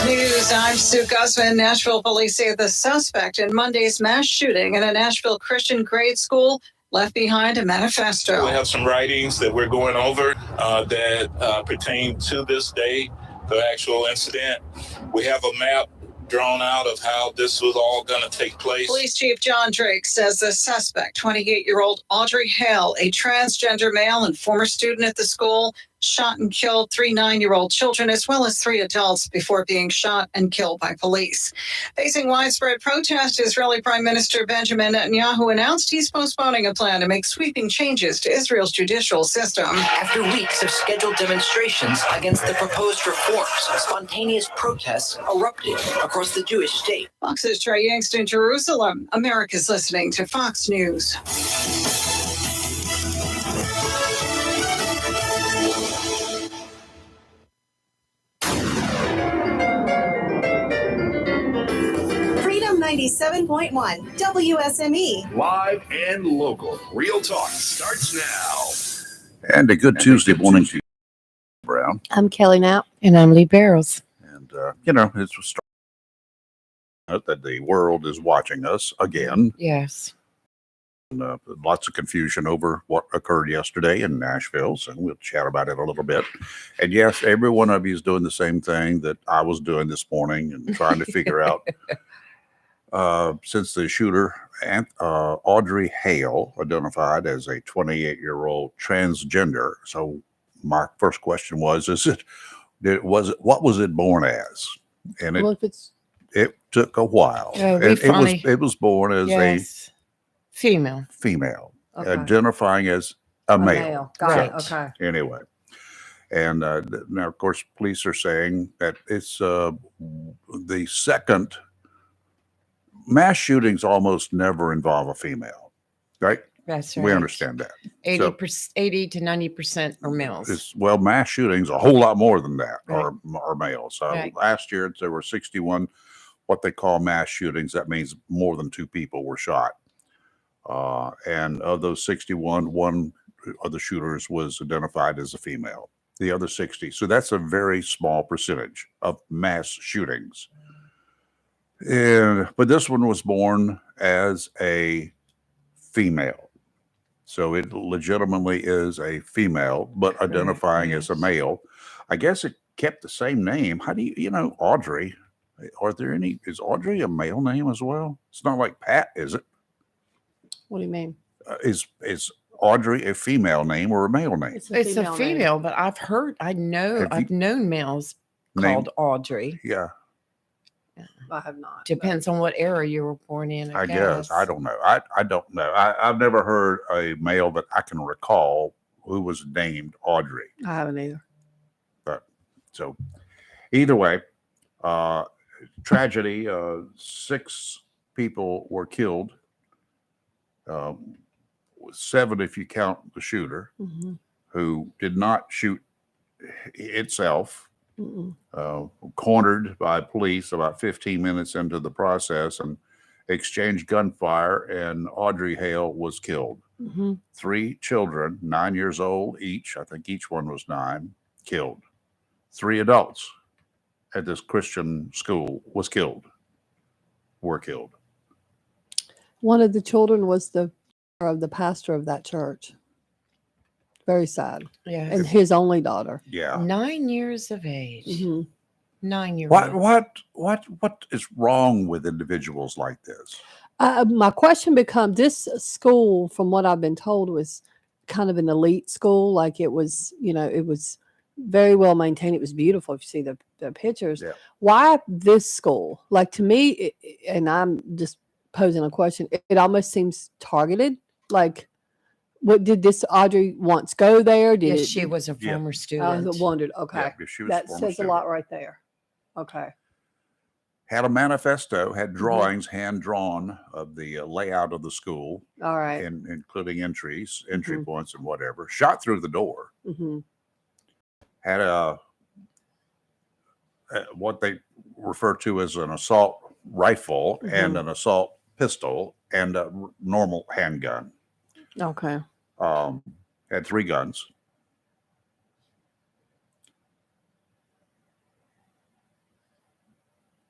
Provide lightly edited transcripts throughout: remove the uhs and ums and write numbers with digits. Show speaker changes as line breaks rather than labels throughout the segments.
News, I'm Sue Guzman. Nashville police say the suspect in Monday's mass shooting in a Nashville Christian grade school left behind a manifesto.
We have some writings that we're going over that pertain to this day, the actual incident. We have a map drawn out of how this was all going to take place.
Police Chief John Drake says the suspect, 28-year-old Audrey Hale, a transgender male and former student at the school, shot and killed 3 9-year-old children as well as 3 adults before being shot and killed by police. Facing widespread protest, Israeli Prime Minister Benjamin Netanyahu announced he's postponing a plan to make sweeping changes to Israel's judicial system.
After weeks of scheduled demonstrations against the proposed reforms, spontaneous protests erupted across the Jewish state.
Fox's Trey Yangst in Jerusalem. America's listening to Fox News.
Freedom 97.1 WSME.
Live and local. Real talk starts now.
And a good Tuesday morning to you, Brown.
I'm Kelly Knapp.
And I'm Lee Barrows.
And, it's that the world is watching us again.
Yes.
And, lots of confusion over what occurred yesterday in Nashville, so we'll chat about it a little bit. And yes, every one of you is doing the same thing that I was doing this morning and trying to figure out. Since the shooter, Audrey Hale, identified as a 28-year-old transgender. So my first question was, what was it born as? And it took a while. It was born as a
female,
okay.
Identifying as a male.
Got it. Okay.
Anyway. And now, of course, police are saying that it's the second. Mass shootings almost never involve a female, right?
That's right.
We understand that.
80 to 90% are males.
Mass shootings, a whole lot more than that
right.
are males. So
right.
Last year, there were 61, what they call mass shootings. That means more than 2 people were shot. And of those 61, one of the shooters was identified as a female, the other 60. So that's a very small percentage of mass shootings. But this one was born as a female. So it legitimately is a female, but identifying as a male. I guess it kept the same name. How do Audrey? Is Audrey a male name as well? It's not like Pat, is it?
What do you mean?
Is Audrey a female name or a male name?
It's a female, but I've known males called Audrey.
Yeah.
I have not.
Depends on what era you were born in.
I guess. I don't know. I don't know. I've never heard a male that I can recall who was named Audrey.
I haven't either.
But so either way, tragedy. 6 people were killed. 7 if you count the shooter, who did not shoot itself. Cornered by police about 15 minutes into the process and exchanged gunfire, and Audrey Hale was killed. 3 children, 9 years old each, I think each one was 9, killed. 3 adults at this Christian school were killed.
One of the children was the pastor of that church. Very sad.
Yeah.
And his only daughter.
Yeah.
9 years of age. 9 years.
What is wrong with individuals like this?
My question becomes, this school, from what I've been told, was kind of an elite school. Like it was very well maintained. It was beautiful if you see the pictures.
Yeah.
Why this school? Like, to me, and I'm just posing a question, it almost seems targeted. Like, what did this Audrey once go there?
She was a former student.
I wondered. Okay.
Yeah,
that says student. A lot right there. Okay.
Had a manifesto, had drawings hand drawn of the layout of the school.
All right.
And including entry points and whatever. Shot through the door. Had what they refer to as an assault rifle and an assault pistol and a normal handgun.
Okay.
Had 3 guns.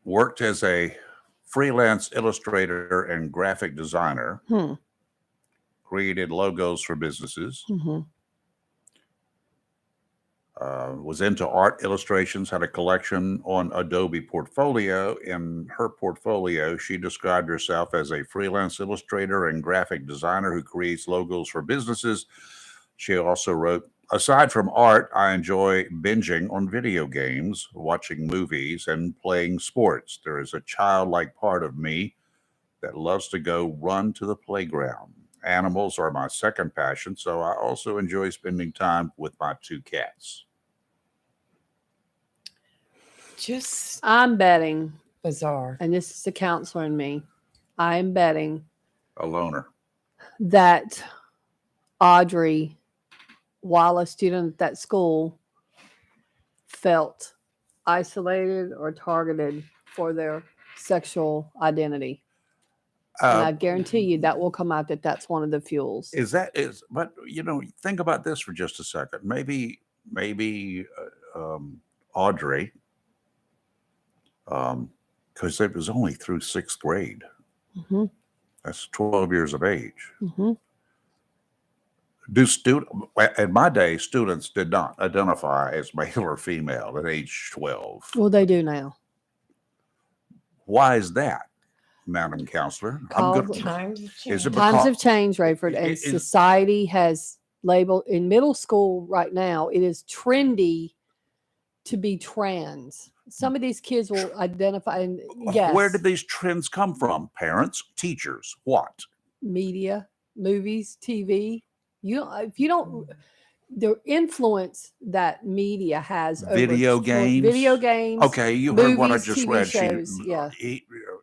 worked as a freelance illustrator and graphic designer, created logos for businesses, was into art illustrations, had a collection on Adobe Portfolio. In her portfolio, she described herself as a freelance illustrator and graphic designer who creates logos for businesses. She also wrote, aside from art, I enjoy binging on video games, watching movies, and playing sports. There is a childlike part of me that loves to go run to the playground. Animals are my second passion, so I also enjoy spending time with my 2 cats.
Just
I'm betting,
bizarre.
and this is the counselor in me, I'm betting
A loner.
that Audrey, while a student at that school, felt isolated or targeted for their sexual identity. And I guarantee you that will come out that that's one of the fuels.
But think about this for just a second. Maybe Audrey, because it was only through 6th grade. That's 12 years of age. In my day, students did not identify as male or female at age 12.
Well, they do now.
Why is that, Madam Counselor?
Times
have changed, Rayford, and society has labeled in middle school right now. It is trendy to be trans. Some of these kids will identify. And yes,
where did these trends come from? Parents, teachers, what?
Media, movies, TV. If you don't, the influence that media has
video games. Okay, you heard what I just
TV
read.
Shows,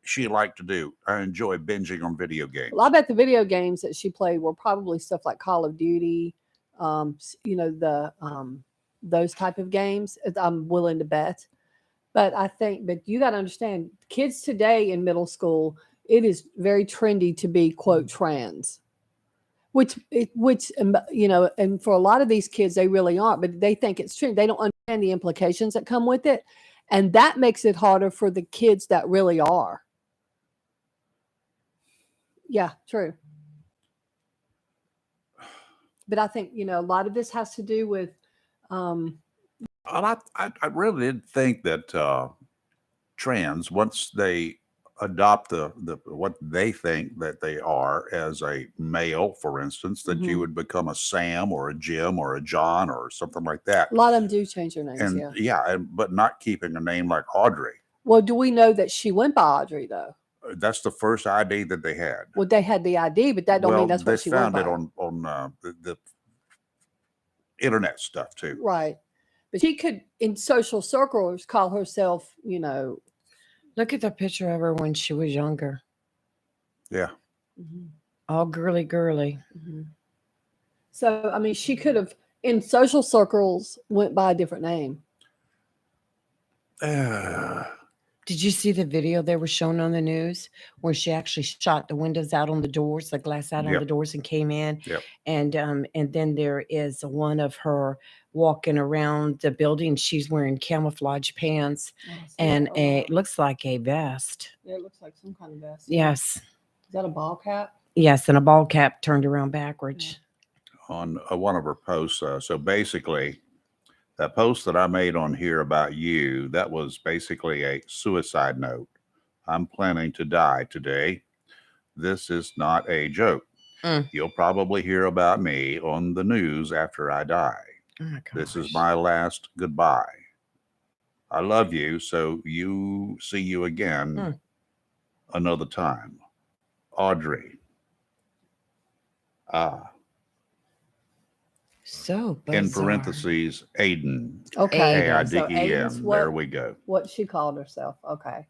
she liked to do. I enjoy binging on video games.
Well, I bet the video games that she played were probably stuff like Call of Duty, those type of games. I'm willing to bet. But you got to understand, kids today in middle school, it is very trendy to be, quote, trans. Which and for a lot of these kids, they really aren't, but they think it's true. They don't understand the implications that come with it. And that makes it harder for the kids that really are. Yeah, true. But I think, a lot of this has to do with.
I really did think that trans, once they adopt the what they think that they are as a male, for instance, that you would become a Sam or a Jim or a John or something like that.
A lot of them do change their names,
and but not keeping a name like Audrey.
Well, do we know that she went by Audrey though?
That's the first ID that they had.
Well, they had the ID, but that don't mean that's what she went by.
They found it on the internet stuff too.
Right. But she could, in social circles, call herself,
Look at the picture of her when she was younger.
Yeah.
All girly.
So, I mean, she could have, in social circles, went by a different name.
Did you see the video they were showing on the news where she actually shot the windows out on the doors, the glass out on the doors, and came in?
Yep.
And then there is one of her walking around the building. She's wearing camouflage pants and it looks like a vest.
Yeah, it looks like some kind of vest.
Yes.
Is that a ball cap?
Yes, and a ball cap turned around backwards.
On one of her posts. So basically, that post that I made on here about you, that was basically a suicide note. I'm planning to die today. This is not a joke. You'll probably hear about me on the news after I die.
Oh,
this is my last goodbye. I love you, so see you again another time. Audrey.
So bizarre.
In parentheses, Aiden.
Okay.
AIDEN.
So
there we go.
What she called herself. Okay.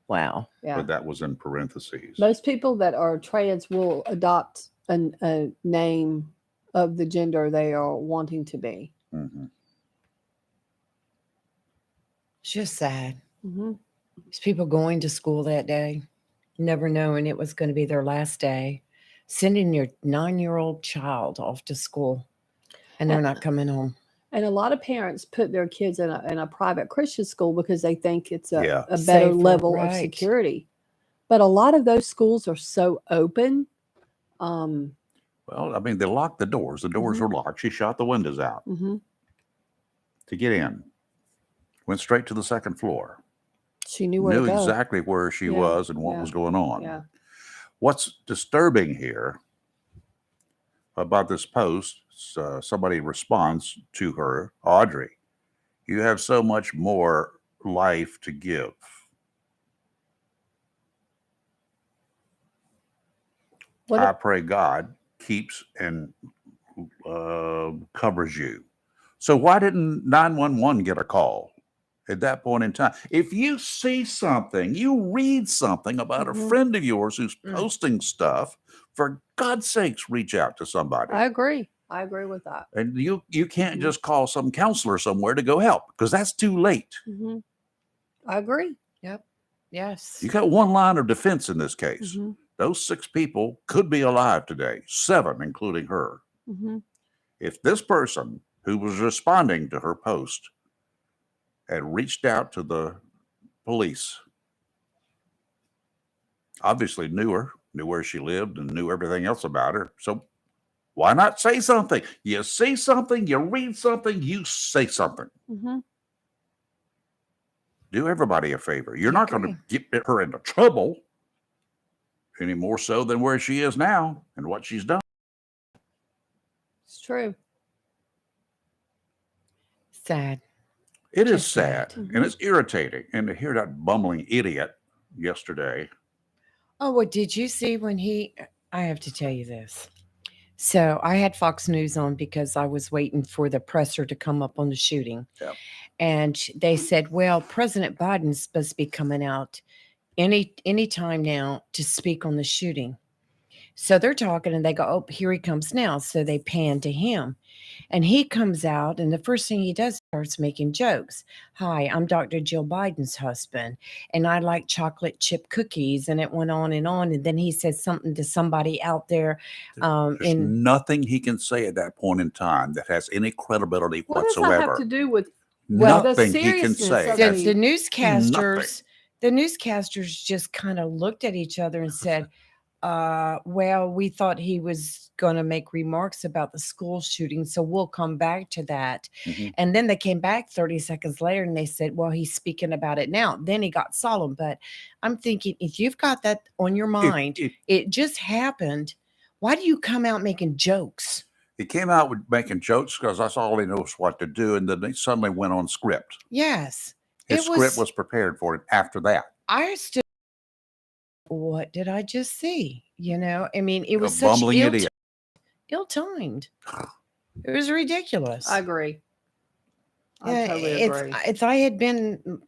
Wow.
Yeah.
But that was in parentheses.
Most people that are trans will adopt a name of the gender they are wanting to be.
It's just sad.
There's
people going to school that day, never knowing it was going to be their last day, sending your 9-year-old child off to school, and they're not coming home.
And a lot of parents put their kids in a private Christian school because they think it's
Yeah.
a better
Safer,
level of
right.
security. But a lot of those schools are so open.
Well, I mean, they locked the doors. The doors were locked. She shot the windows out
Mhm.
to get in. Went straight to the second floor.
She knew where to go.
Exactly where she
Yeah,
was and what
yeah,
was going on.
Yeah.
What's disturbing here about this post, somebody responds to her, Audrey, you have so much more life to give.
What
I pray God keeps and covers you. So why didn't 911 get a call at that point in time? If you see something, you read something about a friend of yours who's posting stuff, for God's sakes, reach out to somebody.
I agree. I agree with that.
And you can't just call some counselor somewhere to go help, because that's too late.
Mhm. I agree.
Yep. Yes.
You got one line of defense in this case.
Mhm.
Those 6 people could be alive today, 7 including her.
Mhm.
If this person who was responding to her post had reached out to the police, obviously knew her, knew where she lived, and knew everything else about her. So why not say something? You see something, you read something, you say something.
Mhm.
Do everybody a favor. You're
I
not going to
agree.
get her into trouble any more so than where she is now and what she's done.
It's true.
Sad.
It is
Just
sad
sad.
and it's irritating. And to hear that bumbling idiot yesterday.
Oh, well, did you see when I have to tell you this. So I had Fox News on because I was waiting for the presser to come up on the shooting.
Yep.
And they said, well, President Biden's supposed to be coming out any time now to speak on the shooting. So they're talking and they go, oh, here he comes now. So they pan to him. And he comes out, and the first thing he does starts making jokes. Hi, I'm Dr. Jill Biden's husband, and I like chocolate chip cookies. And it went on. And then he said something to somebody out there.
There's nothing he can say at that point in time that has any credibility
What does that
whatsoever.
have to do with
Nothing
the
he can
seriousness
say.
of
That's
the
nothing.
newscasters just kind of looked at each other and said, well, we thought he was going to make remarks about the school shooting, so we'll come back to that.
Mhm.
And then they came back 30 seconds later and they said, well, he's speaking about it now. Then he got solemn. But I'm thinking, if you've got that on your mind, it just happened. Why do you come out making jokes?
He came out with making jokes because that's all he knows what to do. And then he suddenly went on script.
Yes.
His script was prepared for it after that.
I still, what did I just see? I mean, it was
A
such
bumbling idiot.
ill-timed. It was ridiculous.
I agree. I totally agree.
If I had been,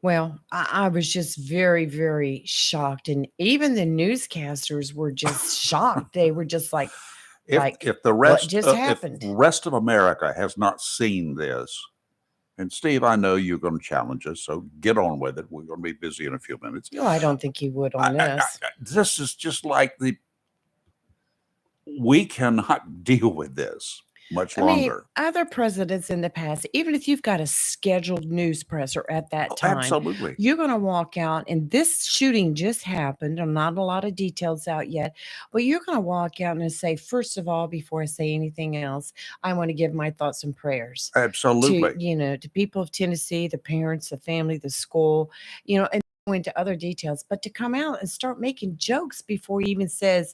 well, I was just very, very shocked. And even the newscasters were just shocked. They were just like,
If the rest,
just
if
happened?
the rest of America has not seen this, and Steve, I know you're going to challenge us, so get on with it. We're going to be busy in a few minutes.
no, I don't think he would on this.
This is just like we cannot deal with this much longer.
Other presidents in the past, even if you've got a scheduled news presser at that time,
Absolutely.
you're going to walk out, and this shooting just happened. And not a lot of details out yet, but you're going to walk out and say, first of all, before I say anything else, I want to give my thoughts and prayers
Absolutely.
to people of Tennessee, the parents, the family, the school, and go into other details. But to come out and start making jokes before he even says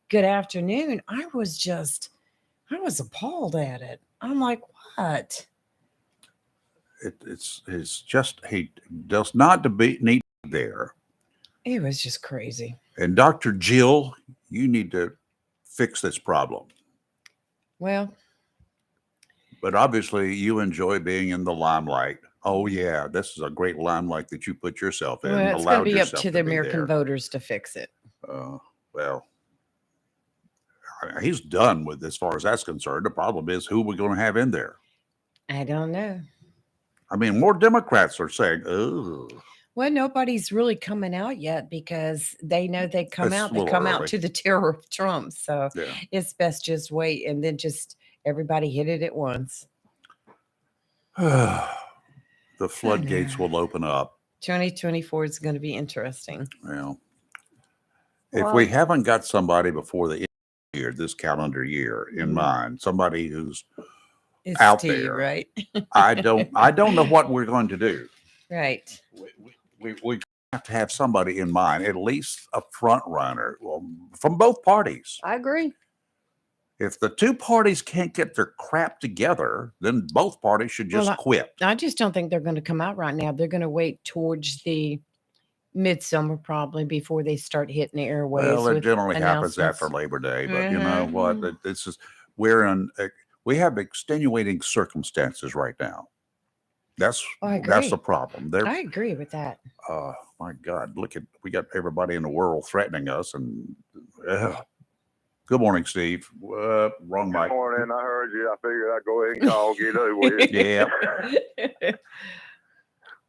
good afternoon, I was appalled at it. I'm like, what?
It's just, he does not need to be there.
It was just crazy.
And Dr. Jill, you need to fix this problem.
Well,
but obviously you enjoy being in the limelight. Oh yeah, this is a great limelight that you put yourself in.
Well, it's going to be up to the American voters to fix it.
Well, he's done with as far as that's concerned. The problem is who we're going to have in there.
I don't know.
I mean, more Democrats are saying, "Oh."
Well, nobody's really coming out yet because they know they come
It's
out.
a
They
little
come
early.
out to the terror of Trump. So
Yeah.
it's best just wait and then just Everybody hit it at once.
The floodgates will open up.
2024 is going to be interesting.
Well, if we haven't got somebody before the end of the year, this calendar year in mind, somebody who's
It's
out
Steve,
there,
right?
I don't know what we're going to do.
Right.
We have to have somebody in mind, at least a front runner, from both parties.
I agree.
If the two parties can't get their crap together, then both parties should just quit.
I just don't think they're going to come out right now. They're going to wait towards the midsummer probably before they start hitting the airwaves.
Well, it
with
generally happens
announcements.
after Labor Day, but you know what? This is we have extenuating circumstances right now. That's the problem.
I agree with that.
My God, we got everybody in the world threatening us, and good morning, Steve. Wrong mic.
Good morning. I heard you. I figured I'd go ahead and call, get over with.
Yeah.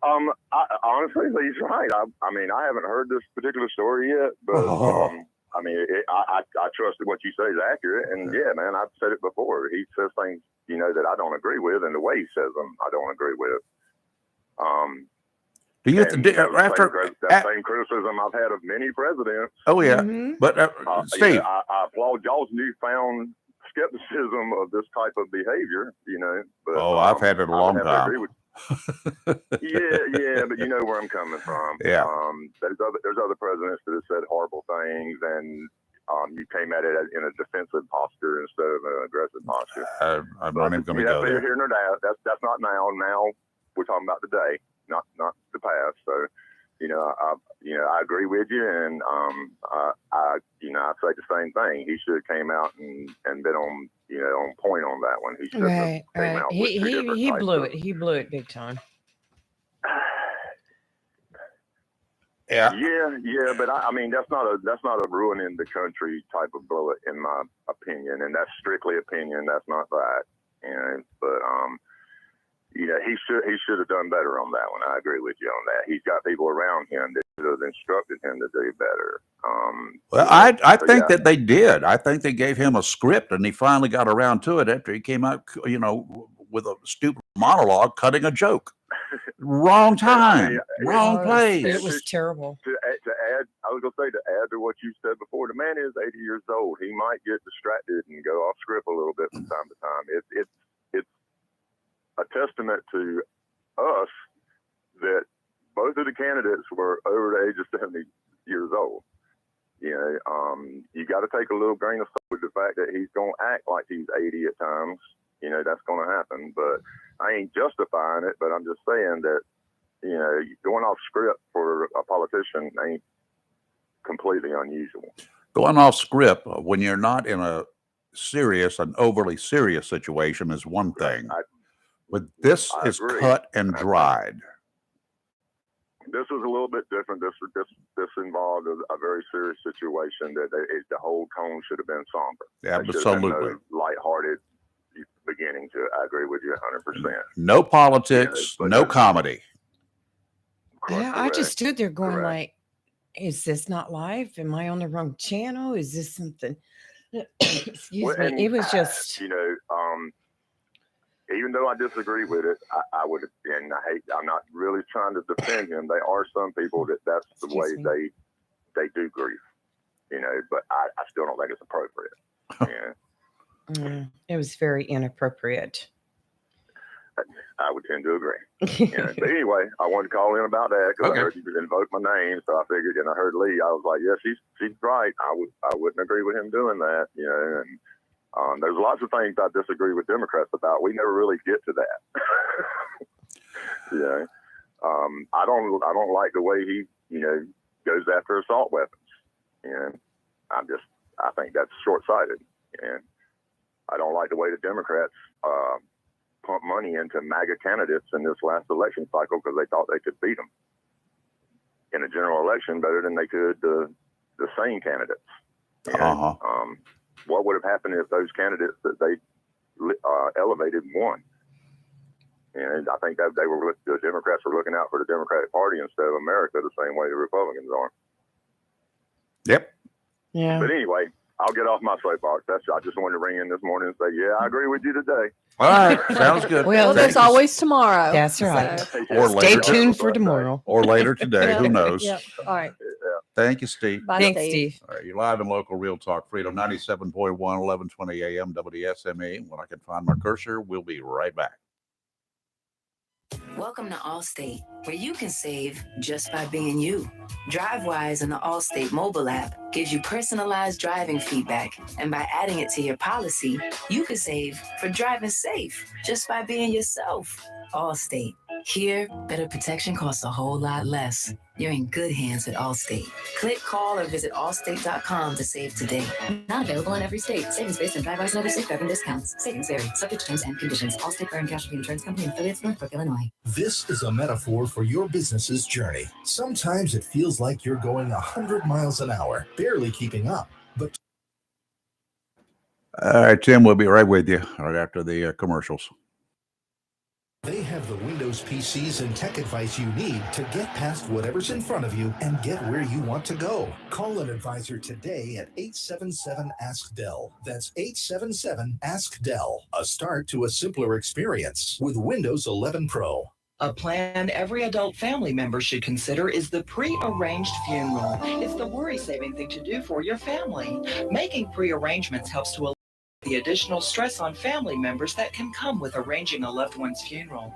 Honestly, he's right. I mean, I haven't heard this particular story yet, but I mean, I trust that what you say is accurate. And yeah, man, I've said it before. He says things, that I don't agree with, and the way he says them, I don't agree with.
Do you
that same criticism I've had of many presidents?
Oh yeah, but Steve,
I applaud y'all's newfound skepticism of this type of behavior. But
I've had it a long time.
Yeah, but you know where I'm coming from.
Yeah.
There's other presidents that have said horrible things, and you came at it in a defensive posture instead of an aggressive posture.
I'm not even going to go there.
Here nor now. That's not now. Now we're talking about today, not the past. So, I agree with you, and I say the same thing. He should have came out and been on point on that one. He should have came out with
he blew it. He blew it big time.
Yeah,
but I mean that's not a ruining the country type of bullet in my opinion, and that's strictly opinion. That's not that. But he should have done better on that one. I agree with you on that. He's got people around him that should have instructed him to do better.
I think that they did. I think they gave him a script, and he finally got around to it after he came out, with a stupid monologue, cutting a joke. Wrong time, wrong place.
It was terrible.
To add, I was going to say, to add to what you said before, the man is 80 years old. He might get distracted and go off script a little bit from time to time. It's a testament to us that both of the candidates were over the age of 70 years old. You got to take a little grain of salt with the fact that he's going to act like he's 80 at times. That's going to happen, but I ain't justifying it, but I'm just saying that, going off script for a politician ain't completely unusual.
Going off script when you're not in an overly serious situation is one thing, but this is cut and dried.
This was a little bit different. This involved a very serious situation that the whole tone should have been somber.
Absolutely.
Lighthearted beginning to. I agree with you 100%.
No politics, no comedy.
Yeah, I just stood there going like, is this not live? Am I on the wrong channel? Is this something? Excuse me. It was just,
even though I disagree with it, I would, and I'm not really trying to defend him. There are some people that's the way they do grief, but I still don't think it's appropriate. Yeah.
It was very inappropriate.
I would tend to agree. But anyway, I wanted to call in about that because I heard you invoke my name, so I figured, and I heard Lee. I was like, yeah, she's right. I wouldn't agree with him doing that, and there's lots of things I disagree with Democrats about. We never really get to that. I don't like the way he, goes after assault weapons, I think that's short-sighted, and I don't like the way the Democrats pump money into MAGA candidates in this last election cycle because they thought they could beat them in a general election better than they could the same candidates. And, what would have happened if those candidates that they elevated won? And I think that the Democrats were looking out for the Democratic Party instead of America the same way the Republicans are.
Yep.
Yeah.
But anyway, I'll get off my soapbox. I just wanted to ring in this morning and say, yeah, I agree with you today.
All right, sounds good.
Well,
There's always tomorrow.
That's right.
So,
Or
Stay
later,
tuned for tomorrow.
or later today. Who
Yep,
knows?
Yep. All right.
Thank you, Steve.
Bye,
Thanks,
Steve.
Steve.
All right, you're live and local, Real Talk Freedom, 97.1, 1120 AM, WSME. When I can find my cursor, we'll be right back.
Welcome to Allstate, where you can save just by being you. DriveWise in the Allstate mobile app gives you personalized driving feedback, and by adding it to your policy, you can save for driving safe just by being yourself. Allstate. Here, better protection costs a whole lot less. You're in good hands at Allstate. Click, call, or visit allstate.com to save today. Not available in every state. Savings based on DriveWise and other safe driving discounts. Savings vary. Subject to terms and conditions. Allstate Fire and Casualty Insurance Company and affiliates, Northbrook, Illinois.
This is a metaphor for your business's journey. Sometimes it feels like you're going 100 miles an hour, barely keeping up. But
All right, Tim, we'll be right with you right after the commercials.
they have the Windows PCs and tech advice you need to get past whatever's in front of you and get where you want to go. Call an advisor today at 877-ASK-DELL. That's 877-ASK-DELL. A start to a simpler experience with Windows 11 Pro.
A plan every adult family member should consider is the pre-arranged funeral. It's the worry-saving thing to do for your family. Making pre-arrangements helps to the additional stress on family members that can come with arranging a loved one's funeral.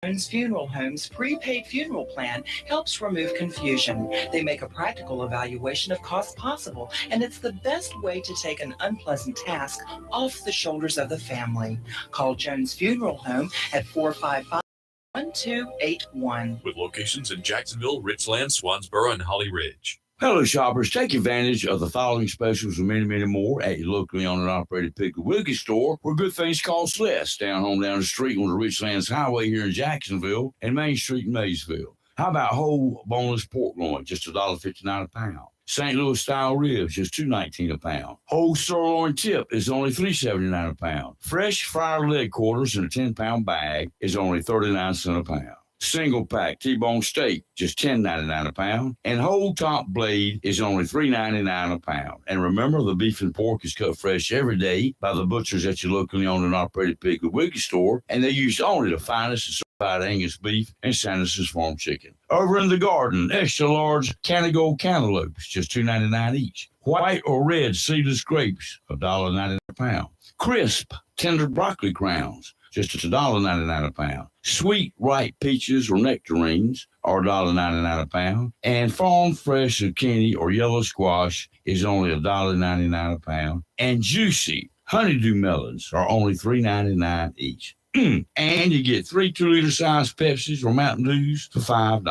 Jones Funeral Home's prepaid funeral plan helps remove confusion. They make a practical evaluation of costs possible, and it's the best way to take an unpleasant task off the shoulders of the family. Call Jones Funeral Home at 455-1281.
With locations in Jacksonville, Richland, Swansboro, and Holly Ridge.
Hello, shoppers. Take advantage of the following specials and many, many more at your locally owned and operated Piggly Wiggly store, where good things cost less. Down home, down the street on the Richlands Highway here in Jacksonville and Main Street in Maysville. How about whole boneless pork loin, just $1.59 a pound? St. Louis style ribs, just $2.19 a pound. Whole sirloin tip is only $3.79 a pound. Fresh fried leg quarters in a 10-pound bag is only 39 cents a pound. Single pack T-bone steak, just $10.99 a pound. And whole top blade is only $3.99 a pound. And remember, the beef and pork is cut fresh every day by the butchers at your locally owned and operated Piggly Wiggly store. And they use only the finest and certified Angus beef and Sanders's farm chicken. Over in the garden, extra large Canada cantaloupes, just $2.99 each. White or red seedless grapes, $1.99 a pound. Crisp, tender broccoli crowns, just $1.99 a pound. Sweet, ripe peaches or nectarines are $1.99 a pound. And farm fresh zucchini or yellow squash is only $1.99 a pound. And juicy honeydew melons are only $3.99 each. And you get 3 2-liter size Pepsis or Mountain Dews for $5.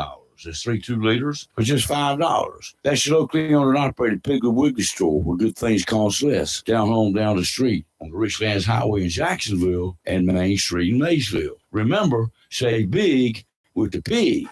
There's 3 2-liters for just $5. That's your locally owned and operated Piggly Wiggly store, where good things cost less. Down home, down the street on the Richlands Highway in Jacksonville and Main Street in Maysville. Remember, save big with the pig.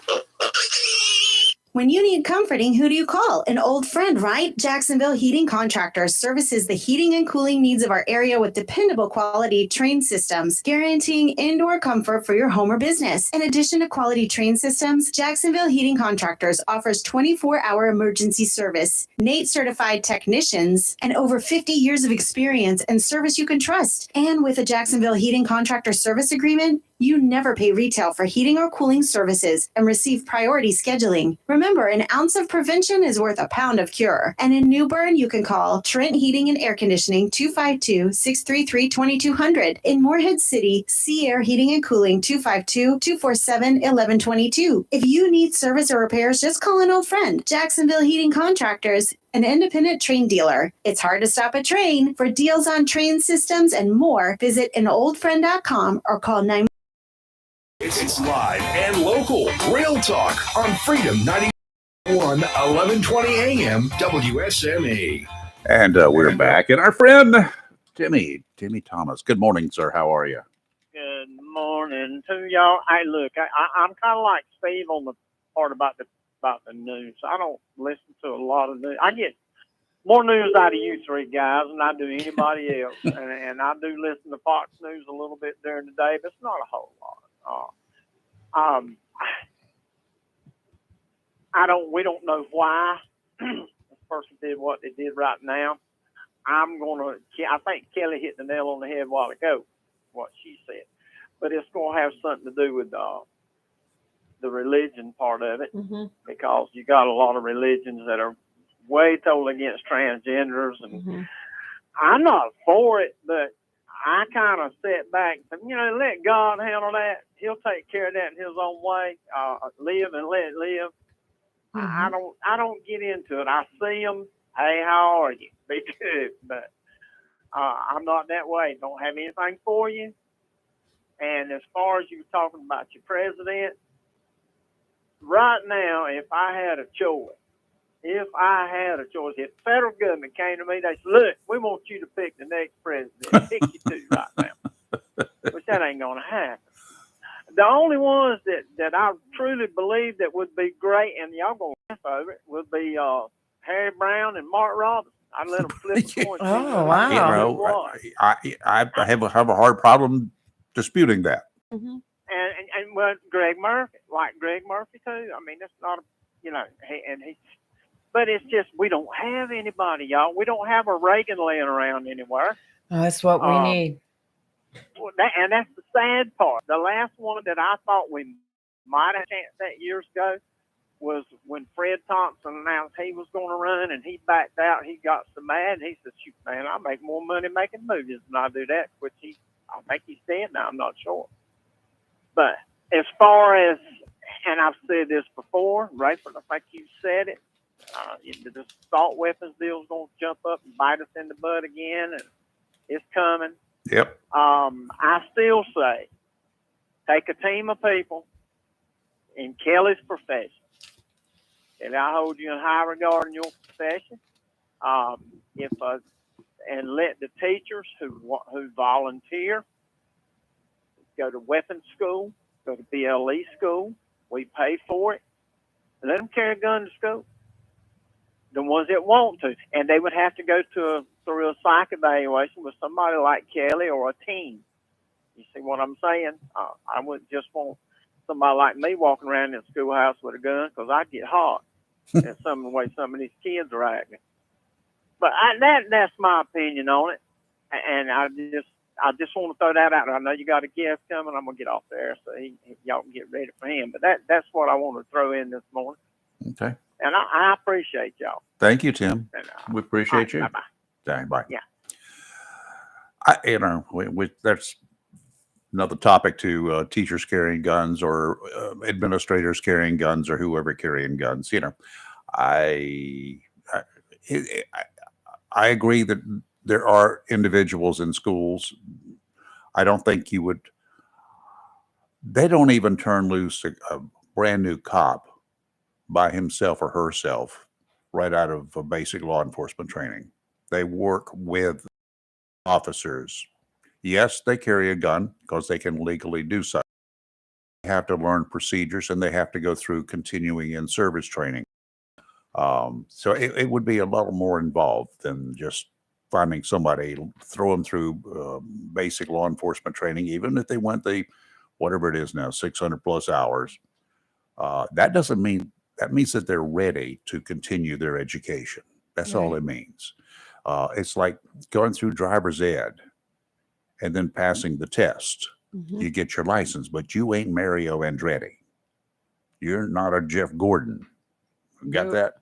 When you need comforting, who do you call? An old friend, right? Jacksonville Heating Contractors services the heating and cooling needs of our area with dependable quality train systems, guaranteeing indoor comfort for your home or business. In addition to quality train systems, Jacksonville Heating Contractors offers 24-hour emergency service, NATE certified technicians, and over 50 years of experience and service you can trust. And with a Jacksonville Heating Contractor service agreement, you never pay retail for heating or cooling services and receive priority scheduling. Remember, an ounce of prevention is worth a pound of cure. And in New Bern, you can call Trent Heating and Air Conditioning 252-633-2200. In Morehead City, Sea Air Heating and Cooling 252-247-1122. If you need service or repairs, just call an old friend. Jacksonville Heating Contractors, an independent train dealer. It's hard to stop a train. For deals on train systems and more, visit anoldfriend.com or call 9.
It's live and local. Real talk on Freedom 91, 1120 AM, WSME.
And we're back. And our friend, Timmy Thomas. Good morning, sir. How are you?
Good morning to y'all. Hey, look, I'm kind of like Steve on the part about the news. I don't listen to a lot of news. I get more news out of you three guys than I do anybody else. and I do listen to Fox News a little bit during the day, but it's not a whole lot. We don't know why this person did what they did right now, I think Kelly hit the nail on the head a while ago, what she said. But it's going to have something to do with the religion part of it, because you got a lot of religions that are way totally against transgenders, and I'm not for it, but I kind of sit back and, let God handle that. He'll take care of that in His own way. Live and let live. I don't get into it. I see them. Hey, how are you? Be good, but I'm not that way. Don't have anything for you. And as far as you were talking about your president, right now, if I had a choice, if the federal government came to me, they said, look, we want you to pick the next president. Pick you two right now. Which that ain't going to happen. The only ones that I truly believe that would be great, and y'all going to laugh over it, would be Harry Brown and Mark Robinson. I'd let them flip a coin.
Oh, wow.
I have a hard problem disputing that.
And Greg Murphy, too. I mean, that's not but it's just, we don't have anybody, y'all. We don't have a Reagan laying around anywhere.
Oh, that's what we need.
And that's the sad part. The last one that I thought we might have chanced that years ago was when Fred Thompson announced he was going to run, and he backed out. He got so mad. He said, shoot, man, I make more money making movies than I do that, which I think he's dead now. I'm not sure. But as far as, and I've said this before, Rayford, I think you said it, the assault weapons deal is going to jump up and bite us in the butt again, and it's coming.
Yep.
I still say, take a team of people in Kelly's profession, and I hold you in high regard in your profession. And let the teachers who volunteer go to weapons school, go to BLE school. We pay for it. Let them carry a gun to school. The ones that want to, and they would have to go through a psych evaluation with somebody like Kelly or a team. You see what I'm saying? I wouldn't just want somebody like me walking around in the schoolhouse with a gun, because I'd get hot at some of the way some of these kids are acting. But that's my opinion on it, and I just want to throw that out there. I know you got a guest coming. I'm gonna get off there so y'all can get ready for him. But that's what I want to throw in this morning.
Okay.
And I appreciate y'all.
Thank you, Tim. And, we appreciate you.
Bye-bye.
Bye.
Yeah.
That's another topic to teachers carrying guns, or administrators carrying guns, or whoever carrying guns. I agree that there are individuals in schools. I don't think they don't even turn loose a brand new cop by himself or herself right out of a basic law enforcement training. They work with officers. Yes, they carry a gun because they can legally do so. They have to learn procedures, and they have to go through continuing in service training. So it would be a lot more involved than just finding somebody, throw them through basic law enforcement training, even if they went whatever it is now, 600 plus hours. That means that they're ready to continue their education. That's all it means. It's like going through driver's ed and then passing the test. You get your license, but you ain't Mario Andretti. You're not a Jeff Gordon. Got that?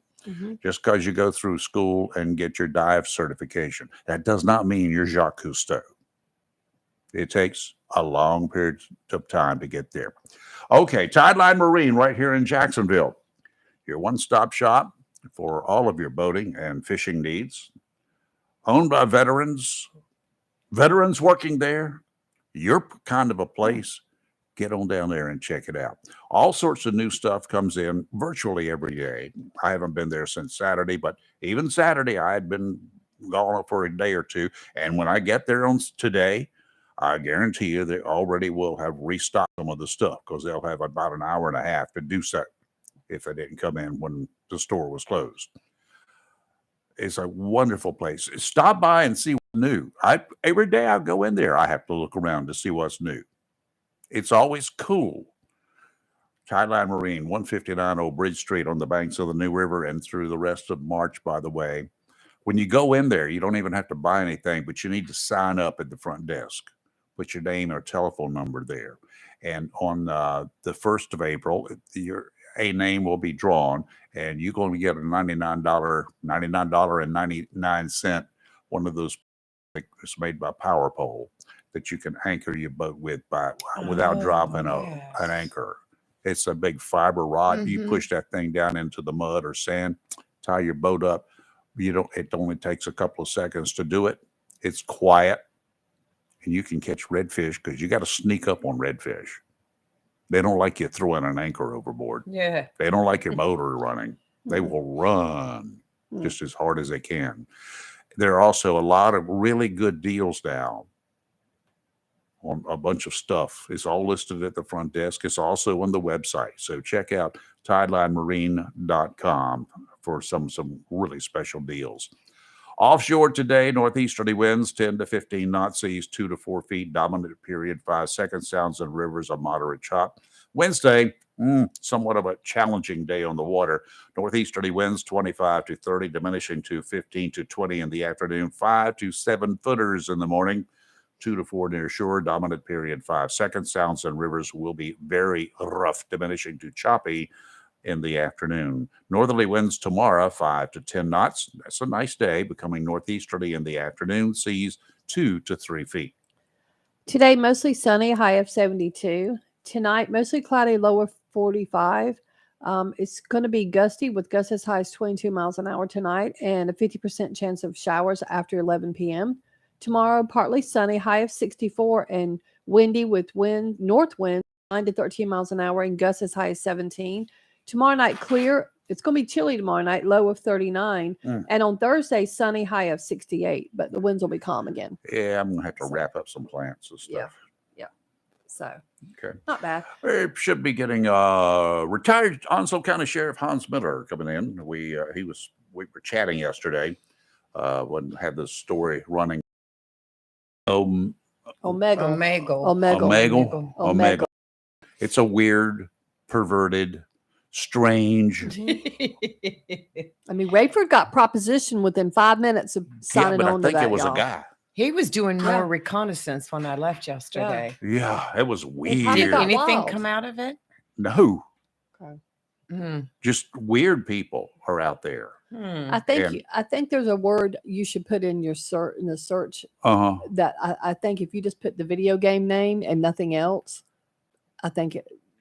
Just because you go through school and get your dive certification, that does not mean you're Jacques Cousteau. It takes a long period of time to get there. Okay, Tideline Marine right here in Jacksonville. Your one-stop shop for all of your boating and fishing needs. Owned by veterans working there. Your kind of a place. Get on down there and check it out. All sorts of new stuff comes in virtually every day. I haven't been there since Saturday, but even Saturday, I had been gone for a day or two. And when I get there on today, I guarantee you they already will have restocked some of the stuff, because they'll have about an hour and a half to do so if they didn't come in when the store was closed. It's a wonderful place. Stop by and see what's new. Every day I go in there, I have to look around to see what's new. It's always cool. Tideline Marine, 159 Old Bridge Street on the banks of the New River, and through the rest of March, by the way. When you go in there, you don't even have to buy anything, but you need to sign up at the front desk. Put your name or telephone number there. And on the 1st of April, a name will be drawn, and you're going to get a $99.99, one of those it's made by Power Pole that you can anchor your boat with without dropping an anchor. It's a big fiber rod. You push that thing down into the mud or sand, tie your boat up. It only takes a couple of seconds to do it. It's quiet, and you can catch redfish because you got to sneak up on redfish. They don't like you throwing an anchor overboard.
Yeah.
They don't like your motor running. They will run just as hard as they can. There are also a lot of really good deals now on a bunch of stuff. It's all listed at the front desk. It's also on the website. So check out tidelinemarine.com for some really special deals. Offshore today, northeasterly winds 10 to 15 knots, seas 2 to 4 feet, dominant period 5 seconds, sounds and rivers a moderate chop. Wednesday, somewhat of a challenging day on the water. Northeasterly winds 25 to 30, diminishing to 15 to 20 in the afternoon, 5 to 7 footers in the morning, 2 to 4 near shore, dominant period 5 seconds, sounds and rivers will be very rough, diminishing to choppy in the afternoon. Northerly winds tomorrow, 5 to 10 knots. That's a nice day, becoming northeasterly in the afternoon, seas 2 to 3 feet.
Today, mostly sunny, high of 72. Tonight, mostly cloudy, low of 45. It's going to be gusty with gusts as high as 22 miles an hour tonight and a 50% chance of showers after 11 p.m. Tomorrow, partly sunny, high of 64 and windy with north wind 9 to 13 miles an hour and gusts as high as 17. Tomorrow night, clear. It's going to be chilly tomorrow night, low of 39. And on Thursday, sunny, high of 68. But the winds will be calm again.
Yeah, I'm going to have to wrap up some plants and stuff.
Yeah. So,
okay.
Not bad.
We should be getting retired Onslow County Sheriff Hans Miller coming in. We were chatting yesterday when had this story running. Omegle. It's a weird, perverted, strange.
I mean, Rayford got propositioned within 5 minutes of signing
but
on to
I think
that.
it was a guy.
He was doing more reconnaissance when I left yesterday.
Yeah, it was weird.
Did anything come out of it?
No.
Okay.
Just weird people are out there.
I think there's a word you should put in your search that I think if you just put the video game name and nothing else, I think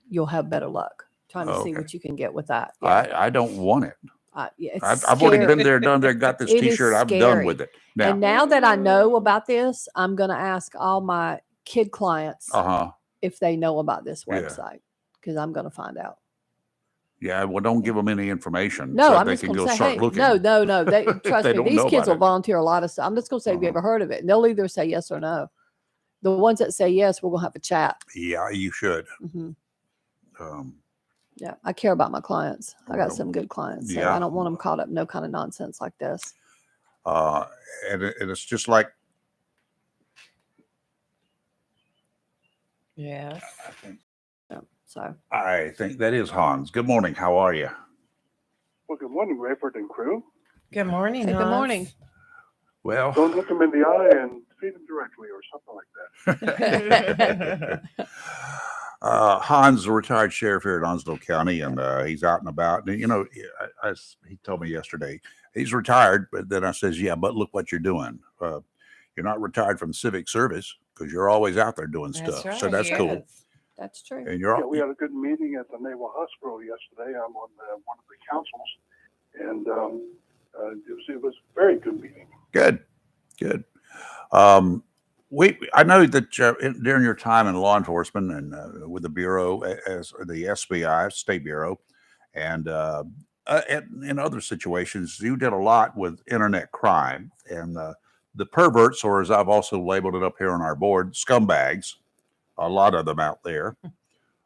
you'll have better luck trying to see what you can get with that. Yeah.
I don't want it.
I've
already been there, done there, got this T-shirt. I'm done with it.
And now that I know about this, I'm going to ask all my kid clients if they know about this website because I'm going to find out.
Yeah, well, don't give them any information.
No,
so
I'm
they
just
can
going
go
to say,
start
hey,
looking.
no. They, trust me, these kids will
it.
volunteer a lot of stuff. I'm just going to say, have you ever heard of it? And they'll either say yes or no. The ones that say yes, we're going to have a chat.
Yeah, you should.
Yeah, I care about my clients. I got some good clients. So I don't want them caught up in no kind of nonsense like this.
And it's just like.
Yes.
So
I think that is Hans. Good morning. How are you?
Well, good morning, Rayford and crew.
Good morning.
Hey, good morning.
Well,
don't look them in the eye and feed them directly or something like that.
Hans is a retired sheriff here at Onslow County, and he's out and about. And, you know, he told me yesterday he's retired, but then I says, yeah, but look what you're doing. You're not retired from civic service because you're always out there doing stuff.
Right,
so that's cool.
That's true.
And
we had a good meeting at the Naval Hospital yesterday. I'm on one of the councils, and it was a very good meeting.
Good. I know that during your time in law enforcement and with the Bureau, as the SBI, State Bureau, and in other situations, you did a lot with internet crime and the perverts, or as I've also labeled it up here on our board, scumbags. A lot of them out there.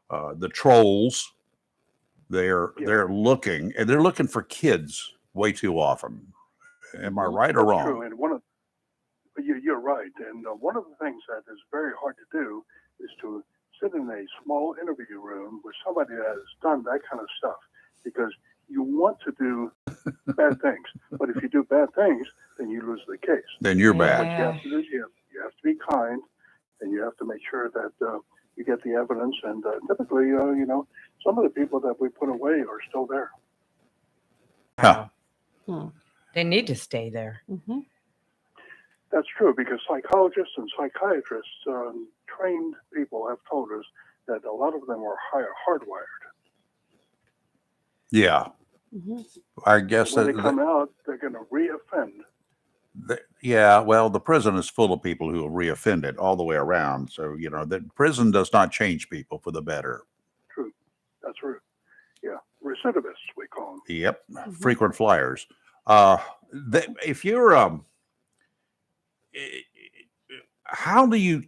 The trolls, they're looking, and they're looking for kids way too often. Am I right or wrong?
True, and you're right. And one of the things that is very hard to do is to sit in a small interview room with somebody that has done that kind of stuff, because you want to do bad things. But if you do bad things, then you lose the case.
Then you're bad.
What you have to do is you have to be kind, and you have to make sure that you get the evidence. And typically, some of the people that we put away are still there.
Huh.
They need to stay there.
Mm-hmm.
That's true, because psychologists and psychiatrists, trained people, have told us that a lot of them are hardwired.
Yeah.
Mm-hmm.
I guess
When they come out, they're going to reoffend.
Yeah, well, the prison is full of people who have reoffended all the way around. So, the prison does not change people for the better.
True. That's true. Yeah. Recidivists, we call them.
Yep.
Mm-hmm.
Frequent flyers. If you're, how do you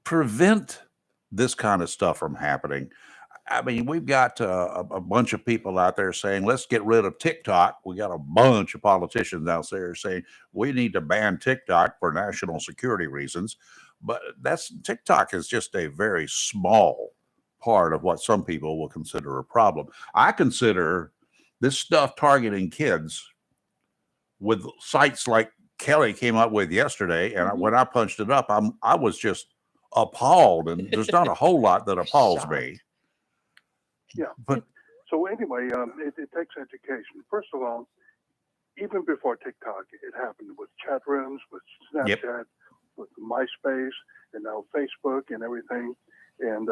prevent this kind of stuff from happening? I mean, we've got a bunch of people out there saying, let's get rid of TikTok. We got a bunch of politicians out there saying we need to ban TikTok for national security reasons. But TikTok is just a very small part of what some people will consider a problem. I consider this stuff targeting kids with sites like Kelly came up with yesterday. And when I punched it up, I was just appalled. And there's not a whole lot that appalls me.
Yeah.
But
so anyway, it takes education. First of all, even before TikTok, it happened with chat rooms, with Snapchat, with MySpace, and now Facebook and everything. And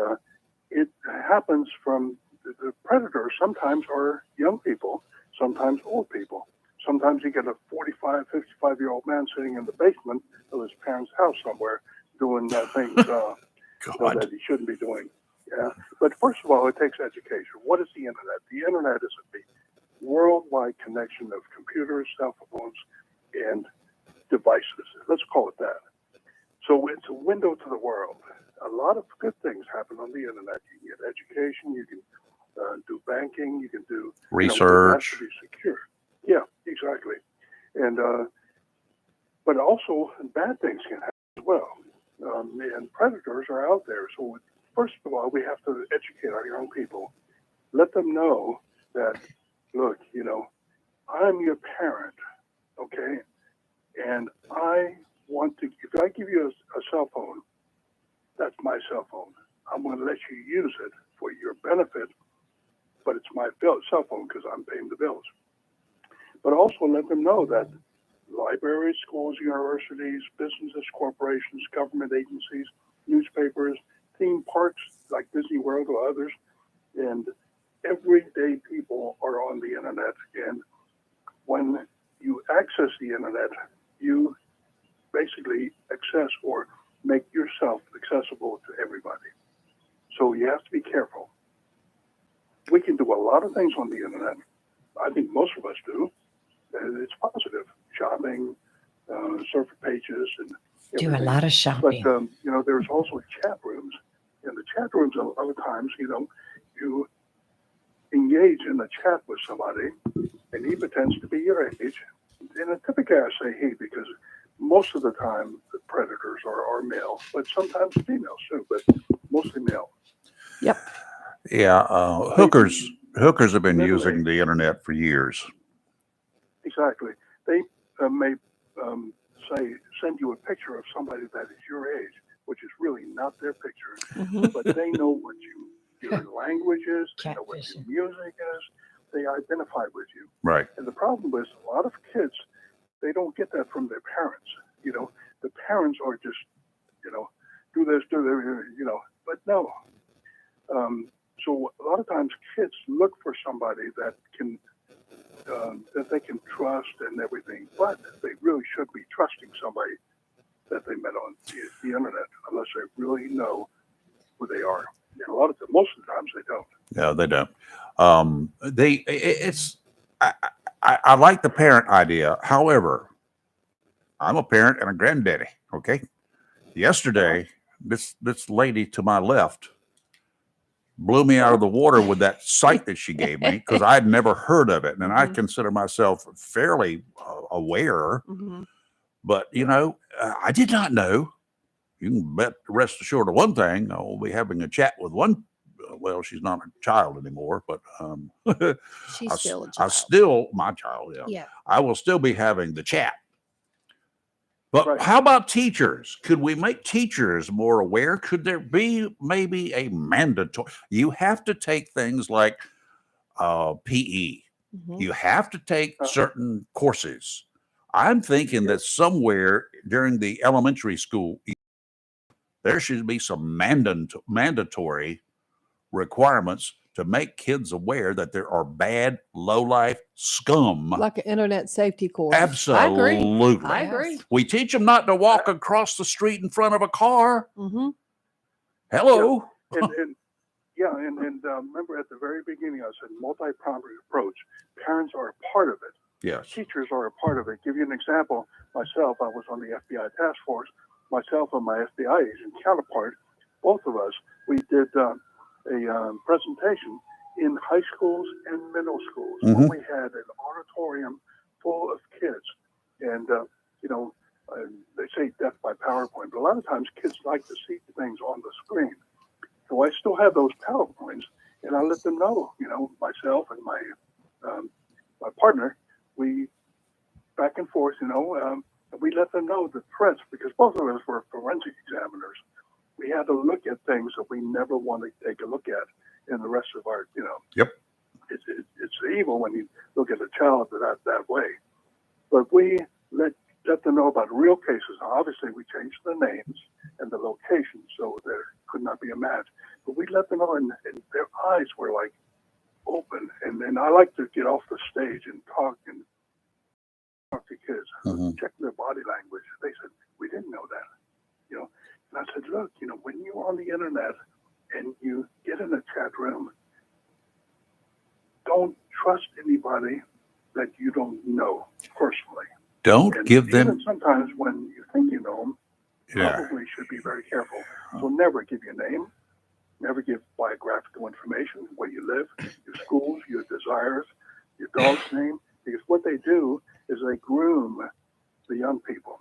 it happens from the predators. Sometimes are young people, sometimes old people. Sometimes you get a 45, 55-year-old man sitting in the basement of his parents' house somewhere doing things that he shouldn't be doing. Yeah, but first of all, it takes education. What is the internet? The internet is a worldwide connection of computers, cell phones, and devices. Let's call it that. So it's a window to the world. A lot of good things happen on the internet. You can get education. You can do banking. You can do
research.
It has to be secure. Yeah, exactly. And but also bad things can happen as well. And predators are out there. So first of all, we have to educate our young people. Let them know that, look, I'm your parent, okay? And I want to, if I give you a cell phone, that's my cell phone. I'm going to let you use it for your benefit, but it's my cell phone because I'm paying the bills. But also let them know that libraries, schools, universities, businesses, corporations, government agencies, newspapers, theme parks like Disney World or others, and everyday people are on the internet. And when you access the internet, you basically access or make yourself accessible to everybody. So you have to be careful. We can do a lot of things on the internet. I think most of us do. And it's positive. Shopping, surfer pages, and everything.
Do a lot of shopping.
But, there's also chat rooms. In the chat rooms, a lot of times, you engage in a chat with somebody, and he pretends to be your age. And typically I say he because most of the time the predators are male, but sometimes females too, but mostly male.
Yep.
Yeah. Hookers have been using the internet for years.
Exactly. They may send you a picture of somebody that is your age, which is really not their picture, but they know what your language is, they know what your music is, they identify with you.
Right.
And the problem is a lot of kids, they don't get that from their parents. The parents are just, do this, do that, but no. So a lot of times kids look for somebody that they can trust and everything, but they really should be trusting somebody that they met on the internet unless they really know who they are. And most of the times they don't.
No, they don't. I like the parent idea. However, I'm a parent and a granddaddy. Okay. Yesterday, this lady to my left blew me out of the water with that site that she gave me because I'd never heard of it. And I consider myself fairly aware, but I did not know. You can rest assured of one thing. I will be having a chat with one well, she's not a child anymore, but
She's still a
I
child.
still my child. Yeah.
Yeah.
I will still be having the chat. But
Right.
how about teachers? Could we make teachers more aware? Could there be maybe a mandatory? You have to take things like PE.
Mhm.
You have to take certain courses. I'm thinking that somewhere during the elementary school, there should be some mandatory requirements to make kids aware that there are bad, low-life scum.
Like an internet safety course.
Absolutely.
I agree.
We teach them not to walk across the street in front of a car.
Mm-hmm.
Hello.
And remember at the very beginning, I said multi-pronged approach. Parents are a part of it.
Yes.
Teachers are a part of it. Give you an example. Myself, I was on the FBI task force. Myself and my FBI agent counterpart, both of us, we did a presentation in high schools and middle schools.
Mhm.
We had an auditorium full of kids, and they say death by PowerPoint, but a lot of times kids like to see things on the screen. So I still have those PowerPoints, and I let them know. Myself and my partner, we back and forth. We let them know the threats because both of us were forensic examiners. We had to look at things that we never want to take a look at in the rest of our.
Yep.
It's evil when you look at a child that way. But we let them know about real cases. Obviously, we changed the names and the locations so there could not be a match. But we let them know, and their eyes were like open. And then I like to get off the stage and talk to kids, check their body language. They said, we didn't know that. And I said, look, when you're on the internet and you get in a chat room, don't trust anybody that you don't know personally.
Don't give them.
Even sometimes when you think you know them, probably should be very careful. So never give your name, never give biographical information, where you live, your schools, your desires, your dog's name, because what they do is they groom the young people.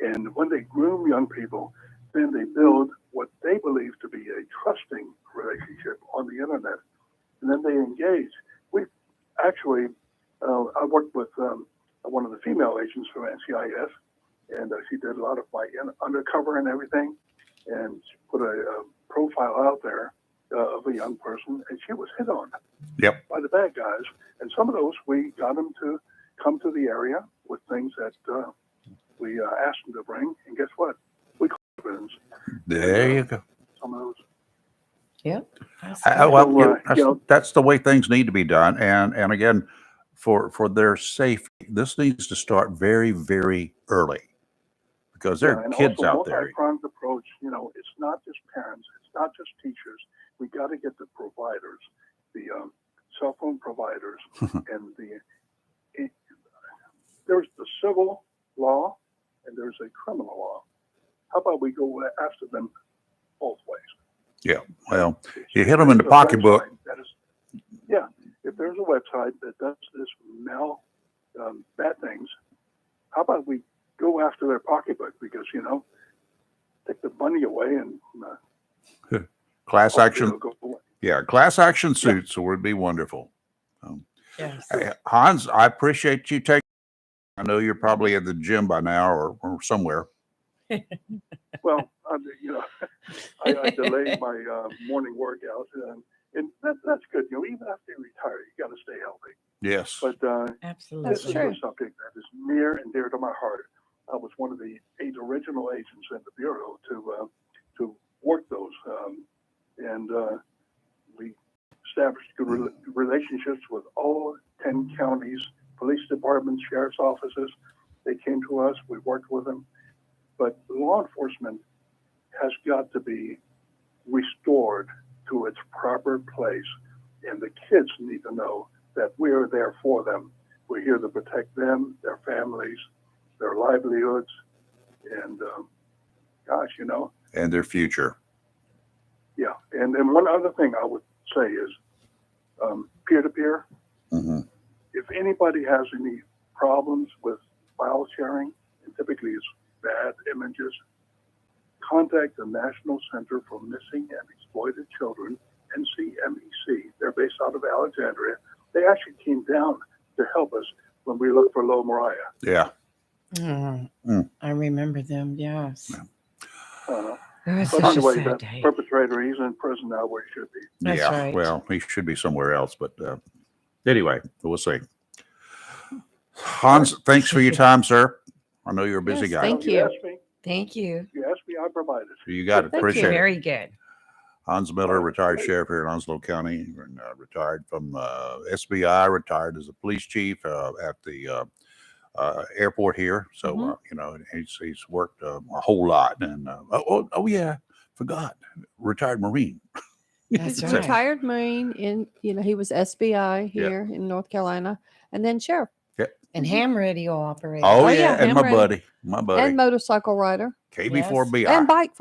And when they groom young people, then they build what they believe to be a trusting relationship on the internet. And then they engage. We actually, I worked with one of the female agents from NCIS, and she did a lot of my undercover and everything, and she put a profile out there of a young person, and she was hit on by the bad guys. And some of those, we got them to come to the area with things that we asked them to bring, and guess what? We called evidence.
There you go.
Some of those.
Yep.
That's the way things need to be done. And again, for their safety, this needs to start very, very early because there are kids out there.
Multi-pronged approach. It's not just parents. It's not just teachers. We got to get the providers, the cell phone providers, and there's the civil law and there's a criminal law. How about we go after them both ways?
Yeah, well, you hit them in the pocketbook.
If there's a website that does this bad things, how about we go after their pocketbook? Because take the money away and
class action. Yeah, class action suits would be wonderful.
Yes.
Hey, Hans, I appreciate you taking. I know you're probably at the gym by now or somewhere.
Well, I delayed my morning workout, and that's good. Even after you retire, you got to stay healthy.
Yes.
But
absolutely,
this is a subject that is near and dear to my heart. I was one of the 8 original agents in the bureau to work those, and we established good relationships with all 10 counties, police departments, sheriff's offices. They came to us. We worked with them. But law enforcement has got to be restored to its proper place. And the kids need to know that we are there for them. We're here to protect them, their families, their livelihoods, and
and their future.
Yeah. And one other thing I would say is peer-to-peer.
Mm-hmm.
If anybody has any problems with file sharing, and typically it's bad images, contact the National Center for Missing and Exploited Children, NCMEC. They're based out of Alexandria. They actually came down to help us when we looked for Low Mariah.
Yeah.
I remember them. Yes. That's
But
such a
anyway,
sad
the
day.
perpetrator, he's in prison now where he should be.
That's
yeah.
right.
Well, he should be somewhere else, but anyway, we'll see. Hans, thanks for your time, sir. I know you're a busy guy.
Thank
You
you.
asked me.
Thank you.
You asked me, I provided.
You got it.
Thank
Appreciate
you.
it.
Very good.
Hans Miller, retired sheriff here in Onslow County, and retired from SBI, retired as a police chief at the airport here. So, you know, he's worked a whole lot. And oh yeah, forgot, retired Marine.
That's right.
Retired Marine in, he was SBI here in North Carolina, and then sheriff.
And ham radio operator.
Oh yeah, and
ham
my
rider.
buddy,
And motorcycle rider.
KB4BI.
And bike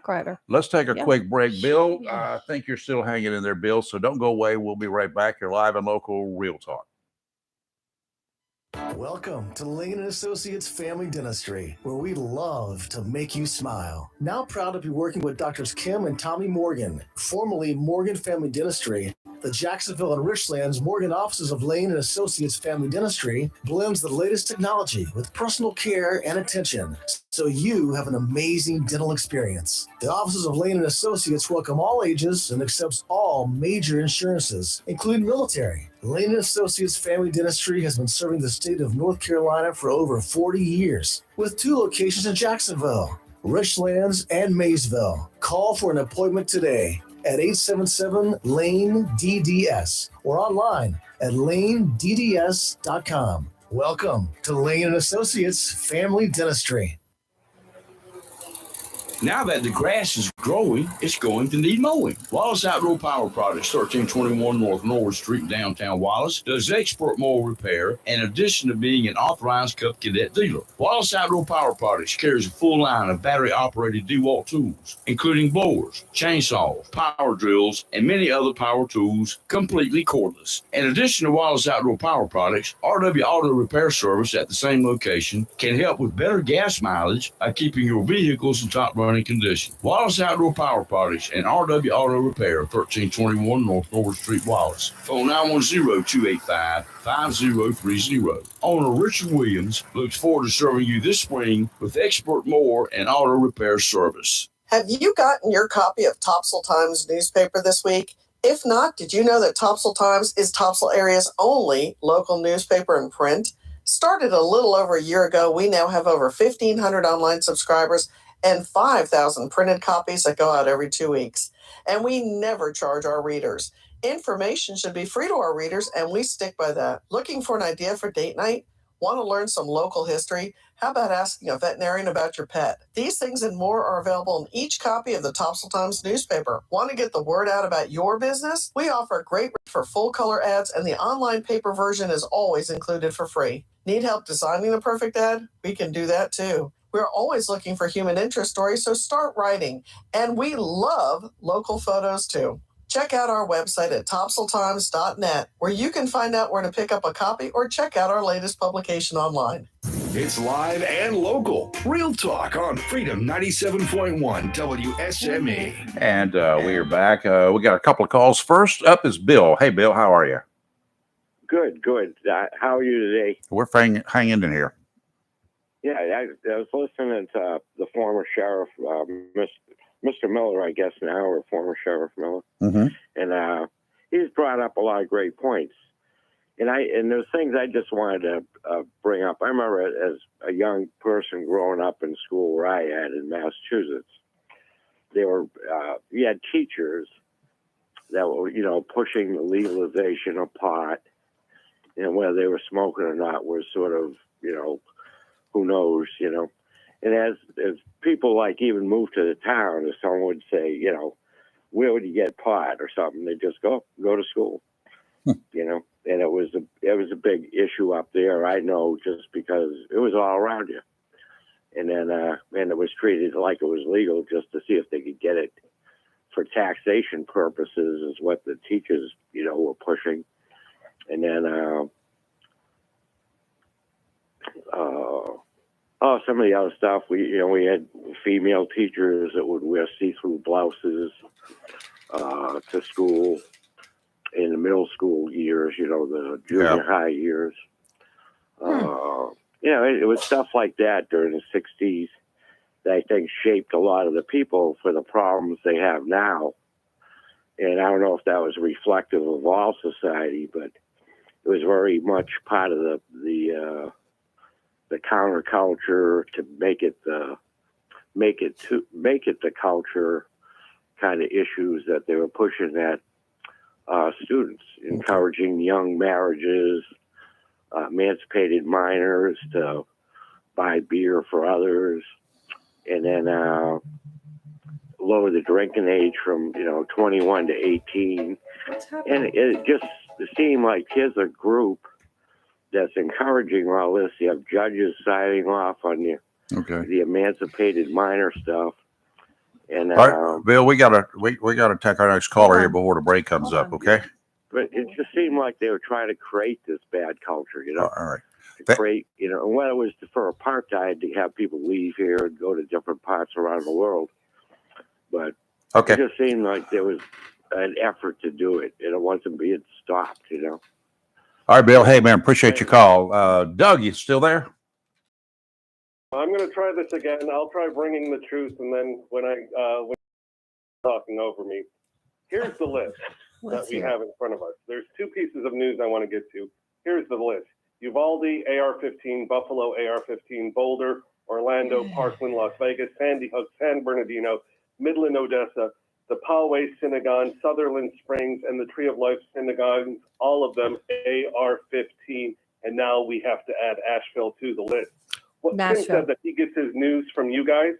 rider.
Let's take a
Yeah.
quick break. Bill, I think you're still hanging in there, Bill, so don't go away. We'll be right back. You're live and local Real Talk.
Welcome to Lane & Associates Family Dentistry, where we love to make you smile. Now proud to be working with Doctors Kim and Tommy Morgan, formerly Morgan Family Dentistry. The Jacksonville and Richlands Morgan offices of Lane & Associates Family Dentistry blends the latest technology with personal care and attention, so you have an amazing dental experience. The offices of Lane & Associates welcome all ages and accepts all major insurances, including military. Lane & Associates Family Dentistry has been serving the state of North Carolina for over 40 years, with 2 locations in Jacksonville, Richlands, and Maysville. Call for an appointment today at 877-LANE-DDS or online at lanedds.com. Welcome to Lane & Associates Family Dentistry.
Now that the grass is growing, it's going to need mowing. Wallace Outdoor Power Products, 1321 North Norwood Street, downtown Wallace, does expert mower repair in addition to being an authorized Cub Cadet dealer. Wallace Outdoor Power Products carries a full line of battery-operated DeWalt tools, including blowers, chainsaws, power drills, and many other power tools, completely cordless. In addition to Wallace Outdoor Power Products, RW Auto Repair Service at the same location can help with better gas mileage by keeping your vehicles in top running condition. Wallace Outdoor Power Products and RW Auto Repair, 1321 North Norwood Street, Wallace. Phone 910-285-5030. Owner Richard Williams looks forward to serving you this spring with expert mower and auto repair service.
Have you gotten your copy of Topsail Times newspaper this week? If not, did you know that Topsail Times is Topsail area's only local newspaper in print? Started a little over a year ago, we now have over 1,500 online subscribers and 5,000 printed copies that go out every 2 weeks. And we never charge our readers. Information should be free to our readers, and we stick by that. Looking for an idea for date night? Want to learn some local history? How about asking a veterinarian about your pet? These things and more are available in each copy of the Topsail Times newspaper. Want to get the word out about your business? We offer a great rate for full color ads, and the online paper version is always included for free. Need help designing the perfect ad? We can do that too. We're always looking for human interest stories, so start writing. And we love local photos too. Check out our website at topsailtimes.net, where you can find out where to pick up a copy or check out our latest publication online.
It's live and local. Real Talk on Freedom 97.1 WSME.
And we are back. We got a couple of calls. First up is Bill. Hey, Bill, how are you?
Good. How are you today?
We're hanging in here.
Yeah, I was listening to the former sheriff, Mr. Miller, I guess now, or former Sheriff Miller, and he's brought up a lot of great points. And there's things I just wanted to bring up. I remember as a young person growing up in school where I had in Massachusetts, you had teachers that were, pushing the legalization of pot, and whether they were smoking or not was sort of, who knows, And as people even move to the town, if someone would say, where would you get pot or something, they just go to school, And it was a big issue up there. I know just because it was all around you, and then and it was treated like it was legal just to see if they could get it for taxation purposes, is what the teachers were pushing, and then. Oh, some of the other stuff. We had female teachers that would wear see-through blouses to school in the middle school years. The junior high years. It was stuff like that during the '60s that I think shaped a lot of the people for the problems they have now. And I don't know if that was reflective of all society, but it was very much part of the counterculture to make it the culture kind of issues that they were pushing at students, encouraging young marriages, emancipated minors to buy beer for others, and then lower the drinking age from 21 to 18. And it just seemed like here's a group that's encouraging all this. You have judges signing off on the emancipated minor stuff. And
all right, Bill, we gotta take our next caller here before the break comes up. Okay.
But it just seemed like they were trying to create this bad culture,
All right.
to create, and whether it was for apartheid to have people leave here and go to different parts around the world. But
okay,
it just seemed like there was an effort to do it, and it wasn't being stopped,
All right, Bill. Hey, man, appreciate your call. Doug, you still there?
I'm going to try this again. I'll try bringing the truth, and then when you're talking over me, here's the list that we have in front of us. There's two pieces of news I want to get to. Here's the list: Uvalde, AR-15, Buffalo, AR-15, Boulder, Orlando, Parkland, Las Vegas, Sandy Hook, San Bernardino, Midland, Odessa, the Poway Synagogue, Sutherland Springs, and the Tree of Life Synagogue, all of them AR-15. And now we have to add Asheville to the list. Tim said that he gets his news from you guys.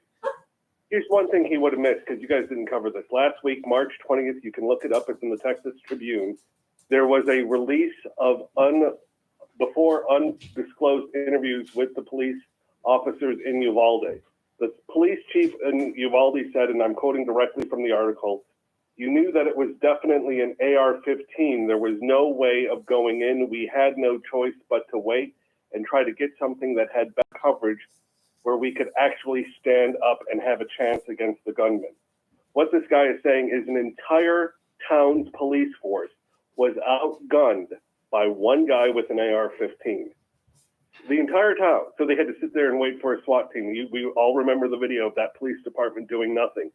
Here's one thing he would have missed because you guys didn't cover this. Last week, March 20th, you can look it up. It's in the Texas Tribune. There was a release of before undisclosed interviews with the police officers in Uvalde. The police chief in Uvalde said, and I'm quoting directly from the article, "You knew that it was definitely an AR-15. There was no way of going in. We had no choice but to wait and try to get something that had better coverage where we could actually stand up and have a chance against the gunman." What this guy is saying is an entire town's police force was outgunned by one guy with an AR-15. The entire town. So they had to sit there and wait for a SWAT team. We all remember the video of that police department doing nothing.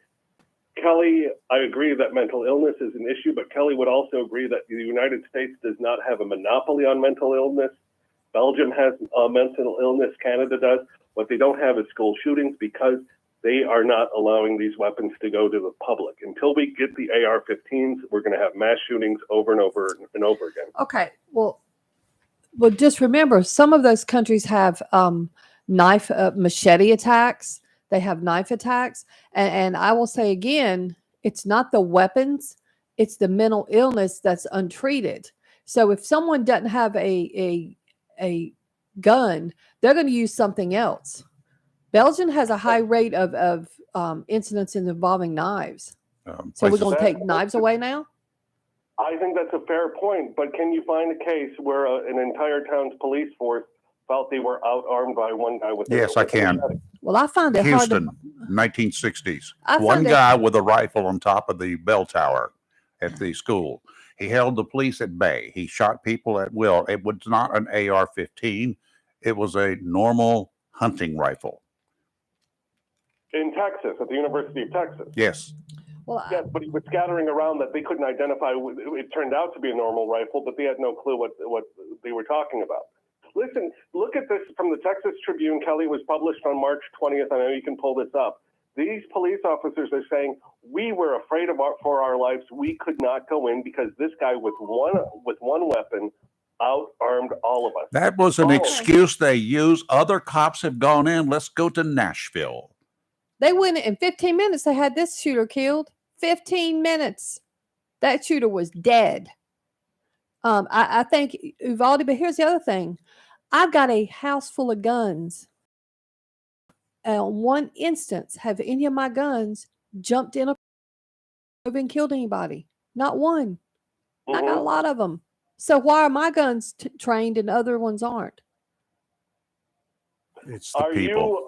Kelly, I agree that mental illness is an issue, but Kelly would also agree that the United States does not have a monopoly on mental illness. Belgium has mental illness. Canada does. What they don't have is school shootings because they are not allowing these weapons to go to the public. Until we get the AR-15s, we're going to have mass shootings over and over and over again.
Okay. Well, just remember, some of those countries have machete attacks. They have knife attacks. And I will say again, it's not the weapons, it's the mental illness that's untreated. So if someone doesn't have a gun, they're going to use something else. Belgium has a high rate of incidents involving knives. So we're going to take knives away now?
I think that's a fair point, but can you find a case where an entire town's police force felt they were outarmed by one guy with
Yes, I can.
Well, I find it
Houston,
hard to...
1960s.
I
One
find
guy with a rifle on top of the bell tower at the school. He held the police at bay. He shot people at will. It was not an AR-15. It was a normal hunting rifle.
In Texas, at the University of Texas.
Yes.
Well, yes, but he was scattering around that they couldn't identify. It turned out to be a normal rifle, but they had no clue what they were talking about. Listen, look at this from the Texas Tribune. Kelly, was published on March 20th. I know you can pull this up. These police officers are saying, we were afraid for our lives. We could not go in because this guy with one weapon outarmed all of us.
That was an excuse they used. Other cops have gone in. Let's go to Nashville.
They went in 15 minutes. They had this shooter killed. 15 minutes. That shooter was dead. I think Uvalde, but here's the other thing. I've got a house full of guns. One instance, have any of my guns jumped in and killed anybody? Not one. I got a lot of them. So why are my guns trained and other ones aren't?
It's the people.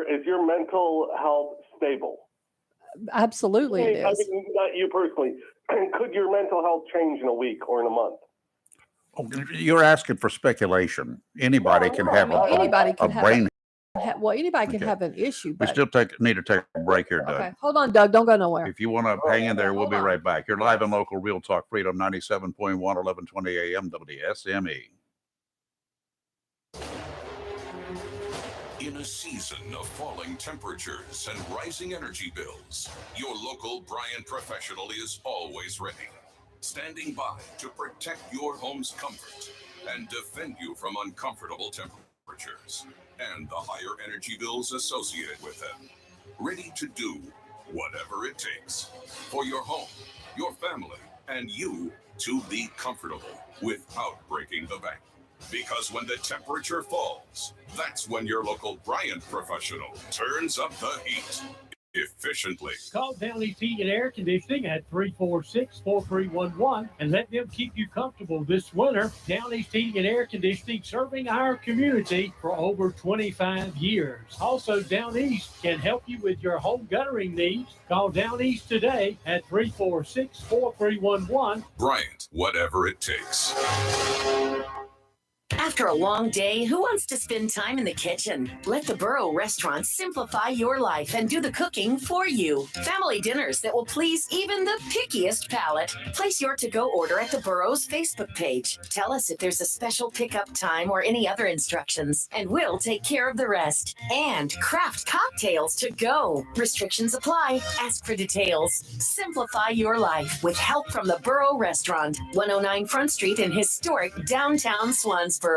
Is your mental health stable?
Absolutely, it is.
I mean, not you personally. Could your mental health change in a week or in a month?
Oh, you're asking for speculation. Anybody can have
anybody can
a
have
brain.
anybody can
Okay.
have an issue.
We
But
still need to take a break here, Doug.
okay, hold on, Doug. Don't go nowhere.
If you want to hang in there, we'll be right back. You're live and local, Real Talk Freedom, 97.1, 1120 AM, WSME.
In a season of falling temperatures and rising energy bills, your local Bryant professional is always ready, standing by to protect your home's comfort and defend you from uncomfortable temperatures and the higher energy bills associated with them. Ready to do whatever it takes for your home, your family, and you to be comfortable without breaking the bank. Because when the temperature falls, that's when your local Bryant professional turns up the heat efficiently.
Call Down East Heating and Air Conditioning at 346-4311 and let them keep you comfortable this winter. Down East Heating and Air Conditioning, serving our community for over 25 years. Also, Down East can help you with your home guttering needs. Call Down East today at 346-4311.
Bryant, whatever it takes.
After a long day, who wants to spend time in the kitchen? Let the Burrow restaurant simplify your life and do the cooking for you. Family dinners that will please even the pickiest palate. Place your to-go order at the Burrow's Facebook page. Tell us if there's a special pickup time or any other instructions, and we'll take care of the rest. And craft cocktails to go. Restrictions apply. Ask for details. Simplify your life with help from the Burrow restaurant, 109 Front Street in historic downtown Swansboro.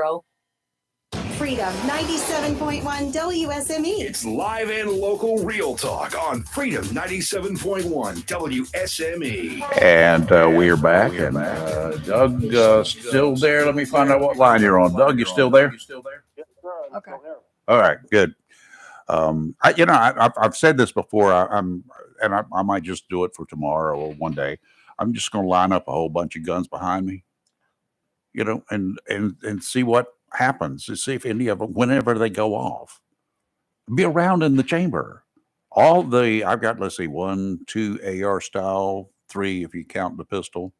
Freedom 97.1 WSME.
It's live and local Real Talk on Freedom 97.1 WSME.
And we're back. And Doug still there. Let me find out what line you're on. Doug, you still there?
Yes, sir. I'm
Okay.
still here.
All right, good. I've said this before. I might just do it for tomorrow or one day. I'm just going to line up a whole bunch of guns behind me, and see what happens, to see if any of them, whenever they go off, be around in the chamber. I've got, let's see, 1, 2 AR style, 3 if you count the pistol,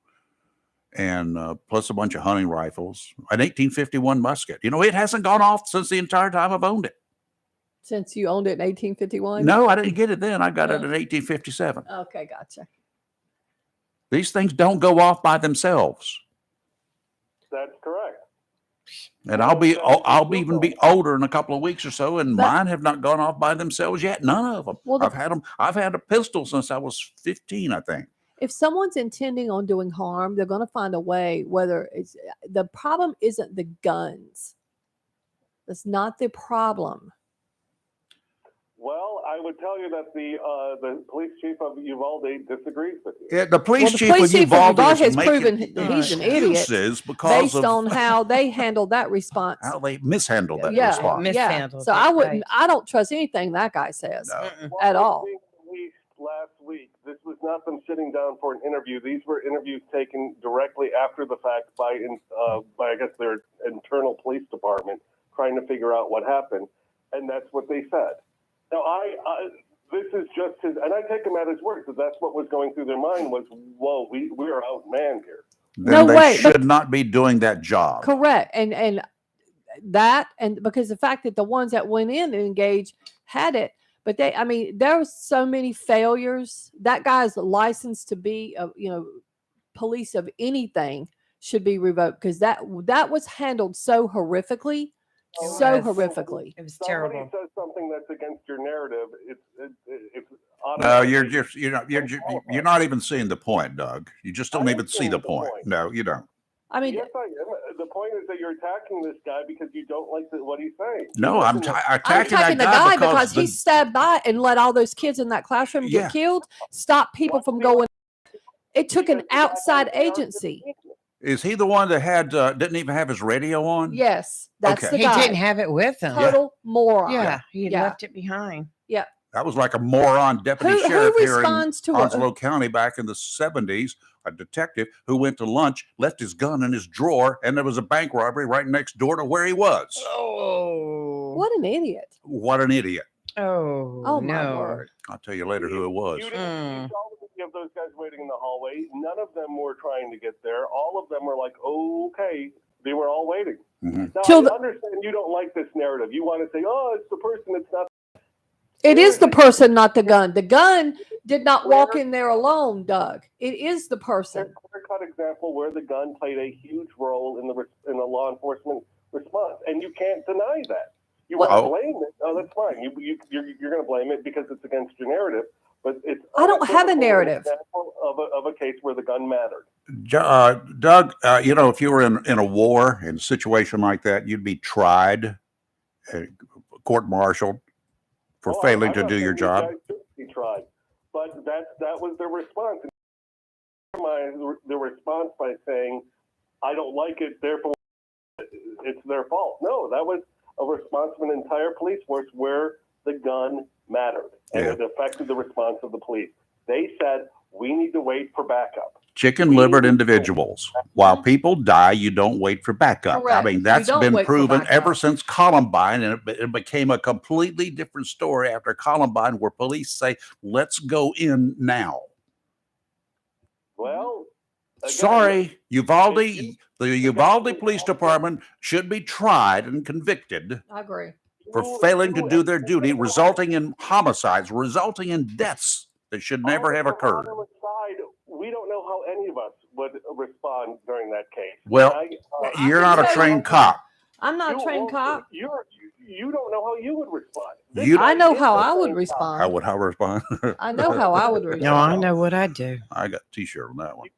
and plus a bunch of hunting rifles, an 1851 musket. It hasn't gone off since the entire time I've owned it.
Since you owned it in 1851?
No, I didn't get it then. I got it in 1857.
Okay, gotcha.
These things don't go off by themselves.
That's correct.
And I'll even be older in a couple of weeks or so, and mine have not gone off by themselves yet. None of them.
Well,
I've had a pistol since I was 15, I think.
If someone's intending on doing harm, they're going to find a way. Whether it's the problem isn't the guns. That's not the problem.
Well, I would tell you that the police chief of Uvalde disagrees with you.
Yeah, the police chief of Uvalde
has proven he's an idiot
because
based on how they handled that response.
How they mishandled that
Yeah,
response.
Mishandled
So
it,
I wouldn't.
right.
I don't trust anything that guy says at all.
Last week, this was not them sitting down for an interview. These were interviews taken directly after the fact by I guess their internal police department, trying to figure out what happened, and that's what they said. Now, this is just his, and I take him at his word, because that's what was going through their mind was, whoa, we are outmanned here.
Then they should not be doing that job.
Correct, and because the fact that the ones that went in and engaged had it, but there were so many failures. That guy's license to be, police of anything should be revoked because that was handled so horrifically. Horrifically.
It was
Somebody
terrible.
says something that's against your narrative. It's
No, you're not even seeing the point, Doug. You just don't even see the point. No, you don't.
Yes, I am. The point is that you're attacking this guy because you don't like what he's saying.
No, I'm attacking
the
that
guy because he stabbed by and let all those kids in that classroom get killed. Stop people from going. It took an outside agency.
Is he the one that didn't even have his radio on?
Yes, that's
Okay.
the guy.
He didn't have it with him.
Total moron.
Yeah, he left it behind.
Yeah.
That was like a moron deputy
Who
sheriff here in
responds to
Onslow County back in the 70s. A detective who went to lunch, left his gun in his drawer, and there was a bank robbery right next door to where he was.
Oh.
What an idiot.
What an idiot.
Oh,
my
no.
word.
I'll tell you later who it was.
You saw the video of those guys waiting in the hallway. None of them were trying to get there. All of them were like, oh, okay. They were all waiting.
Mm-hmm.
Now, I understand you don't like this narrative. You want to say, oh, it's the person. It's not.
It is the person, not the gun. The gun did not walk in there alone, Doug. It is the person.
Clear-cut example where the gun played a huge role in the law enforcement response, and you can't deny that. You want to blame it? Oh, that's fine. You're going to blame it because it's against your narrative, but it's.
I don't have a narrative.
Example of a case where the gun mattered.
Doug, if you were in a war, in a situation like that, you'd be tried, court-martialed for failing to do your job.
You guys should be tried, but that was their response. The response by saying, "I don't like it, therefore it's their fault." No, that was a response of an entire police force where the gun mattered and it affected the response of the police. They said, "We need to wait for backup."
Chicken-livered individuals. While people die, you don't wait for backup.
Correct.
I mean, that's
You don't
been
wait for
proven
backup.
ever since Columbine, and it became a completely different story after Columbine, where police say, "Let's go in now."
Well,
sorry, Uvalde, the Uvalde Police Department should be tried and convicted
I agree.
for failing to do their duty, resulting in homicides, resulting in deaths that should never have occurred.
On the side, we don't know how any of us would respond during that case.
Well, you're not a trained cop.
I'm not a trained cop.
You don't know how you would respond.
I know how I would respond.
How would I respond?
I know how I would respond.
No, I know what I do.
I got a T-shirt on that one.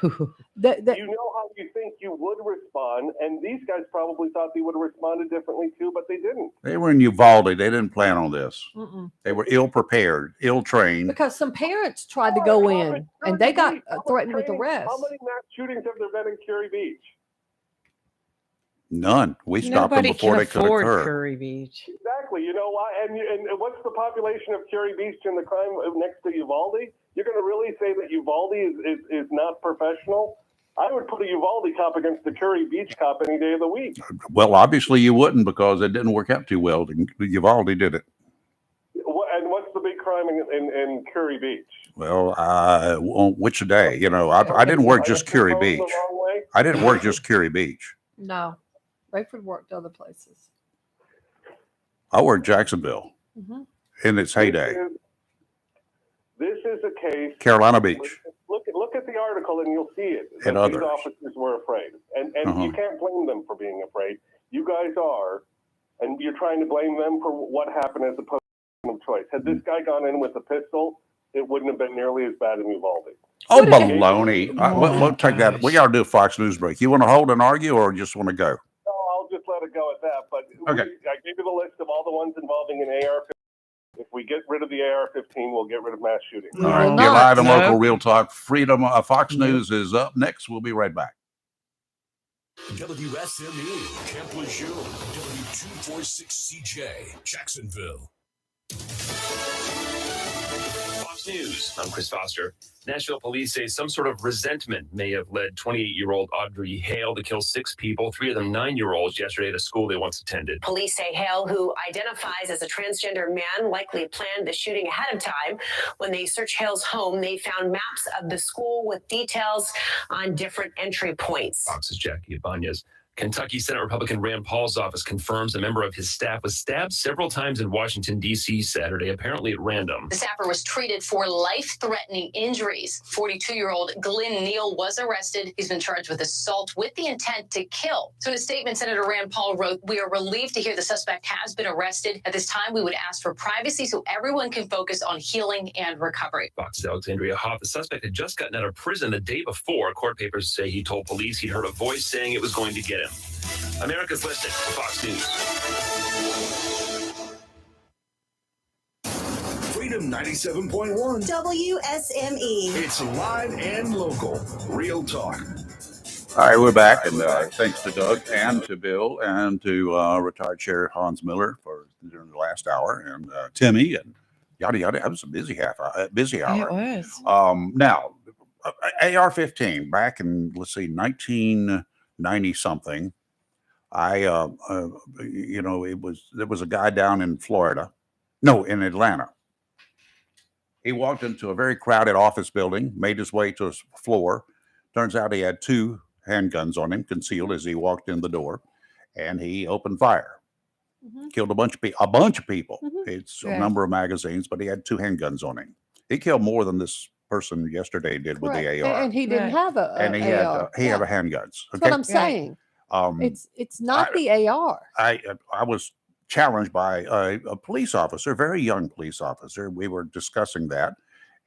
You know how you think you would respond, and these guys probably thought they would have responded differently too, but they didn't.
They were in Uvalde. They didn't plan on this.
Mm-mm.
They were ill-prepared, ill-trained.
Because some parents tried to go in and they got threatened with arrest.
How many mass shootings have there been in Curie Beach?
None. We stopped them before they could occur.
Curie Beach.
Exactly. You know why? And what's the population of Curie Beach and the crime next to Uvalde? You're going to really say that Uvalde is not professional? I would put a Uvalde cop against the Curie Beach cop any day of the week.
Well, obviously you wouldn't, because it didn't work out too well. Uvalde did it.
And what's the big crime in Curie Beach?
Well, on which day? I didn't work just Curie Beach. I didn't work just Curie Beach.
No. Rayford worked other places.
I worked Jacksonville in its heyday.
This is a case.
Carolina Beach.
Look at the article and you'll see it.
And
These
others.
officers were afraid. And you can't blame them for being afraid. You guys are. And you're trying to blame them for what happened as opposed to choice. Had this guy gone in with a pistol, it wouldn't have been nearly as bad in Uvalde.
Oh, baloney. We'll take that. We got to do a Fox News break. You want to hold and argue, or just want to go?
No, I'll just let it go at that. But I gave you the list of all the ones involving an AR-15. If we get rid of the AR-15, we'll get rid of mass shootings.
All right. You're live and local, real talk. Freedom. Fox News is up next. We'll be right back.
WSME, Camp Lejeune, W246CJ, Jacksonville.
Fox News. I'm Chris Foster. Nashville police say some sort of resentment may have led 28-year-old Audrey Hale to kill 6 people, 3 of them 9-year-olds, yesterday at a school they once attended.
Police say Hale, who identifies as a transgender man, likely planned the shooting ahead of time. When they searched Hale's home, they found maps of the school with details on different entry points.
Fox's Jackie Ibanez. Kentucky Senate Republican Rand Paul's office confirms a member of his staff was stabbed several times in Washington, D.C. Saturday, apparently at random.
The staffer was treated for life-threatening injuries. 42-year-old Glenn Neal was arrested. He's been charged with assault with the intent to kill. So in a statement, Senator Rand Paul wrote, "We are relieved to hear the suspect has been arrested. At this time, we would ask for privacy so everyone can focus on healing and recovery."
Fox's Alexandria Hoff, the suspect had just gotten out of prison the day before. Court papers say he told police he'd heard a voice saying it was going to get him. America's listening to Fox News.
Freedom 97.1
WSME.
It's live and local. Real talk.
All right, we're back, and thanks to Doug and to Bill and to retired Sheriff Hans Miller for during the last hour, and Timmy and yada yada. That was a busy busy hour.
It was.
Now, AR-15 back in 1990 something. there was a guy down in Florida, no, in Atlanta. He walked into a very crowded office building, made his way to a floor. Turns out he had 2 handguns on him, concealed as he walked in the door, and he opened fire. Killed a bunch of people. It's a number of magazines, but he had 2 handguns on him. He killed more than this person yesterday did with the AR.
And he didn't have a
And he
AR.
had a handguns.
That's what I'm saying. It's not the AR.
I was challenged by a police officer, very young police officer. We were discussing that,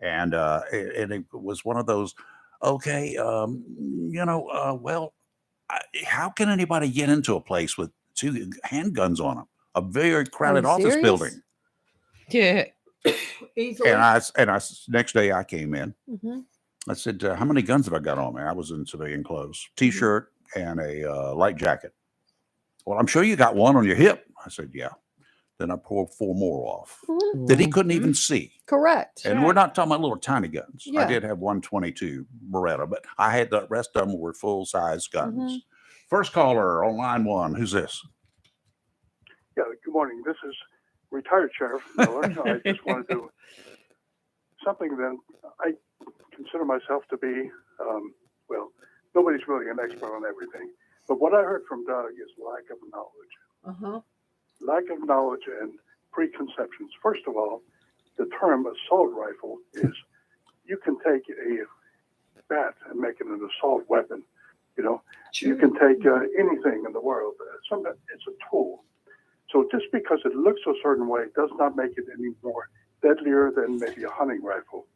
and it was one of those. Okay, how can anybody get into a place with 2 handguns on them? A very crowded office building.
Yeah.
Easily.
And I next day I came in. I said, "How many guns have I got on me?" I was in civilian clothes, T-shirt, and a light jacket. Well, I'm sure you got one on your hip. I said, "Yeah." Then I poured 4 more off that he couldn't even see.
Correct.
And we're not talking about little tiny guns.
Yeah.
I did have 122 Beretta, but I had the rest of them were full size guns. First caller on line 1. Who's this?
Yeah, good morning. This is retired Sheriff Miller. I just wanted to something that I consider myself to be, nobody's really an expert on everything. But what I heard from Doug is lack of knowledge. Lack of knowledge and preconceptions. First of all, the term assault rifle is you can take a bat and make it an assault weapon. You can take anything in the world. It's a tool. So just because it looks a certain way does not make it any more deadlier than maybe a hunting rifle.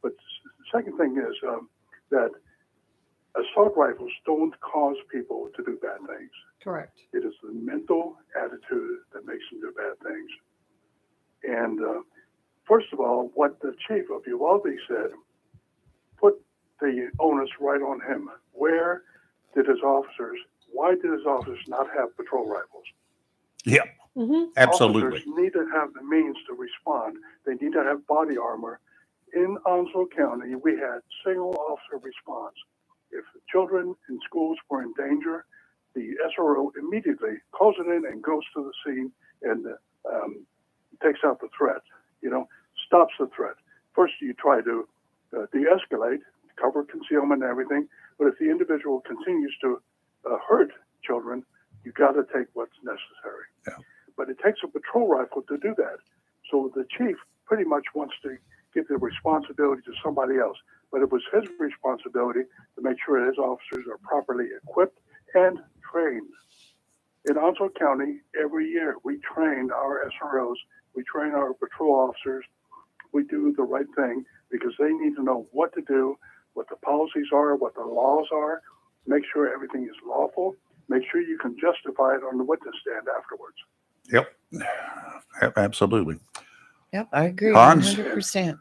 But the second thing is that assault rifles don't cause people to do bad things.
Correct.
It is the mental attitude that makes them do bad things. And first of all, what the chief of Uvalde said, put the onus right on him. Why did his officers not have patrol rifles?
Yep. Absolutely.
Officers need to have the means to respond. They need to have body armor. In Onslow County, we had single officer response. If children in schools were in danger, the SRO immediately calls it in and goes to the scene and takes out the threat, stops the threat. First, you try to de-escalate, cover concealment and everything, but if the individual continues to hurt children, you got to take what's necessary.
Yeah.
But it takes a patrol rifle to do that. So the chief pretty much wants to give the responsibility to somebody else. But it was his responsibility to make sure his officers are properly equipped and trained. In Onslow County, every year we train our SROs, we train our patrol officers. We do the right thing because they need to know what to do, what the policies are, what the laws are, make sure everything is lawful, make sure you can justify it on the witness stand afterwards.
Yep. Absolutely.
Yep, I agree.
Hans?
100%.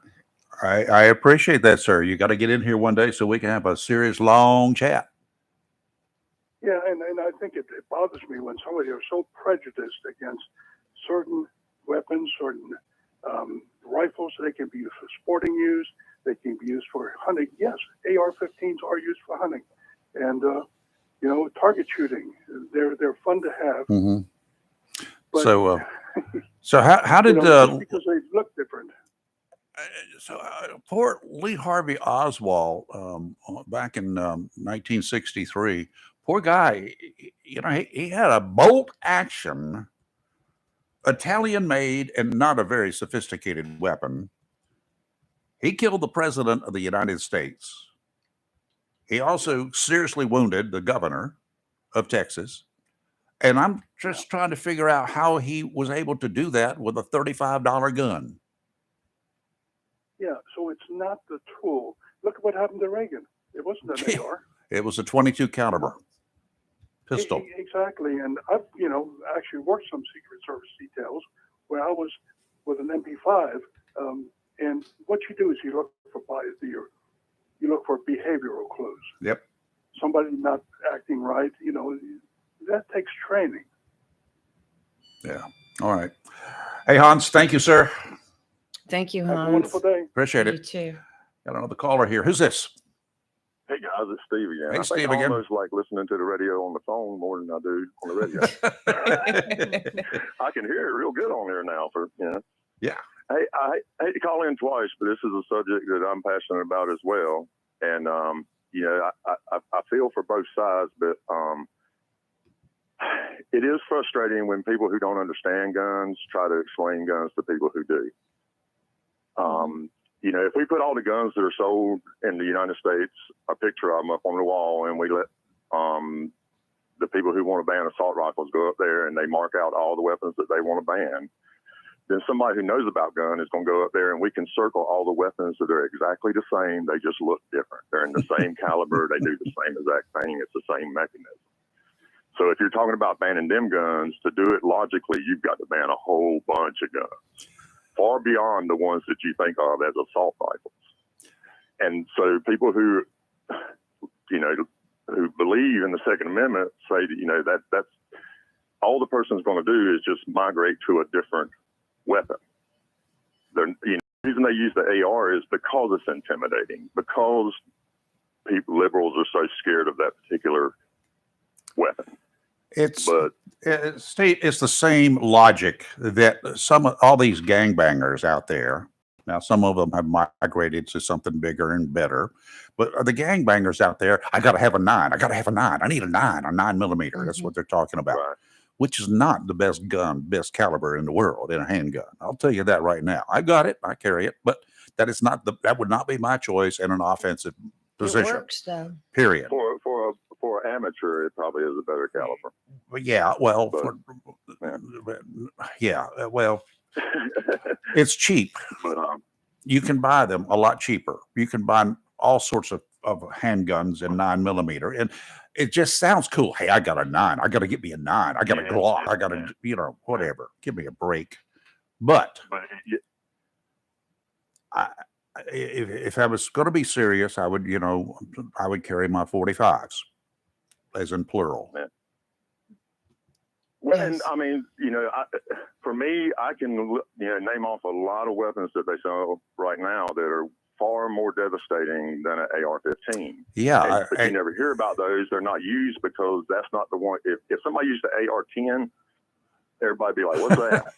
I appreciate that, sir. You got to get in here one day so we can have a serious, long chat.
Yeah, and I think it bothers me when somebody are so prejudiced against certain weapons, certain rifles. They can be used for sporting use. They can be used for hunting. Yes, AR-15s are used for hunting. And, target shooting, they're fun to have. But,
so how did...
just because they look different.
Poor Lee Harvey Oswald, back in 1963, poor guy, he had a bolt action, Italian-made and not a very sophisticated weapon. He killed the president of the United States. He also seriously wounded the governor of Texas. And I'm just trying to figure out how he was able to do that with a $35 gun.
Yeah, so it's not the tool. Look at what happened to Reagan. It wasn't an AR.
It was a 22 caliber pistol.
Exactly. And I've, actually worked some Secret Service details where I was with an MP5. And what you do is you look for behavioral clues.
Yep.
Somebody not acting right, that takes training.
Yeah. All right. Hey, Hans, thank you, sir.
Thank you,
Have
Hans.
a wonderful day.
Appreciate it.
You too.
Got another caller here. Who's this?
Hey guys, it's Steve again.
Hey,
I
Steve
think I
again.
almost like listening to the radio on the phone more than I do on the radio. I can hear it real good on here now.
Yeah.
Hey, I hate to call in twice, but this is a subject that I'm passionate about as well. And I feel for both sides, but it is frustrating when people who don't understand guns try to explain guns to people who do. If we put all the guns that are sold in the United States, a picture of them up on the wall, and we let the people who want to ban assault rifles go up there and they mark out all the weapons that they want to ban, then somebody who knows about gun is going to go up there and we can circle all the weapons that are exactly the same. They just look different. They're in the same caliber. They do the same exact thing. It's the same mechanism. So if you're talking about banning them guns, to do it logically, you've got to ban a whole bunch of guns, far beyond the ones that you think of as assault rifles. And so people who believe in the Second Amendment say that, that's all the person's going to do is just migrate to a different weapon. The reason they use the AR is because it's intimidating, because liberals are so scared of that particular weapon.
Steve, it's the same logic that all these gangbangers out there. Now, some of them have migrated to something bigger and better, but the gangbangers out there, I got to have a 9. I got to have a 9. I need a 9 millimeter. That's what they're talking about, which is not the best caliber in the world in a handgun. I'll tell you that right now. I got it. I carry it, but that would not be my choice in an offensive position.
It works, though.
Period.
For amateur, it probably is a better caliber.
It's cheap. You can buy them a lot cheaper. You can buy all sorts of handguns in 9 millimeter, and it just sounds cool. Hey, I got a 9. I got to get me a 9. I got a Glock. I got to, whatever. Give me a break. But if I was going to be serious, I would carry my 45s, as in plural.
Yeah. Well, and I mean, for me, I can name off a lot of weapons that they sell right now that are far more devastating than an AR-15.
Yeah,
but you never hear about those. They're not used because that's not the one. If somebody used the AR-10, everybody be like, "What's that?"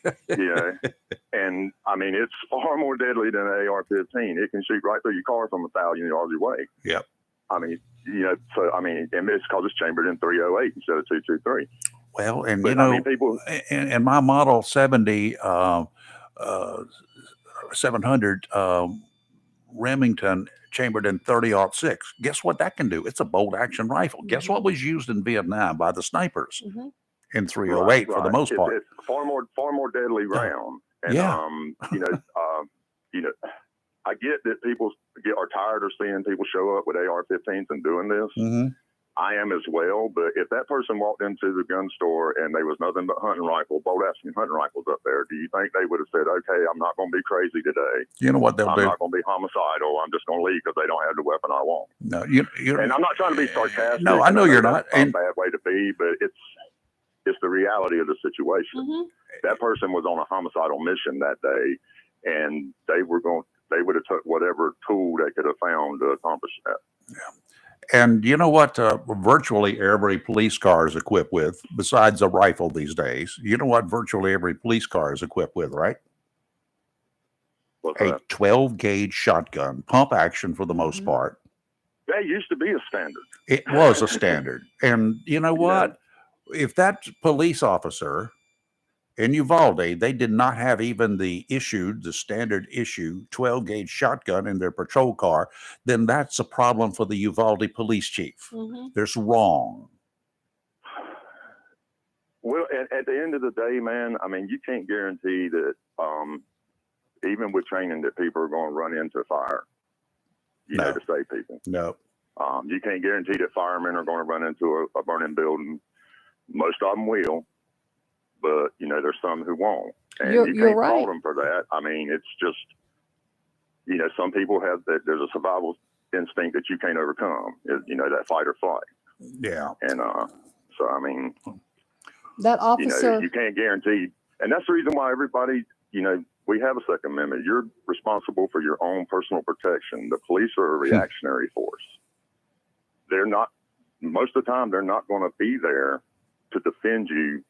And I mean, it's far more deadly than an AR-15. It can shoot right through your car from 1,000 yards away.
Yep.
I mean, so I mean, and it's because it's chambered in 308 instead of 223.
Well, and
people
in my Model 70 700 Remington chambered in 30-06. Guess what that can do? It's a bolt action rifle. Guess what was used in Vietnam by the snipers in 308 for the most part.
It's far more deadly round. And I get that people are tired of seeing people show up with AR-15s and doing this. I am as well, but if that person walked into the gun store and there was nothing but bolt action hunting rifles up there, do you think they would have said, "Okay, I'm not going to be crazy today.
You know what they'll do?
I'm not going to be homicidal. I'm just going to leave because they don't have the weapon I want."
No,
and I'm not trying to be sarcastic.
No, I know you're not.
That's a bad way to be, but it's the reality of the situation. That person was on a homicidal mission that day, and they would have took whatever tool they could have found to accomplish that.
Yeah. And you know what? Virtually every police car is equipped with, besides a rifle these days. You know what? Virtually every police car is equipped with, right?
What's
a
that?
12-gauge shotgun, pump action for the most part.
That used to be a standard.
It was a standard. And you know what? If that police officer in Uvalde, they did not have even the standard issue 12-gauge shotgun in their patrol car, then that's a problem for the Uvalde police chief. That's wrong.
Well, at the end of the day, man, I mean, you can't guarantee that even with training that people are going to run into fire, to save people.
No.
You can't guarantee that firemen are going to run into a burning building. Most of them will. But, there's some who won't. And you can't fault them for that. I mean, it's just, some people have that. There's a survival instinct that you can't overcome, that fight or flight.
Yeah.
And so, I mean,
that officer,
you can't guarantee. And that's the reason why everybody, we have a Second Amendment. You're responsible for your own personal protection. The police are a reactionary force. they're not, most of the time, they're not going to be there to defend you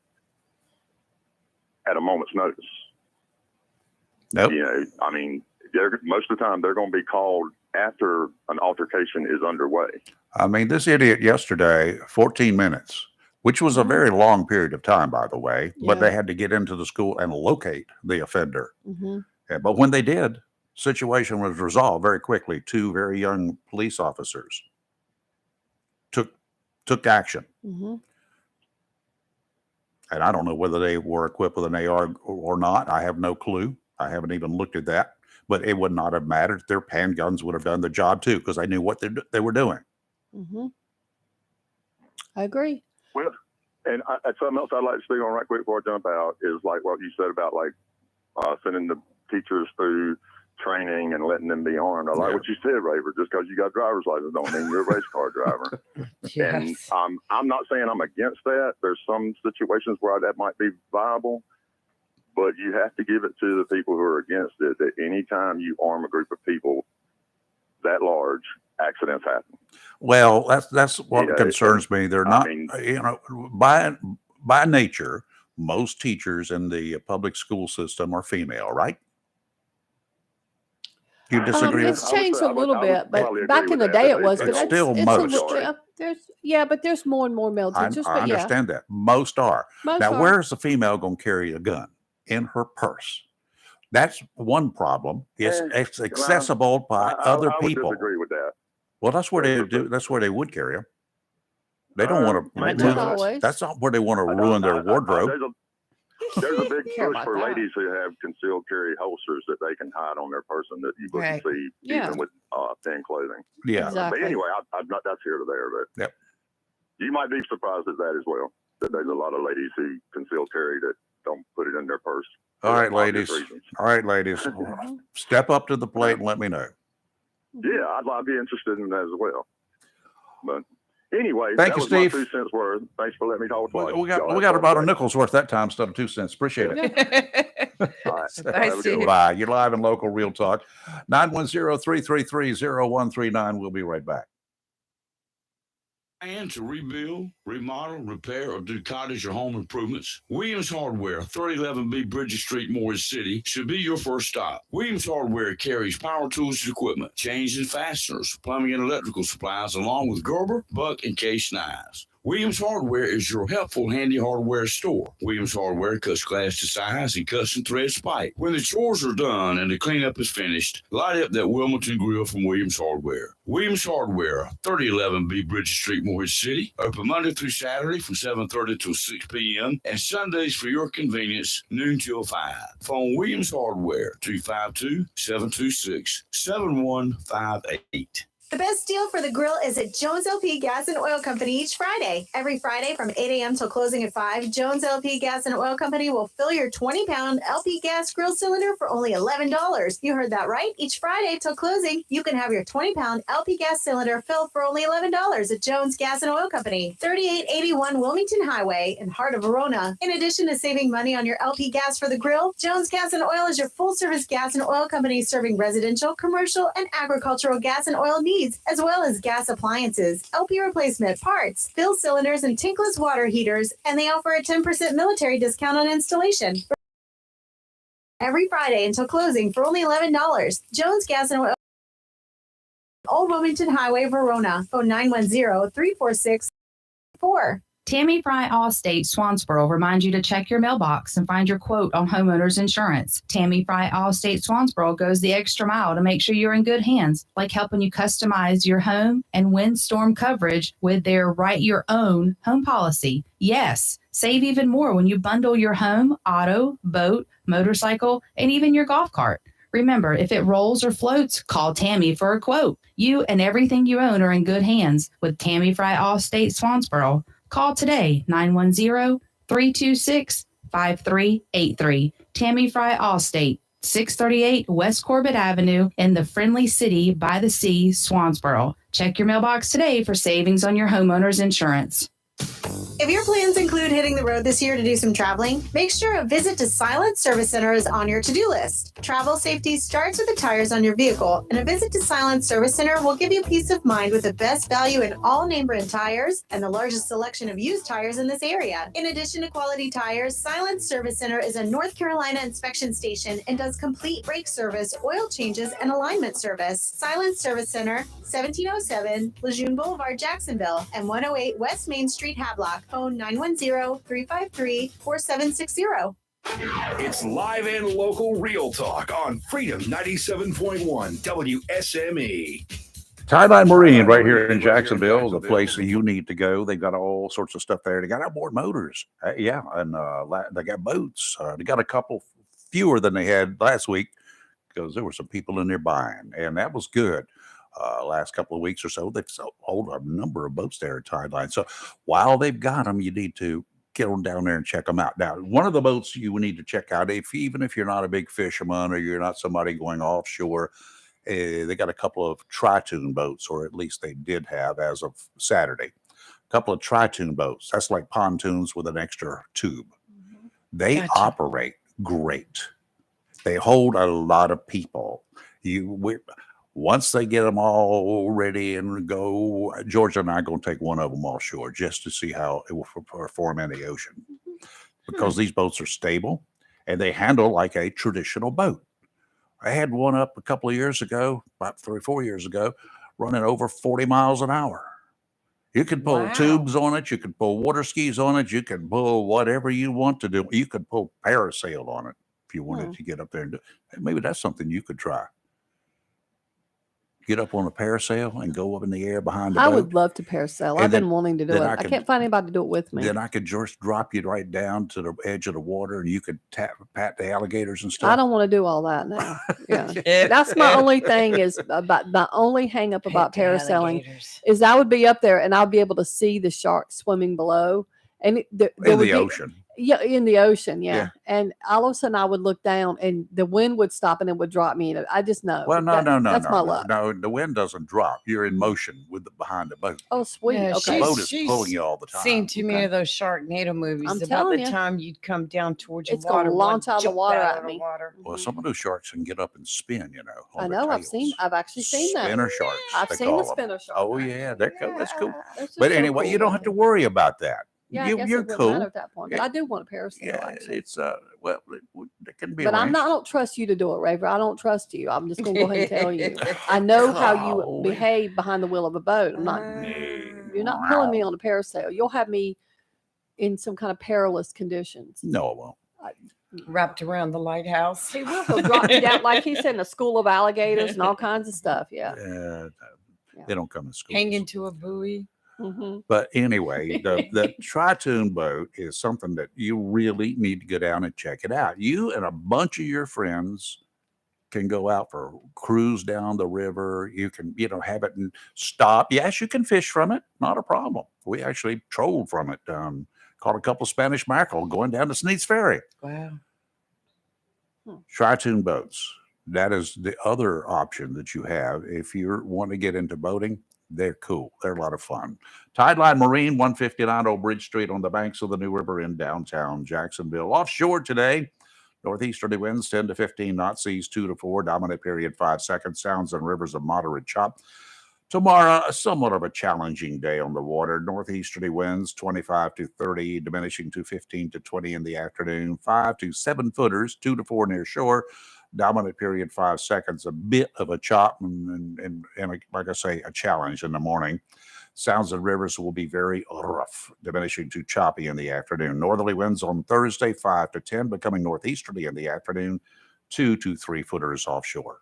at a moment's notice.
Nope.
You know, I mean, most of the time they're going to be called after an altercation is underway.
I mean, this idiot yesterday, 14 minutes, which was a very long period of time, by the way, but they had to get into the school and locate the offender. Yeah, but when they did, situation was resolved very quickly. 2 very young police officers took action. And I don't know whether they were equipped with an AR or not. I have no clue. I haven't even looked at that. But it would not have mattered. Their handguns would have done the job too, because they knew what they were doing.
I agree.
Well, and something else I'd like to speak on right quick before I jump out is like what you said about like sending the teachers through training and letting them be armed. I like what you said, Raver. Just because you got driver's license don't mean you're a race car driver. And I'm not saying I'm against that. There's some situations where that might be viable, but you have to give it to the people who are against it that anytime you arm a group of people that large, accidents happen.
Well, that's what concerns me. They're not, you know, by nature, most teachers in the public school system are female, right? You disagree?
It's changed a little bit, but back in the day it was. But
it's still most.
There's more and more male teachers.
I understand that. Most are. Now,
are.
where's the female going to carry a gun? In her purse. That's one problem. It's accessible by other people.
I would disagree with that.
Well, that's where they do. That's where they would carry them. They don't want to. That's not where they want to ruin their wardrobe.
There's a big push for ladies who have concealed carry holsters that they can hide on their person that you wouldn't see even with thin clothing.
Yeah.
But anyway, I'm not. That's here to there. But you might be surprised at that as well. That there's a lot of ladies who conceal carry that don't put it in their purse.
All right, ladies. All right, ladies. Step up to the plate and let me know.
Yeah, I'd be interested in that as well. But anyway,
thank
that
you,
was
Steve.
my 2 cents worth. Thanks for letting me talk twice.
We got about a nickel's worth that time instead of 2 cents. Appreciate it.
All right.
Bye, Steve.
Bye. You're live and local Real Talk. 910-333-0139. We'll be right back.
And to rebuild, remodel, repair, or do cottage or home improvements, Williams Hardware, 3011B Bridges Street, Morris City, should be your first stop. Williams Hardware carries power tools and equipment, chains and fasteners, plumbing and electrical supplies, along with Gerber, Buck, and Case knives. Williams Hardware is your helpful, handy hardware store. Williams Hardware cuts glass to size and custom threads pipe. When the chores are done and the cleanup is finished, light up that Wilmington grill from Williams Hardware. Williams Hardware, 3011B Bridges Street, Morris City. Open Monday through Saturday from 7:30 till 6 p.m. and Sundays for your convenience, noon till 5. Phone Williams Hardware, 252-726-7158.
The best deal for the grill is at Jones LP Gas and Oil Company each Friday. Every Friday from 8 a.m. till closing at 5, Jones LP Gas and Oil Company will fill your 20-pound LP gas grill cylinder for only $11. You heard that right. Each Friday till closing, you can have your 20-pound LP gas cylinder filled for only $11 at Jones Gas and Oil Company, 3881 Wilmington Highway in heart of Verona. In addition to saving money on your LP gas for the grill, Jones Gas and Oil is your full-service gas and oil company serving residential, commercial, and agricultural gas and oil needs, as well as gas appliances, LP replacement parts, fill cylinders, and tankless water heaters, and they offer a 10% military discount on installation. Every Friday until closing for only $11. Jones Gas and Oil, Old Wilmington Highway, Verona. Phone 910-346-4.
Tammy Fry Allstate Swansboro reminds you to check your mailbox and find your quote on homeowners insurance. Tammy Fry Allstate Swansboro goes the extra mile to make sure you're in good hands, like helping you customize your home and windstorm coverage with their Write Your Own home policy. Yes, save even more when you bundle your home, auto, boat, motorcycle, and even your golf cart. Remember, if it rolls or floats, call Tammy for a quote. You and everything you own are in good hands with Tammy Fry Allstate Swansboro. Call today, 910-326-5383. Tammy Fry Allstate, 638 West Corbett Avenue in the friendly city by the sea, Swansboro. Check your mailbox today for savings on your homeowner's insurance.
If your plans include hitting the road this year to do some traveling, make sure a visit to Silent Service Center is on your to-do list. Travel safety starts with the tires on your vehicle, and a visit to Silent Service Center will give you peace of mind with the best value in all name brand tires and the largest selection of used tires in this area. In addition to quality tires, Silent Service Center is a North Carolina inspection station and does complete brake service, oil changes, and alignment service. Silent Service Center, 1707 Lejeune Boulevard, Jacksonville, and 108 West Main Street, Havelock. Phone 910-353-4760.
It's live and local real talk on Freedom 97.1 WSME.
Tie-Line Marine right here in Jacksonville, the place that you need to go. They've got all sorts of stuff there. They got outboard motors. They got boats. They got a couple fewer than they had last week because there were some people in there buying, and that was good. Last couple of weeks or so, they've sold a number of boats there at Tie-Line. So while they've got them, you need to get them down there and check them out. Now, one of the boats you need to check out, even if you're not a big fisherman or you're not somebody going offshore, they got a couple of tri-tune boats, or at least they did have as of Saturday. A couple of tri-tune boats. That's like pontoons with an extra tube. They operate great. They hold a lot of people. Once they get them all ready and go, Georgia and I are going to take one of them offshore just to see how it will perform in the ocean. Because these boats are stable and they handle like a traditional boat. I had one up a couple of years ago, about 3 or 4 years ago, running over 40 miles an hour. You could pull tubes on it. You could pull water skis on it. You could pull whatever you want to do. You could pull parasail on it if you wanted to get up there and do. Maybe that's something you could try. Get up on a parasail and go up in the air behind the boat.
I would love to parasail. I've been wanting to do it. I can't find anybody to do it with me.
Then I could just drop you right down to the edge of the water and you could pat the alligators and stuff.
I don't want to do all that now. Yeah. That's my only thing is about my only hang up about parasailing is I would be up there and I'll be able to see the sharks swimming below. And
in the ocean.
Yeah, in the ocean, yeah. And all of a sudden I would look down and the wind would stop and it would drop me. I just know.
Well, no.
That's my luck.
No, the wind doesn't drop. You're in motion behind the boat.
Oh, sweet.
Yeah,
Okay.
The boat is pulling you all the time.
Seen too many of those Sharknado movies.
I'm
About
telling
the
you.
time you'd come down towards
It's
the water,
gonna launch out of the water at me.
Well, some of those sharks can get up and spin, on
I
their
know.
tails.
I've actually seen that.
Spinner sharks.
I've
they
seen
call
the
them.
spinner shark.
Oh, yeah. They're cool. That's cool.
That's just
But
so
anyway,
cool.
you don't have to worry about that.
Yeah, I guess
You're
it wouldn't
cool.
matter at that point. But I do want a parasail.
Yeah,
actually.
it's it can be.
But I
arranged.
don't trust you to do it, Raver. I don't trust you. I'm just gonna go ahead and tell you. I know how you
Golly.
behave behind the wheel of a boat. I'm not. You're not pulling me on a parasail. You'll have me in some kind of perilous conditions.
No, it won't.
Wrapped around the lighthouse.
He will. He'll drop you down like he said in a school of alligators and all kinds of stuff. Yeah.
They don't come in school.
Hang into a buoy.
Mm-hmm.
But anyway, the tri-tune boat is something that you really need to go down and check it out. You and a bunch of your friends can go out for a cruise down the river. You can, have it and stop. Yes, you can fish from it. Not a problem. We actually trolled from it. Caught a couple Spanish mackerel going down to Sneed's Ferry.
Wow.
Tri-tune boats. That is the other option that you have if you want to get into boating. They're cool. They're a lot of fun. Tie-Line Marine, 159 Old Bridge Street on the banks of the New River in downtown Jacksonville. Offshore today, northeasterly winds 10 to 15 knots, seas 2 to 4, dominant period 5 seconds, sounds and rivers of moderate chop. Tomorrow, somewhat of a challenging day on the water. Northeasterly winds 25 to 30, diminishing to 15 to 20 in the afternoon, 5 to 7 footers, 2 to 4 near shore. Dominant period 5 seconds, a bit of a chop and like I say, a challenge in the morning. Sounds and rivers will be very rough, diminishing to choppy in the afternoon. Northerly winds on Thursday 5 to 10, becoming northeasterly in the afternoon, 2 to 3 footers offshore.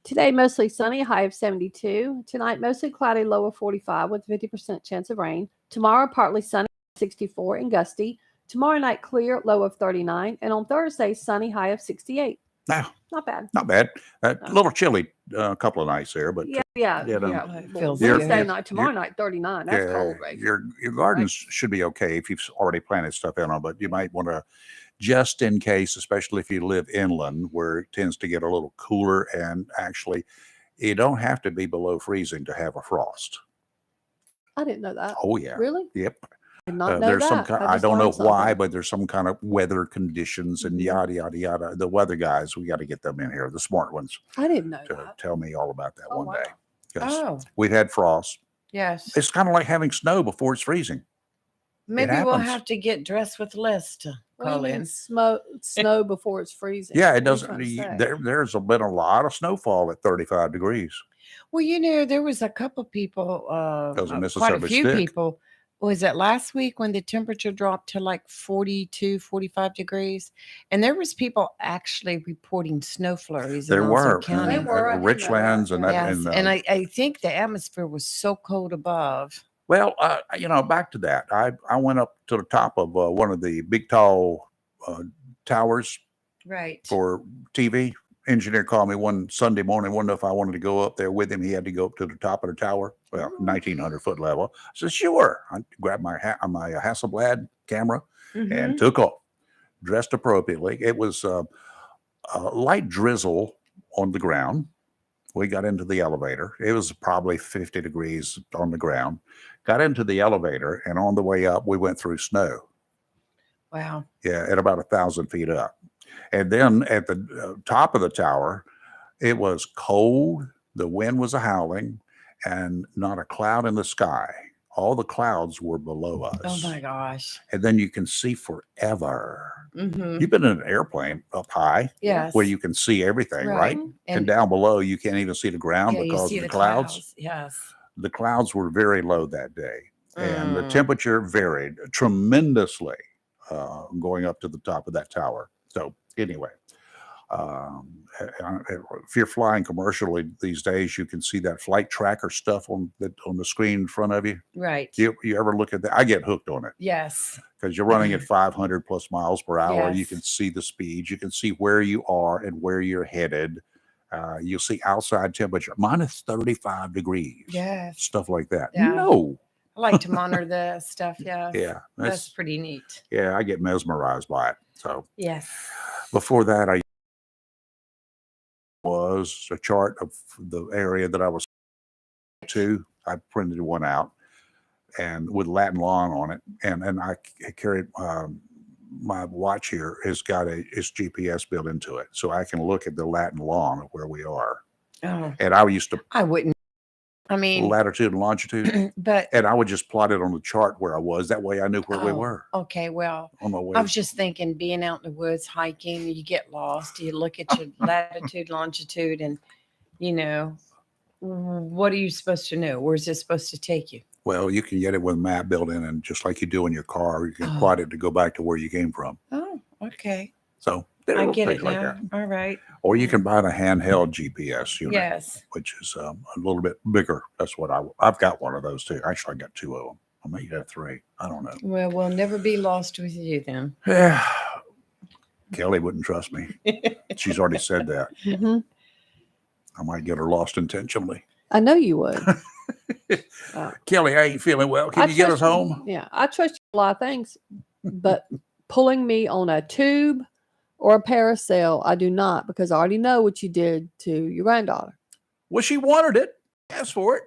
Today, mostly sunny, high of 72. Tonight, mostly cloudy, low of 45 with 50% chance of rain. Tomorrow, partly sunny, 64 and gusty. Tomorrow night, clear, low of 39. And on Thursday, sunny, high of 68.
Now,
Not bad.
not bad. A little chilly a couple of nights there, but
Yeah.
It feels
Wednesday
good.
night, tomorrow night, 39. That's cold, right?
Your gardens should be okay if you've already planted stuff in them, but you might want to, just in case, especially if you live inland where it tends to get a little cooler, and actually you don't have to be below freezing to have a frost.
I didn't know that.
Oh, yeah.
Really?
Yep.
Did not know
There's some
that.
kind,
I
I
just
don't know
learned
why,
something.
but there's some kind of weather conditions and
Mhm.
yada, yada, yada. The weather guys, we got to get them in here, the smart ones,
I didn't know
to
that.
tell me all about that one
wow.
day. Because
Oh,
we've had frost.
yes.
It's kind of like having snow before it's freezing.
Maybe we'll
happens.
have to get dressed with Les to
What do you
call
mean
in.
snow before it's freezing?
Yeah, it
What are you
doesn't.
trying to say?
There's been a lot of snowfall at 35 degrees.
Well, there was a couple people,
Those are
quite a
Mississippi
few
stick.
people. Was it last week when the temperature dropped to like 42, 45 degrees? And there was people actually reporting snow flurries in
There
Onslow
were
County.
They were. I did know that,
Richlands and that.
Yes,
And,
and I think the atmosphere was so cold above.
well, back to that. I went up to the top of one of the big tall towers
Right.
for TV. Engineer called me one Sunday morning, wondered if I wanted to go up there with him. He had to go up to the top of the tower, well, 1,900-foot level. I said, sure. I grabbed my Hasselblad camera and took off, dressed appropriately. It was a light drizzle on the ground. We got into the elevator. It was probably 50 degrees on the ground. Got into the elevator, and on the way up, we went through snow.
Wow.
Yeah, at about 1,000 feet up. And then at the top of the tower, it was cold. The wind was howling, and not a cloud in the sky. All the clouds were below us.
Oh my gosh.
And then you can see forever.
Mm-hmm.
You've been in an airplane up high,
Yes.
where you can see everything, right? And
And
down below, you can't even see the ground
yeah, you
because
see
of the
the
clouds.
Yes.
The clouds were very low that day, and the
Mm.
temperature varied tremendously going up to the top of that tower. So anyway, if you're flying commercially these days, you can see that flight tracker stuff on the screen in front of you.
Right.
You ever look at that? I get hooked on it
Yes.
because you're running at 500 plus miles per hour. You
Yes.
can see the speeds. You can see where you are and where you're headed. You'll see outside temperature, minus 35 degrees.
Yes.
Stuff like that.
Yeah.
No.
I like to monitor the stuff. Yes.
Yeah.
That's pretty neat.
Yeah, I get mesmerized by it. So
Yes.
before that, I was a chart of the area that I was to. I printed one out and with Latin lawn on it. And I carried my watch here has got its GPS built into it. So I can look at the Latin lawn of where we are.
Oh.
And I used to
I wouldn't. I mean,
latitude and longitude.
but
And I would just plot it on the chart where I was. That way I knew where we were
okay, well,
on my way.
I was just thinking, being out in the woods hiking, you get lost. You look at your latitude, longitude, and what are you supposed to know? Where's it supposed to take you?
Well, you can get it with a map built in, and just like you do in your car, you can
Oh.
plot it to go back to where you came from.
Oh, okay.
So there
I
are
get
things
it
like
now.
that.
All right.
Or you can buy the handheld GPS unit,
Yes.
which is a little bit bigger. That's what I've got one of those too. Actually, I got two of them. I may have three. I don't know.
Well, we'll never be lost with you then.
Yeah. Kelly wouldn't trust me. She's already said that.
Hmm.
I might get her lost intentionally.
I know you would.
Kelly, I ain't feeling well. Can you get us
trust
home?
Yeah, I trust you a lot of things, but pulling me on a tube or a parasail, I do not, because I already know what you did to your granddaughter.
Well, she wanted it. Ask for it.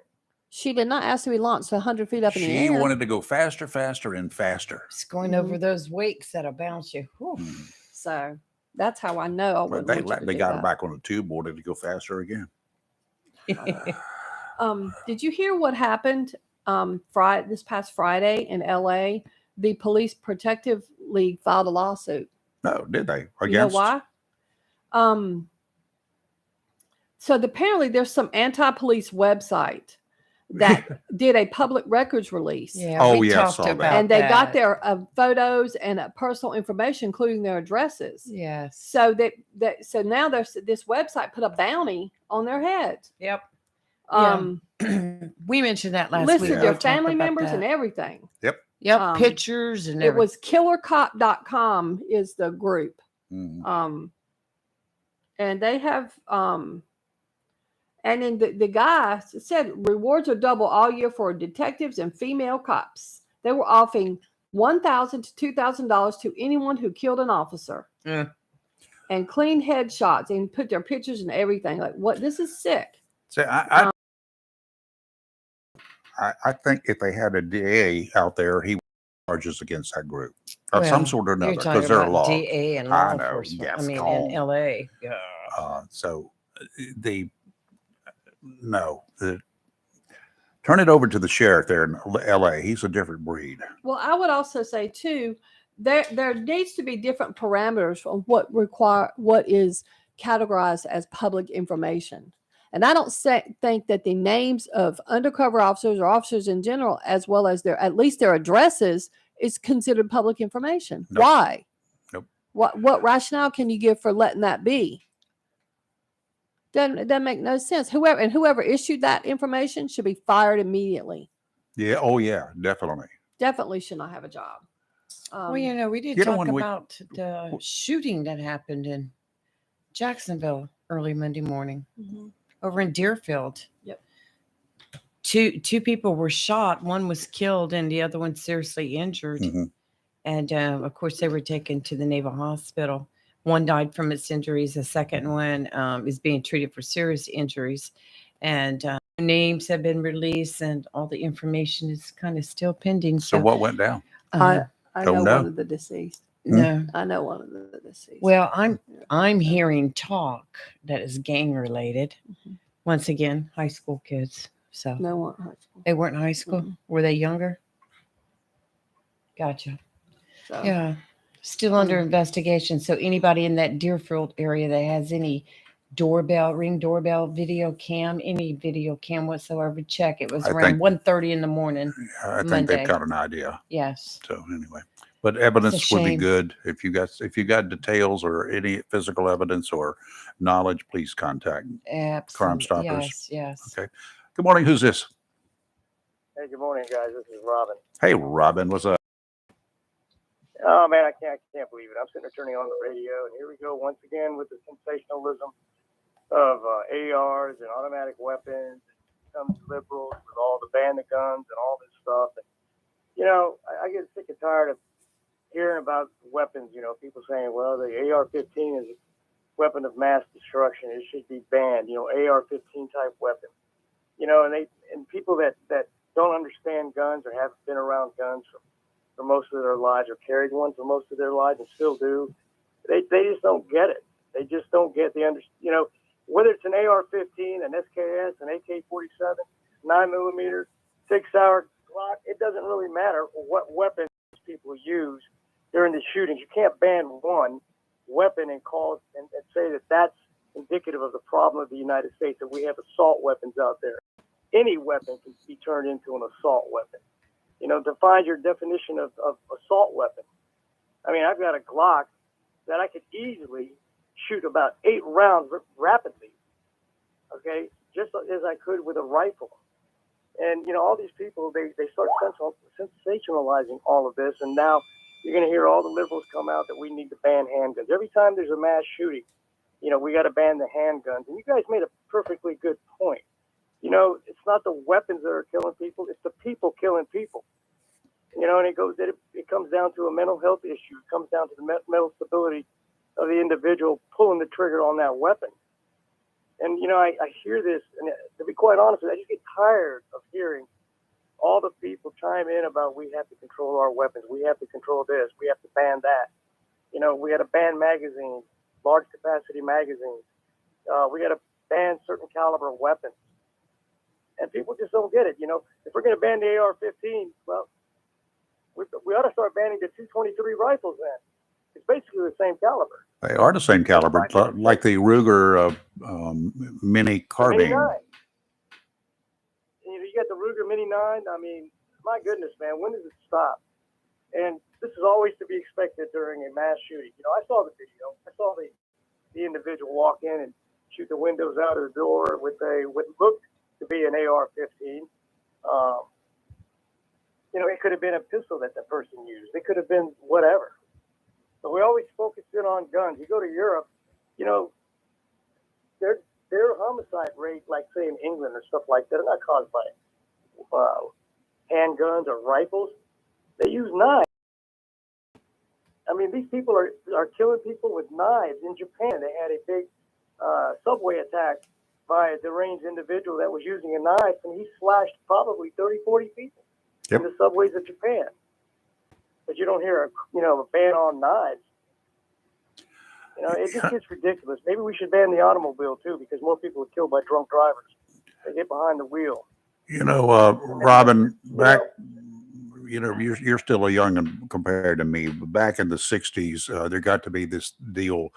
She did not ask to be launched 100 feet up in the
She
air.
wanted to go faster, faster, and faster.
It's going over those wakes that'll bounce you. Whew.
So that's how I know. I
But
wouldn't want you to
they
do
got
that.
her back on the tube, wanted to go faster again.
Did you hear what happened this past Friday in LA? The Police Protective League filed a lawsuit.
No, did they?
You know why? So apparently there's some anti-police website that did a public records release.
Yeah.
Oh,
we
yeah, I
talked
saw that.
about
And they got
that.
their photos and personal information, including their addresses.
Yes.
So so now there's this website put a bounty on their heads.
Yep.
Um,
We mentioned that last
listed
week.
their
We talked
family
about
members
that.
and everything.
Yep.
Yep. Pictures and
It
everything.
was killercop.com is the group.
Mhm.
And they have and then the guy said rewards are double all year for detectives and female cops. They were offering $1,000 to $2,000 to anyone who killed an officer.
Yeah.
And clean headshots and put their pictures and everything. Like, what? This is sick.
So I think if they had a DA out there, he charges against that group of some sort or
You're
another
talking
because they're
about
law.
DA and
I
law
know.
enforcement. I
Yes,
mean,
come
in
on.
LA.
So the turn it over to the sheriff there in LA. He's a different breed.
Well, I would also say too, there needs to be different parameters on what is categorized as public information. And I don't think that the names of undercover officers or officers in general, as well as at least their addresses, is considered public information.
Nope.
Why?
Nope.
What rationale can you give for letting that be? It doesn't make no sense. Whoever issued that information should be fired immediately.
Yeah. Oh, yeah. Definitely.
Definitely should not have a job.
Well, we did talk about the shooting that happened in Jacksonville early Monday morning over in Deerfield.
Yep.
Two people were shot. One was killed and the other one seriously injured. And of course, they were taken to the Naval Hospital. One died from its injuries. The second one is being treated for serious injuries. And names have been released and all the information is kind of still pending.
So what went down?
I
Don't
know
know.
one of the deceased.
No.
I know one of the deceased.
Well, I'm hearing talk that is gang related. Once again, high school kids. So
No, weren't high school.
they weren't in high school. Were they younger? Gotcha.
So,
Yeah. Still under investigation. So anybody in that Deerfield area that has any ring doorbell, video cam, any video cam whatsoever, check. It was
I
around
think-
1:30 in the morning.
I think
Monday.
they've got an idea.
Yes.
So anyway, but evidence would be
shame.
good. If you got details or any physical evidence or knowledge, please contact Crime Stoppers.
Yes.
Okay. Good morning. Who's this?
Hey, good morning, guys. This is Robin.
Hey, Robin. What's up?
Oh man, I can't believe it. I'm sitting there turning on the radio, and here we go once again with the sensationalism of ARs and automatic weapons. Comes liberals with all the ban the guns and all this stuff. And, I get sick and tired of hearing about weapons. People saying, well, the AR-15 is a weapon of mass destruction. It should be banned. AR-15 type weapon. And people that don't understand guns or haven't been around guns for most of their lives or carried one for most of their lives and still do, they just don't get it. They just don't get whether it's an AR-15, an SKS, an AK-47, 9mm, 6-hour Glock, it doesn't really matter what weapons people use during the shootings. You can't ban one weapon and say that that's indicative of the problem of the United States, that we have assault weapons out there. Any weapon can be turned into an assault weapon. Define your definition of assault weapon. I mean, I've got a Glock that I could easily shoot about 8 rounds rapidly, okay, just as I could with a rifle. And, all these people, they start sensationalizing all of this, and now you're going to hear all the liberals come out that we need to ban handguns. Every time there's a mass shooting, we got to ban the handguns. And you guys made a perfectly good point. It's not the weapons that are killing people, it's the people killing people. And it comes down to a mental health issue. It comes down to the mental stability of the individual pulling the trigger on that weapon. And, I hear this, and to be quite honest, I just get tired of hearing all the people chime in about we have to control our weapons. We have to control this. We have to ban that. We got to ban magazines, large capacity magazines. We got to ban certain caliber weapons. And people just don't get it. If we're going to ban the AR-15, well, we ought to start banning the 223 rifles then. It's basically the same caliber.
They are the same caliber, like the Ruger mini carbine.
Mini 9. You got the Ruger Mini 9. I mean, my goodness, man, when does it stop? And this is always to be expected during a mass shooting. I saw the video. I saw the individual walk in and shoot the windows out of the door with what looked to be an AR-15. It could have been a pistol that person used. It could have been whatever. But we always focus in on guns. You go to Europe, their homicide rate, like say in England or stuff like that, are not caused by handguns or rifles. They use knives. I mean, these people are killing people with knives. In Japan, they had a big subway attack by a deranged individual that was using a knife, and he slashed probably 30, 40 people in the subways of Japan. but you don't hear a ban on knives. It just gets ridiculous. Maybe we should ban the automobile too, because more people are killed by drunk drivers. They get behind the wheel.
Robin, back, you're still a young'un compared to me. But back in the '60s, there got to be this deal.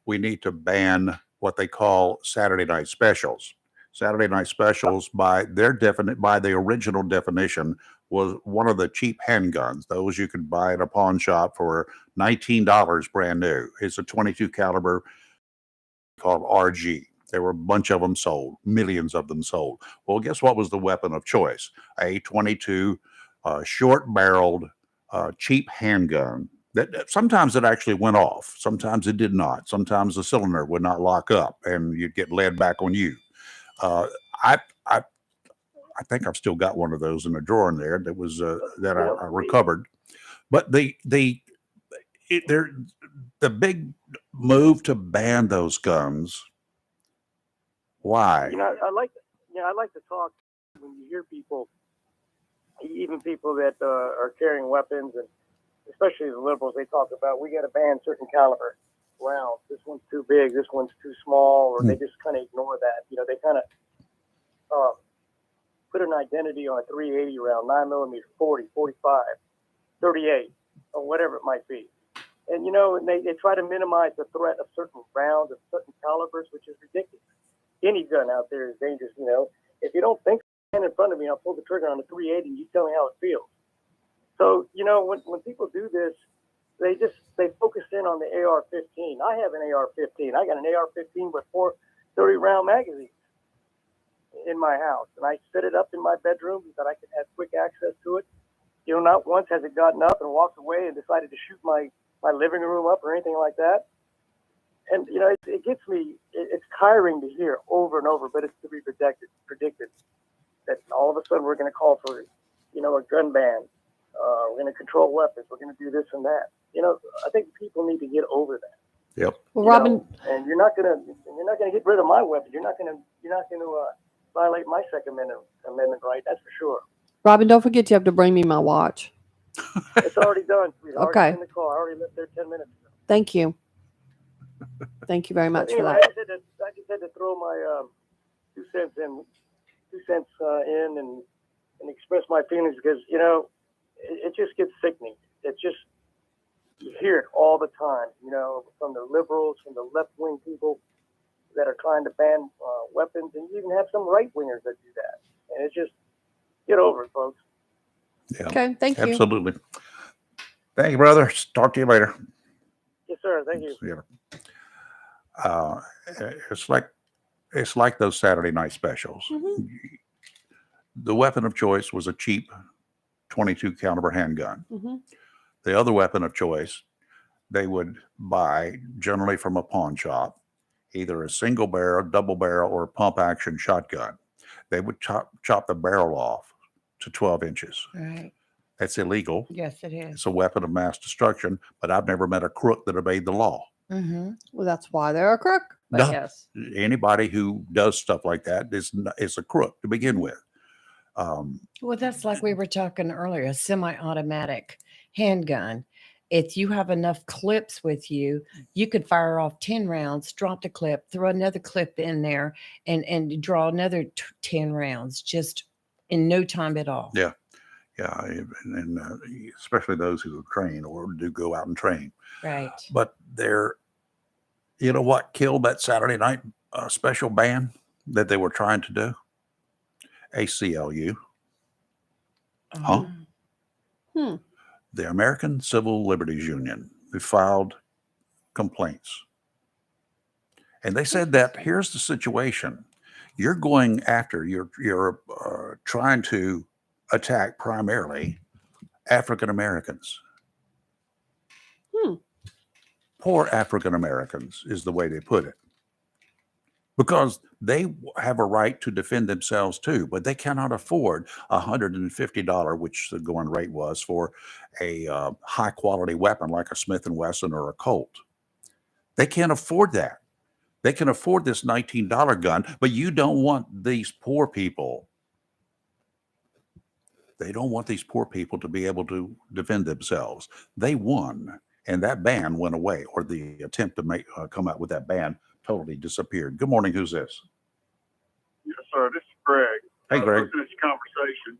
We need to ban what they call Saturday night specials. Saturday night specials, by the original definition, was one of the cheap handguns. Those you could buy at a pawn shop for $19 brand new. It's a 22 caliber called RG. There were a bunch of them sold, millions of them sold. Well, guess what was the weapon of choice? A 22 short-barreled, cheap handgun. That sometimes it actually went off. Sometimes it did not. Sometimes the cylinder would not lock up, and you'd get lead back on you. I think I've still got one of those in a drawer in there that was that I recovered. But the big move to ban those guns. Why?
I like to talk when you hear people, even people that are carrying weapons, and especially the liberals. They talk about we got to ban certain caliber rounds. This one's too big. This one's too small, or they just kind of ignore that. They kind of put an identity on a 380 round, 9mm, 40, 45, 38, or whatever it might be. And they try to minimize the threat of certain rounds of certain calibers, which is ridiculous. Any gun out there is dangerous. If you don't think, stand in front of me, I'll pull the trigger on the 380 and you tell me how it feels. So, when people do this, they focus in on the AR-15. I have an AR-15. I got an AR-15 with 4 30-round magazines in my house, and I set it up in my bedroom so that I can have quick access to it. Not once has it gotten up and walked away and decided to shoot my living room up or anything like that. And, it gets me, it's tiring to hear over and over, but it's to be predicted that all of a sudden we're going to call for, a gun ban. We're going to control weapons. We're going to do this and that. I think people need to get over that.
Yep.
Well, Robin,
and you're not going to get rid of my weapon. You're not going to violate my Second Amendment right. That's for sure.
Robin, don't forget you have to bring me my watch.
It's already done.
Okay.
In the car. I already left there 10 minutes ago.
Thank you. Thank you very much for that.
I just had to throw my 2 cents in and express my feelings because it just gets sickening. It's just, you hear it all the time. From the liberals, from the left wing people that are trying to ban weapons, and you even have some right wingers that do that. And it's just, get over it, folks.
Yeah.
Okay, thank you.
Absolutely. Thank you, brother. Talk to you later.
Yes, sir. Thank you.
Yeah. It's like those Saturday night specials.
Mm-hmm.
The weapon of choice was a cheap 22 caliber handgun.
Mm-hmm.
The other weapon of choice they would buy generally from a pawn shop, either a single barrel, double barrel, or a pump action shotgun. They would chop the barrel off to 12 inches.
Right.
That's illegal.
Yes, it is.
It's a weapon of mass destruction, but I've never met a crook that obeyed the law.
Mm-hmm.
Well, that's why they're a crook. But
No.
yes.
Anybody who does stuff like that is a crook to begin with.
Well, that's like we were talking earlier, a semi-automatic handgun. If you have enough clips with you, you could fire off 10 rounds, drop the clip, throw another clip in there, and draw another 10 rounds just in no time at all.
Yeah. Yeah. And especially those who train or do go out and train.
Right.
But you know what killed that Saturday night special ban that they were trying to do? ACLU. Huh? The American Civil Liberties Union, who filed complaints. And they said that here's the situation. You're going after, you're trying to attack primarily African Americans. Poor African Americans is the way they put it. Because they have a right to defend themselves too, but they cannot afford $150, which the going rate was for a high quality weapon like a Smith & Wesson or a Colt. They can't afford that. They can afford this $19 gun, but you don't want these poor people They don't want these poor people to be able to defend themselves. They won, and that ban went away, or the attempt to come out with that ban totally disappeared. Good morning. Who's this?
Yes, sir. This is Greg.
Hey, Greg.
Listening to this conversation,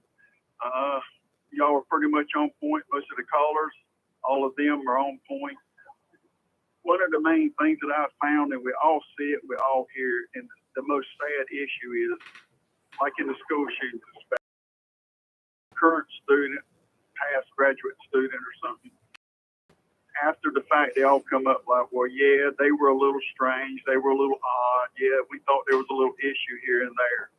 y'all are pretty much on point. Most of the callers, all of them are on point. One of the main things that I've found, and we all see it, we all hear it, and the most sad issue is, like in the school shooting, current student, past graduate student or something, after the fact, they all come up like, well, yeah, they were a little strange. They were a little odd. Yeah, we thought there was a little issue here and there.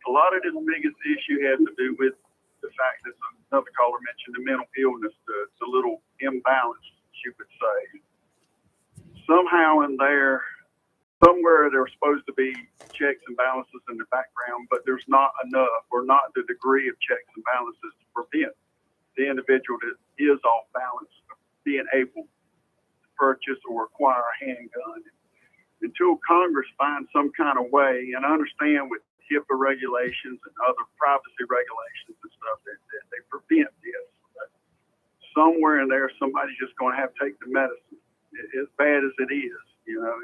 A lot of this biggest issue had to do with the fact that another caller mentioned the mental illness, the little imbalance, you could say. Somehow in there, somewhere there were supposed to be checks and balances in the background, but there's not enough or not the degree of checks and balances to prevent the individual that is off balance being able to purchase or acquire a handgun. Until Congress finds some kind of way, and I understand with HIPAA regulations and other privacy regulations and stuff that they prevent this. But somewhere in there, somebody's just going to have to take the medicine, as bad as it is, you know.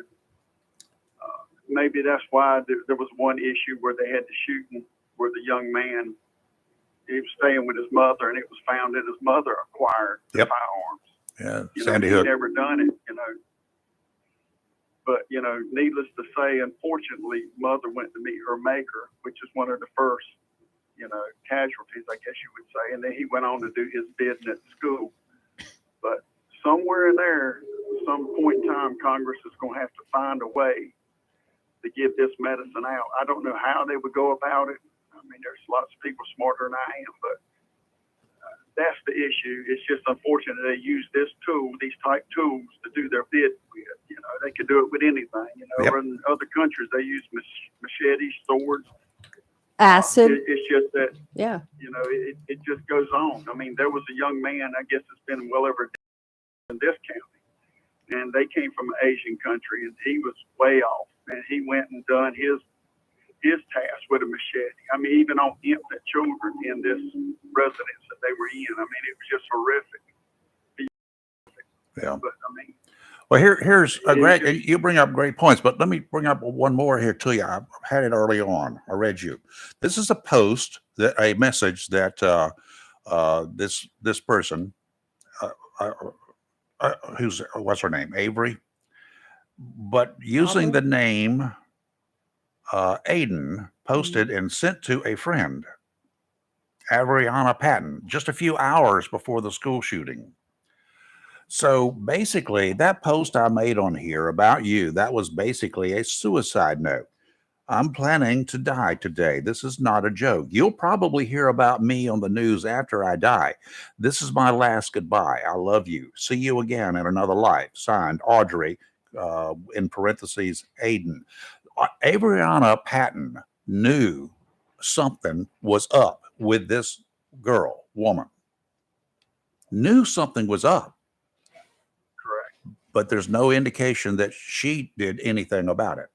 Maybe that's why there was one issue where they had the shooting where the young man, he was staying with his mother, and it was found that his mother acquired the firearms.
Yeah,
Sandy Hook. He'd never done it, you know. But, you know, needless to say, unfortunately, mother went to meet her maker, which is one of the first, you know, casualties, I guess you would say. And then he went on to do his bidding at the school. But somewhere in there, some point in time, Congress is going to have to find a way to give this medicine out. I don't know how they would go about it. I mean, there's lots of people smarter than I am, but that's the issue. It's just unfortunate they use this tool, these type tools, to do their bid with. You know, they could do it with anything. You know, in other countries they use machetes, swords,
acid.
It's just that,
yeah,
you know, it just goes on. I mean, there was a young man, I guess it's been well over a decade in this county, and they came from an Asian country, and he was way off, and he went and done his task with a machete. I mean, even on infant children in this residence that they were in. I mean, it was just horrific.
Yeah.
But I mean,
well, here's Greg, and you bring up great points, but let me bring up one more here to you. I had it early on. I read you. This is a post, a message that this person, what's her name, Avery, but using the name Aiden, posted and sent to a friend, Averiana Patton, just a few hours before the school shooting. So basically, that post I made on here about you, that was basically a suicide note. I'm planning to die today. This is not a joke. You'll probably hear about me on the news after I die. This is my last goodbye. I love you. See you again in another life. Signed, Audrey, in parentheses, Aiden. Averiana Patton knew something was up with this woman. Knew something was up.
Correct.
But there's no indication that she did anything about it.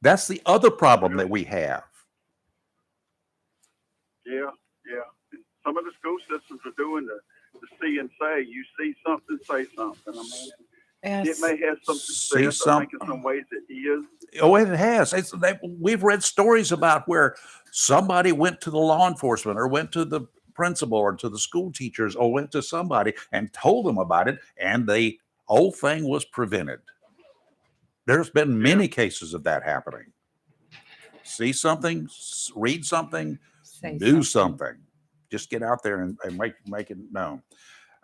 That's the other problem that we have.
Yeah. Some of the school systems are doing the see and say. You see something, say something. I mean, it may have some success. I think in some ways it is.
Oh, it has. We've read stories about where somebody went to the law enforcement or went to the principal or to the school teachers or went to somebody and told them about it, and the whole thing was prevented. There's been many cases of that happening. See something, read something, do something. Just get out there and make it known.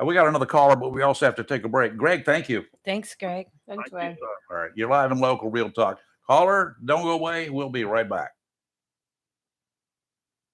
We got another caller, but we also have to take a break. Greg, thank you.
Thanks, Greg.
Thanks, Greg.
All right, you're live and local, Real Talk. Caller, don't go away. We'll be right back.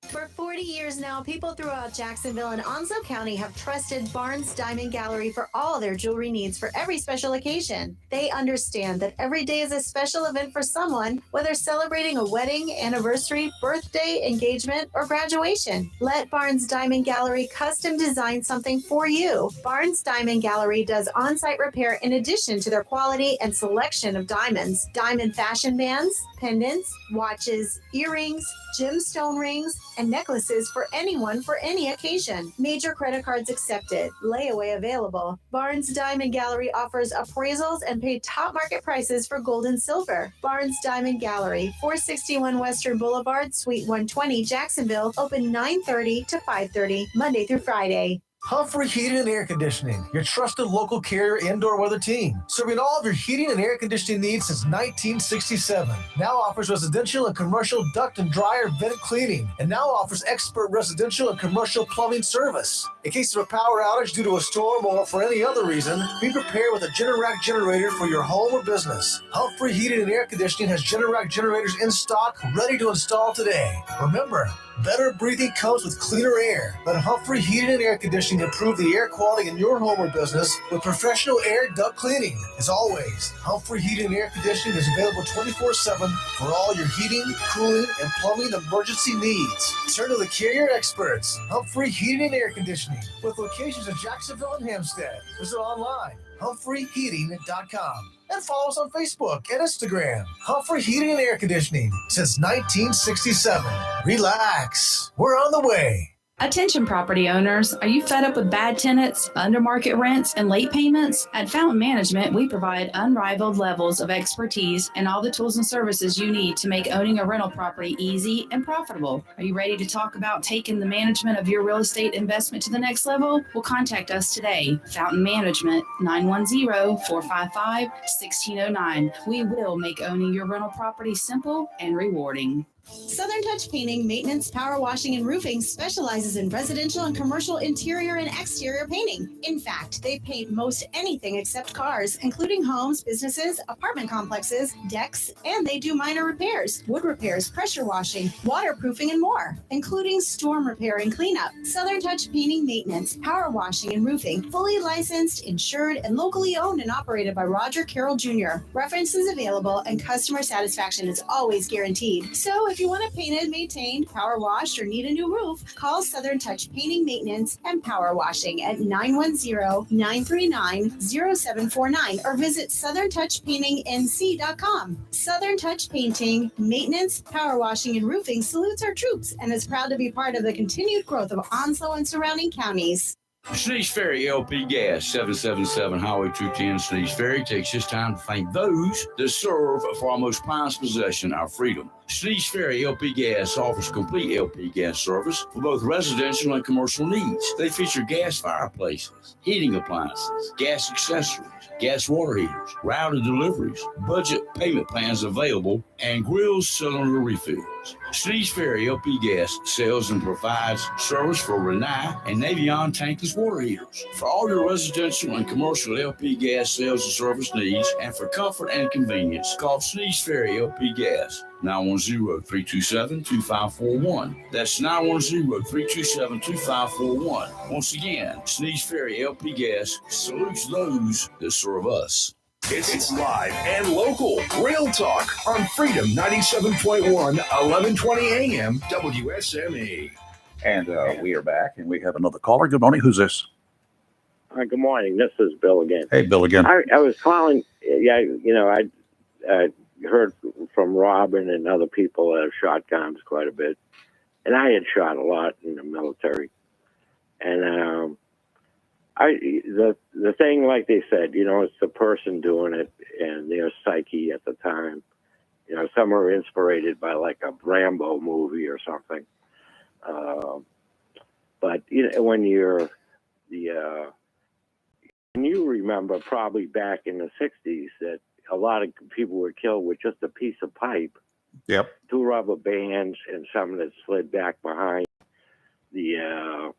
For 40 years now, people throughout Jacksonville and Onslow County have trusted Barnes Diamond Gallery for all their jewelry needs for every special occasion. They understand that every day is a special event for someone, whether celebrating a wedding, anniversary, birthday, engagement, or graduation. Let Barnes Diamond Gallery custom design something for you. Barnes Diamond Gallery does on-site repair in addition to their quality and selection of diamonds, diamond fashion bands, pendants, watches, earrings, gemstone rings, and necklaces for anyone for any occasion. Major credit cards accepted. Layaway available. Barnes Diamond Gallery offers appraisals and pay top market prices for gold and silver. Barnes Diamond Gallery, 461 Western Boulevard, Suite 120, Jacksonville, open 9:30 to 5:30, Monday through Friday.
Humphrey Heating and Air Conditioning, your trusted local carrier indoor weather team, serving all of your heating and air conditioning needs since 1967. Now offers residential and commercial duct and dryer vent cleaning, and now offers expert residential and commercial plumbing service. In case of a power outage due to a storm or for any other reason, be prepared with a Generac generator for your home or business. Humphrey Heating and Air Conditioning has Generac generators in stock, ready to install today. Remember, better breathing comes with cleaner air. Let Humphrey Heating and Air Conditioning improve the air quality in your home or business with professional air duct cleaning. As always, Humphrey Heating and Air Conditioning is available 24/7 for all your heating, cooling, and plumbing emergency needs. Turn to the carrier experts, Humphrey Heating and Air Conditioning, with locations in Jacksonville and Hampstead. Visit online, humphreyheating.com. And follow us on Facebook and Instagram. Humphrey Heating and Air Conditioning since 1967. Relax. We're on the way.
Attention property owners, are you fed up with bad tenants, under-market rents, and late payments? At Fountain Management, we provide unrivaled levels of expertise and all the tools and services you need to make owning a rental property easy and profitable. Are you ready to talk about taking the management of your real estate investment to the next level? Well, contact us today. Fountain Management, 910-455-1609. We will make owning your rental property simple and rewarding.
Southern Touch Painting, Maintenance, Power Washing, and Roofing specializes in residential and commercial interior and exterior painting. In fact, they paint most anything except cars, including homes, businesses, apartment complexes, decks, and they do minor repairs, wood repairs, pressure washing, waterproofing, and more, including storm repair and cleanup. Southern Touch Painting, Maintenance, Power Washing, and Roofing, fully licensed, insured, and locally owned and operated by Roger Carroll Jr. References available and customer satisfaction is always guaranteed. So if you want it painted, maintained, power washed, or need a new roof, call Southern Touch Painting, Maintenance, and Power Washing at 910-939-0749 or visit southerntouchpaintingnc.com. Southern Touch Painting, Maintenance, Power Washing, and Roofing salutes our troops and is proud to be part of the continued growth of Onslow and surrounding counties.
Sneeze Ferry LP Gas, 777 Highway 210, Sneeze Ferry takes this time to thank those that serve for our most prized possession, our freedom. Sneeze Ferry LP Gas offers complete LP gas service for both residential and commercial needs. They feature gas fireplaces, heating appliances, gas accessories, gas water heaters, routed deliveries, budget payment plans available, and grill cylinder refills. Sneeze Ferry LP Gas sells and provides service for Renai and Navion tankless water heaters. For all your residential and commercial LP gas sales and service needs, and for comfort and convenience, call Sneeze Ferry LP Gas. 910-327-2541. That's 910-327-2541. Once again, Sneeze Ferry LP Gas salutes those that serve us.
It's live and local. Real talk on Freedom 97.1, 1120 AM, WSME.
And we are back, and we have another caller. Good morning. Who's this?
Hi, good morning. This is Bill again.
Hey, Bill again.
I was calling. Yeah, I heard from Robin and other people that have shot guns quite a bit, and I had shot a lot in the military. And the thing, like they said, it's the person doing it and their psyche at the time. Some are inspired by like a Rambo movie or something. But when you're and you remember probably back in the 60s that a lot of people were killed with just a piece of pipe.
Yep.
2 rubber bands and something that slid back behind the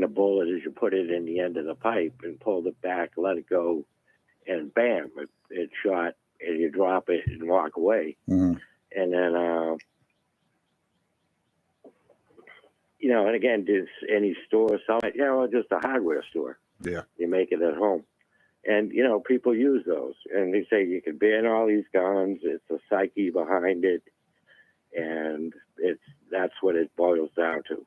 bullet as you put it in the end of the pipe and pulled it back, let it go, and bam, it shot, and you drop it and walk away.
Mm-hmm.
And then, and again, does any store sell it? Just a hardware store.
Yeah.
You make it at home. And, people use those. And they say you can ban all these guns. It's the psyche behind it. And that's what it boils down to,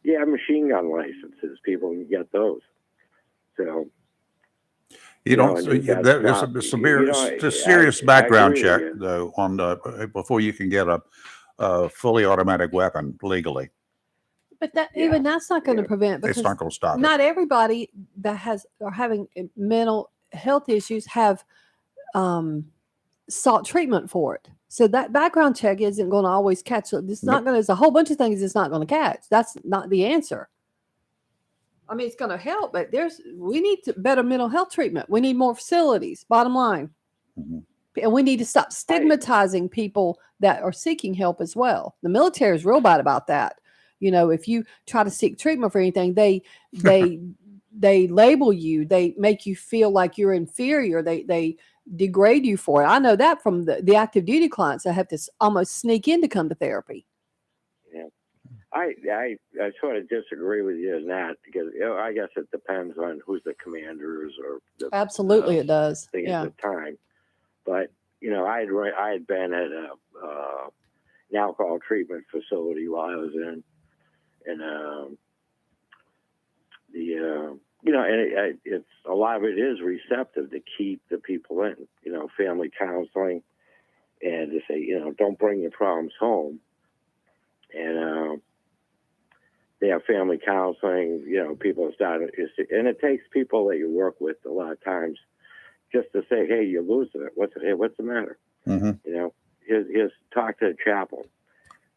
Yeah, machine gun licenses. People can get those. So.
You don't.
and you've got
There's
stop.
a severe, serious
I
background
agree with
check
you.
though on before you can get a fully automatic weapon legally.
But even that's not going to prevent, because
It's not going to stop it.
not everybody that are having mental health issues have sought treatment for it. So that background check isn't going to always catch it. It's not going to. There's a whole bunch of things it's not going to catch. That's not the answer. I mean, it's going to help, but we need better mental health treatment. We need more facilities. Bottom line, and we need to stop stigmatizing people that are seeking help as well. The military is real bad about that. You know, if you try to seek treatment for anything, they label you. They make you feel like you're inferior. They degrade you for it. I know that from the active duty clients that have to almost sneak in to come to therapy.
Yeah, I sort of disagree with you on that, because I guess it depends on who's the commanders or
Absolutely, it does.
thing
Yeah.
at the time. But I had been at an alcohol treatment facility while I was in, and it's a lot of it is receptive to keep the people in, family counseling, and to say, don't bring your problems home. And they have family counseling, people start, and it takes people that you work with a lot of times just to say, hey, you're losing it. What's the matter?
Mm-hmm.
Here's talk to the chaplain,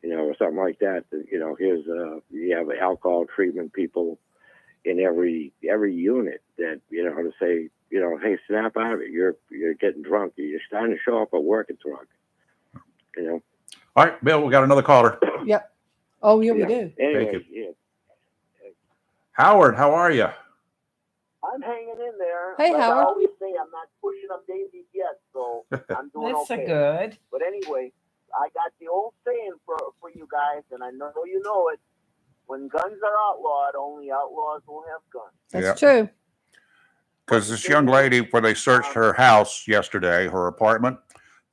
or something like that. Here's you have alcohol treatment people in every unit that, to say, hey, snap out of it. You're getting drunk. You're starting to show up at work and drunk.
All right, Bill, we got another caller.
Yep. Oh, yeah, we do.
Anyway,
Thank you. Howard, how are you?
I'm hanging in there.
Hey,
like
Howard.
I always say, I'm not pushing up daisies yet, so I'm doing
That's
okay.
good.
But anyway, I got the old saying for you guys, and I know you know it. When guns are outlawed, only outlaws will have guns.
That's true.
Because this young lady, when they searched her house yesterday, her apartment,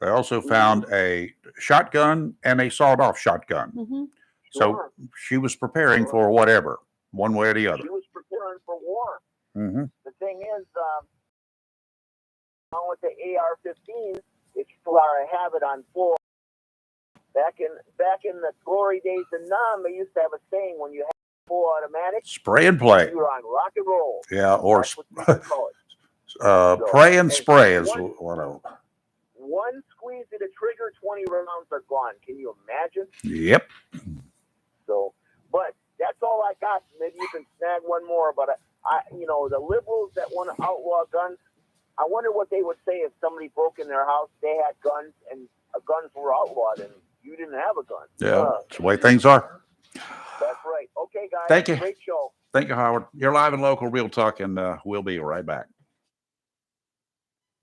they also found a shotgun and a sawed-off shotgun.
Mm-hmm.
So she was preparing for whatever, one way or the other.
She was preparing for war.
Mm-hmm.
The thing is, along with the AR-15, if you are a habit on floor, back in the glory days of Nam, they used to have a saying: when you have full automatic,
Spray and play.
you're on rock and roll.
Yeah, or
That's what people call it.
pray and spray is what
One squeeze of the trigger, 20 rounds are gone. Can you imagine?
Yep.
So, but that's all I got. Maybe you can snag one more. But the liberals that want to outlaw guns, I wonder what they would say if somebody broke in their house, they had guns, and guns were outlawed, and you didn't have a gun.
Yeah, it's the way things are.
That's right. Okay, guys.
Thank you.
Great show.
Thank you, Howard. You're live and local, Real Talk, and we'll be right back.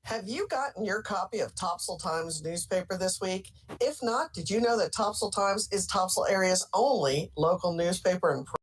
Have you gotten your copy of Topsail Times newspaper this week? If not, did you know that Topsail Times is Topsail area's only local newspaper and print?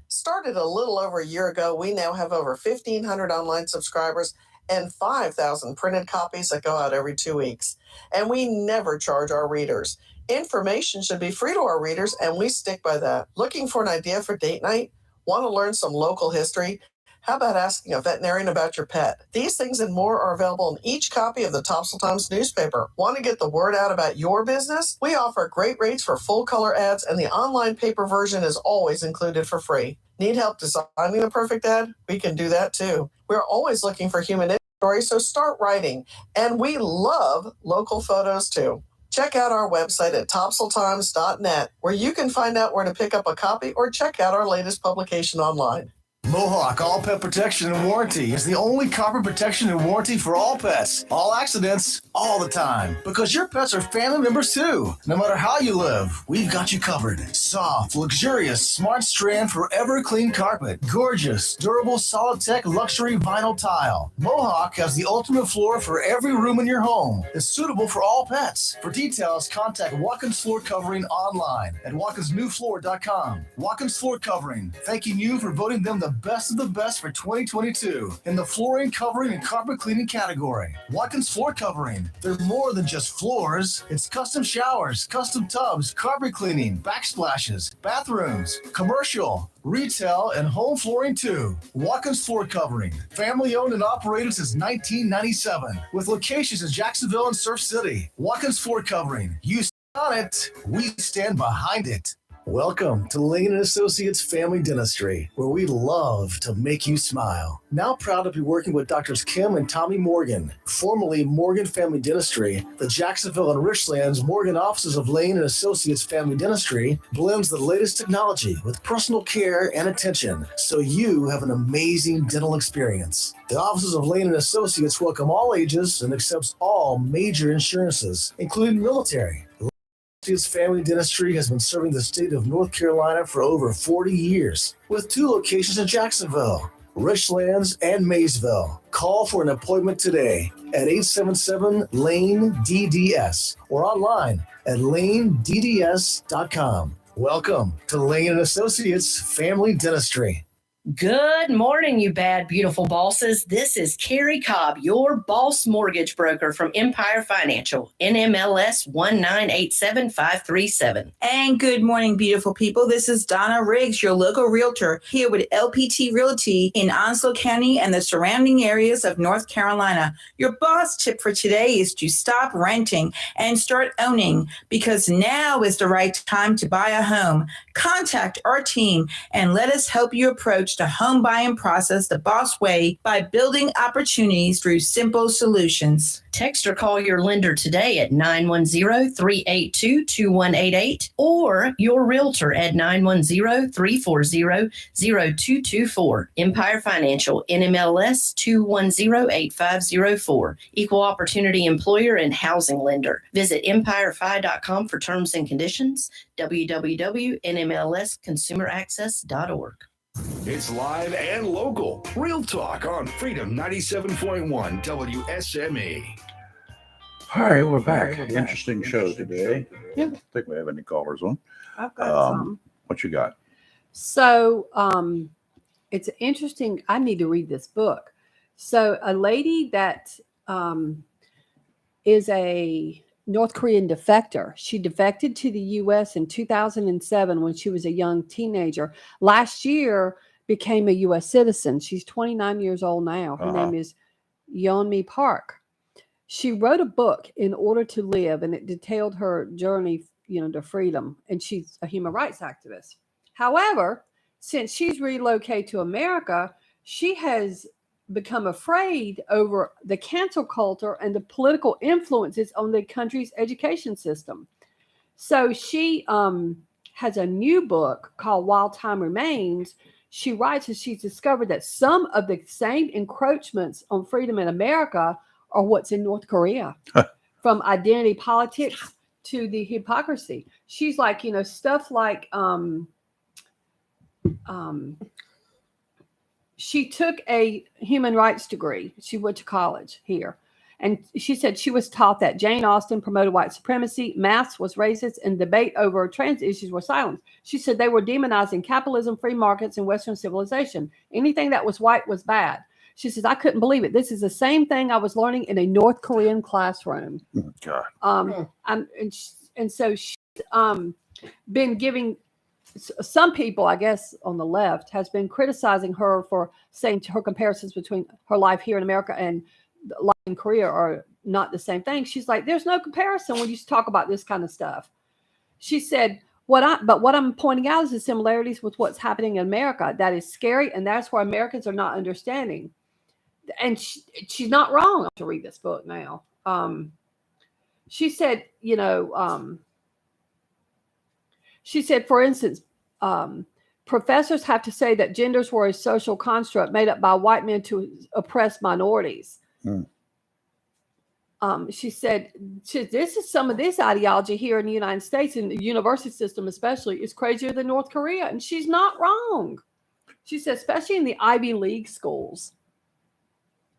Started a little over a year ago, we now have over 1,500 online subscribers and 5,000 printed copies that go out every 2 weeks. And we never charge our readers. Information should be free to our readers, and we stick by that. Looking for an idea for date night? Want to learn some local history? How about asking a veterinarian about your pet? These things and more are available in each copy of the Topsail Times newspaper. Want to get the word out about your business? We offer great rates for full color ads, and the online paper version is always included for free. Need help designing the perfect ad? We can do that too. We're always looking for human stories, so start writing. And we love local photos too. Check out our website at topsailtimes.net, where you can find out where to pick up a copy or check out our latest publication online.
Mohawk All Pet Protection and Warranty is the only copper protection and warranty for all pets, all accidents, all the time. Because your pets are family members too. No matter how you live, we've got you covered. Soft, luxurious, smart strand, forever clean carpet. Gorgeous, durable, solid tech, luxury vinyl tile. Mohawk has the ultimate floor for every room in your home. It's suitable for all pets. For details, contact Watkins Floor Covering online at watkinsnewfloor.com. Watkins Floor Covering, thanking you for voting them the best of the best for 2022 in the flooring, covering, and carpet cleaning category. Watkins Floor Covering. They're more than just floors. It's custom showers, custom tubs, carpet cleaning, backsplashes, bathrooms, commercial, retail, and home flooring too. Watkins Floor Covering. Family owned and operated since 1997 with locations in Jacksonville and Surf City. Watkins Floor Covering. You stand on it, we stand behind it. Welcome to Lane & Associates Family Dentistry, where we love to make you smile. Now proud to be working with Doctors Kim and Tommy Morgan, formerly Morgan Family Dentistry. The Jacksonville and Richlands Morgan offices of Lane & Associates Family Dentistry blends the latest technology with personal care and attention, so you have an amazing dental experience. The offices of Lane & Associates welcome all ages and accepts all major insurances, including military. Associates Family Dentistry has been serving the state of North Carolina for over 40 years, with 2 locations in Jacksonville, Richlands, and Maysville. Call for an appointment today at 877-LANE-DDS or online at lanedds.com. Welcome to Lane & Associates Family Dentistry.
Good morning, you bad, beautiful bosses. This is Carrie Cobb, your boss mortgage broker from Empire Financial, NMLS 1987537.
And good morning, beautiful people. This is Donna Riggs, your local realtor, here with LPT Realty in Onslow County and the surrounding areas of North Carolina. Your boss tip for today is to stop renting and start owning, because now is the right time to buy a home. Contact our team and let us help you approach the home buying process the boss way by building opportunities through simple solutions.
Text or call your lender today at 910-382-2188 or your realtor at 910-340-0224. Empire Financial, NMLS 2108504. Equal opportunity employer and housing lender. Visit empirefi.com for terms and conditions. www.nmlsconsumeraccess.org.
It's live and local. Real talk on Freedom 97.1 WSME.
All right, we're back. Interesting show today. Yeah. I don't think we have any callers on.
I've got some.
What you got?
So it's interesting. I need to read this book. So a lady that is a North Korean defector. She defected to the U.S. in 2007 when she was a young teenager. Last year became a U.S. citizen. She's 29 years old now. Her name is Yeonmi Park. She wrote a book, In Order to Live, and it detailed her journey, to freedom. And she's a human rights activist. However, since she's relocated to America, she has become afraid over the cancel culture and the political influences on the country's education system. So she has a new book called While Time Remains. She writes that she's discovered that some of the same encroachments on freedom in America are what's in North Korea, from identity politics to the hypocrisy. She's like, stuff like she took a human rights degree. She went to college here. And she said she was taught that Jane Austen promoted white supremacy, maths was racist, and debate over trans issues were silenced. She said they were demonizing capitalism, free markets, and Western civilization. Anything that was white was bad. She says, I couldn't believe it. This is the same thing I was learning in a North Korean classroom.
God.
And so she's been giving some people, I guess, on the left has been criticizing her for saying her comparisons between her life here in America and life in Korea are not the same thing. She's like, there's no comparison when you talk about this kind of stuff. She said, what I'm pointing out is the similarities with what's happening in America. That is scary, and that's where Americans are not understanding. And she's not wrong to read this book now. She said, she said, for instance, professors have to say that genders were a social construct made up by white men to oppress minorities. She said, this is some of this ideology here in the United States, in the university system especially, is crazier than North Korea. And she's not wrong. She said, especially in the Ivy League schools.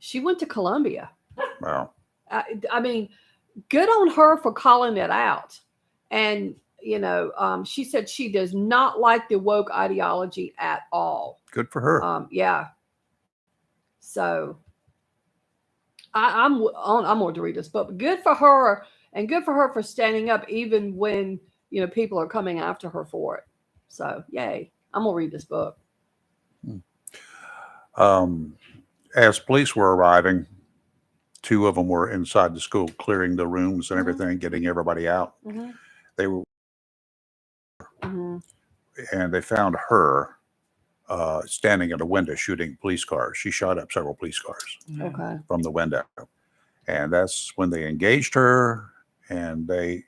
She went to Columbia.
Wow.
I mean, good on her for calling it out. And she said she does not like the woke ideology at all.
Good for her.
Yeah. So I'm going to read this book. But good for her, and good for her for standing up even when people are coming after her for it. So yay! I'm gonna read this book.
As police were arriving, 2 of them were inside the school, clearing the rooms and everything, getting everybody out. They were, and they found her standing at a window shooting police cars. She shot up several police cars from the window, and that's when they engaged her and they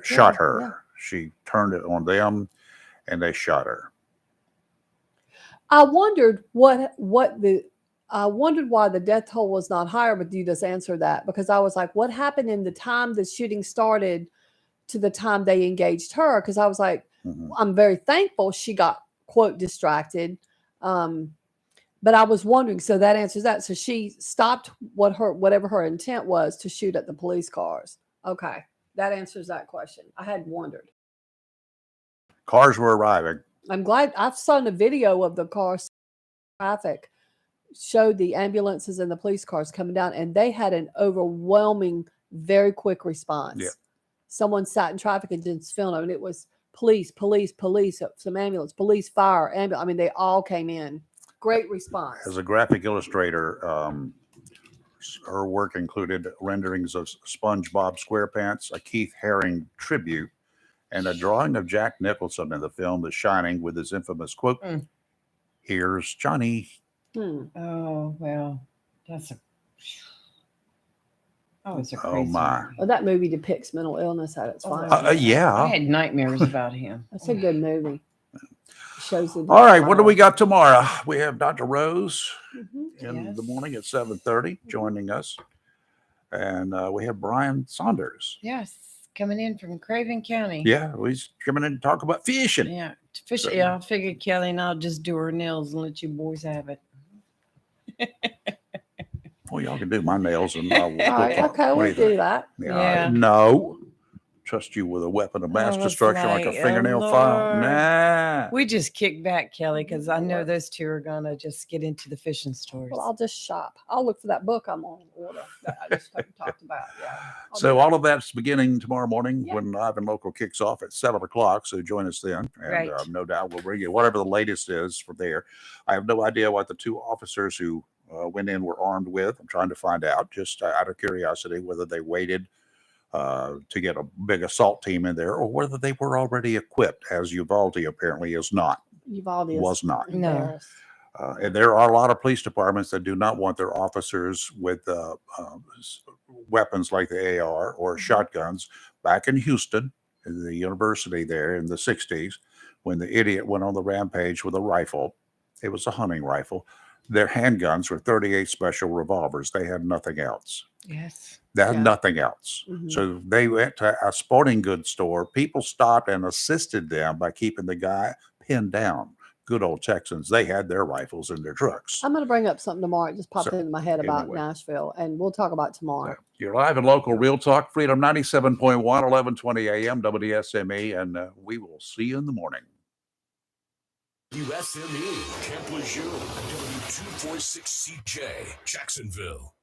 shot her. Yeah. She turned it on them, and they shot her.
I wondered why the death toll was not higher, but you just answered that, because I was like, what happened in the time the shooting started to the time they engaged her? Because I was like, I'm very thankful she got, quote, distracted. But I was wondering, so that answers that. So she stopped whatever her intent was to shoot at the police cars. Okay. That answers that question. I had wondered.
Cars were arriving.
I'm glad I saw the video of the cars. Traffic showed the ambulances and the police cars coming down, and they had an overwhelming, very quick response. Yeah. Someone sat in traffic and didn't film them, and it was police, some ambulance, police, fire, ambulance. I mean, they all came in. Great response.
As a graphic illustrator, her work included renderings of SpongeBob SquarePants, a Keith Haring tribute, and a drawing of Jack Nicholson in the film The Shining with his infamous quote, "Here's Johnny."
Oh, well, it's a crazy
my.
Well, that movie depicts mental illness at its finest.
Yeah.
I had nightmares about him.
That's a good movie. Shows the
All right, what do we got tomorrow? We have Dr. Rose in the morning at 7:30 joining us. And we have Brian Saunders.
Yes, coming in from Craven County.
Yeah, he's coming in to talk about fishing.
Yeah, fishing. Yeah, I figured Kelly and I'll just do her nails and let you boys have it.
Well, y'all can do my nails and
All right, okay, we'll do that.
Yeah. No. Trust you with a weapon of mass destruction like a fingernail file. Nah.
We just kick back, Kelly, because I know those two are going to just get into the fishing stores.
Well, I'll just shop. I'll look for that book I'm on order that I just talked about. Yeah.
So all of that's beginning tomorrow morning when Live and Local kicks off at 7 o'clock. So join us then. And no doubt we'll bring you whatever the latest is from there. I have no idea what the 2 officers who went in were armed with. I'm trying to find out, just out of curiosity, whether they waited to get a big assault team in there, or whether they were already equipped, as Uvalde apparently is not.
Uvalde
was not.
No.
And there are a lot of police departments that do not want their officers with weapons like the AR or shotguns. Back in Houston, in the university there in the 60s, when the idiot went on the rampage with a rifle, it was a hunting rifle. Their handguns were 38 special revolvers. They had nothing else.
Yes.
They had nothing else. So they went to a sporting goods store. People stopped and assisted them by keeping the guy pinned down. Good old Texans. They had their rifles in their trucks.
I'm going to bring up something tomorrow. It just popped into my head about Nashville, and we'll talk about it tomorrow.
You're live and local, Real Talk, Freedom 97.1, 1120 AM, WSME, and we will see you in the morning.
WSME, Camp Lejeune, W246CJ, Jacksonville.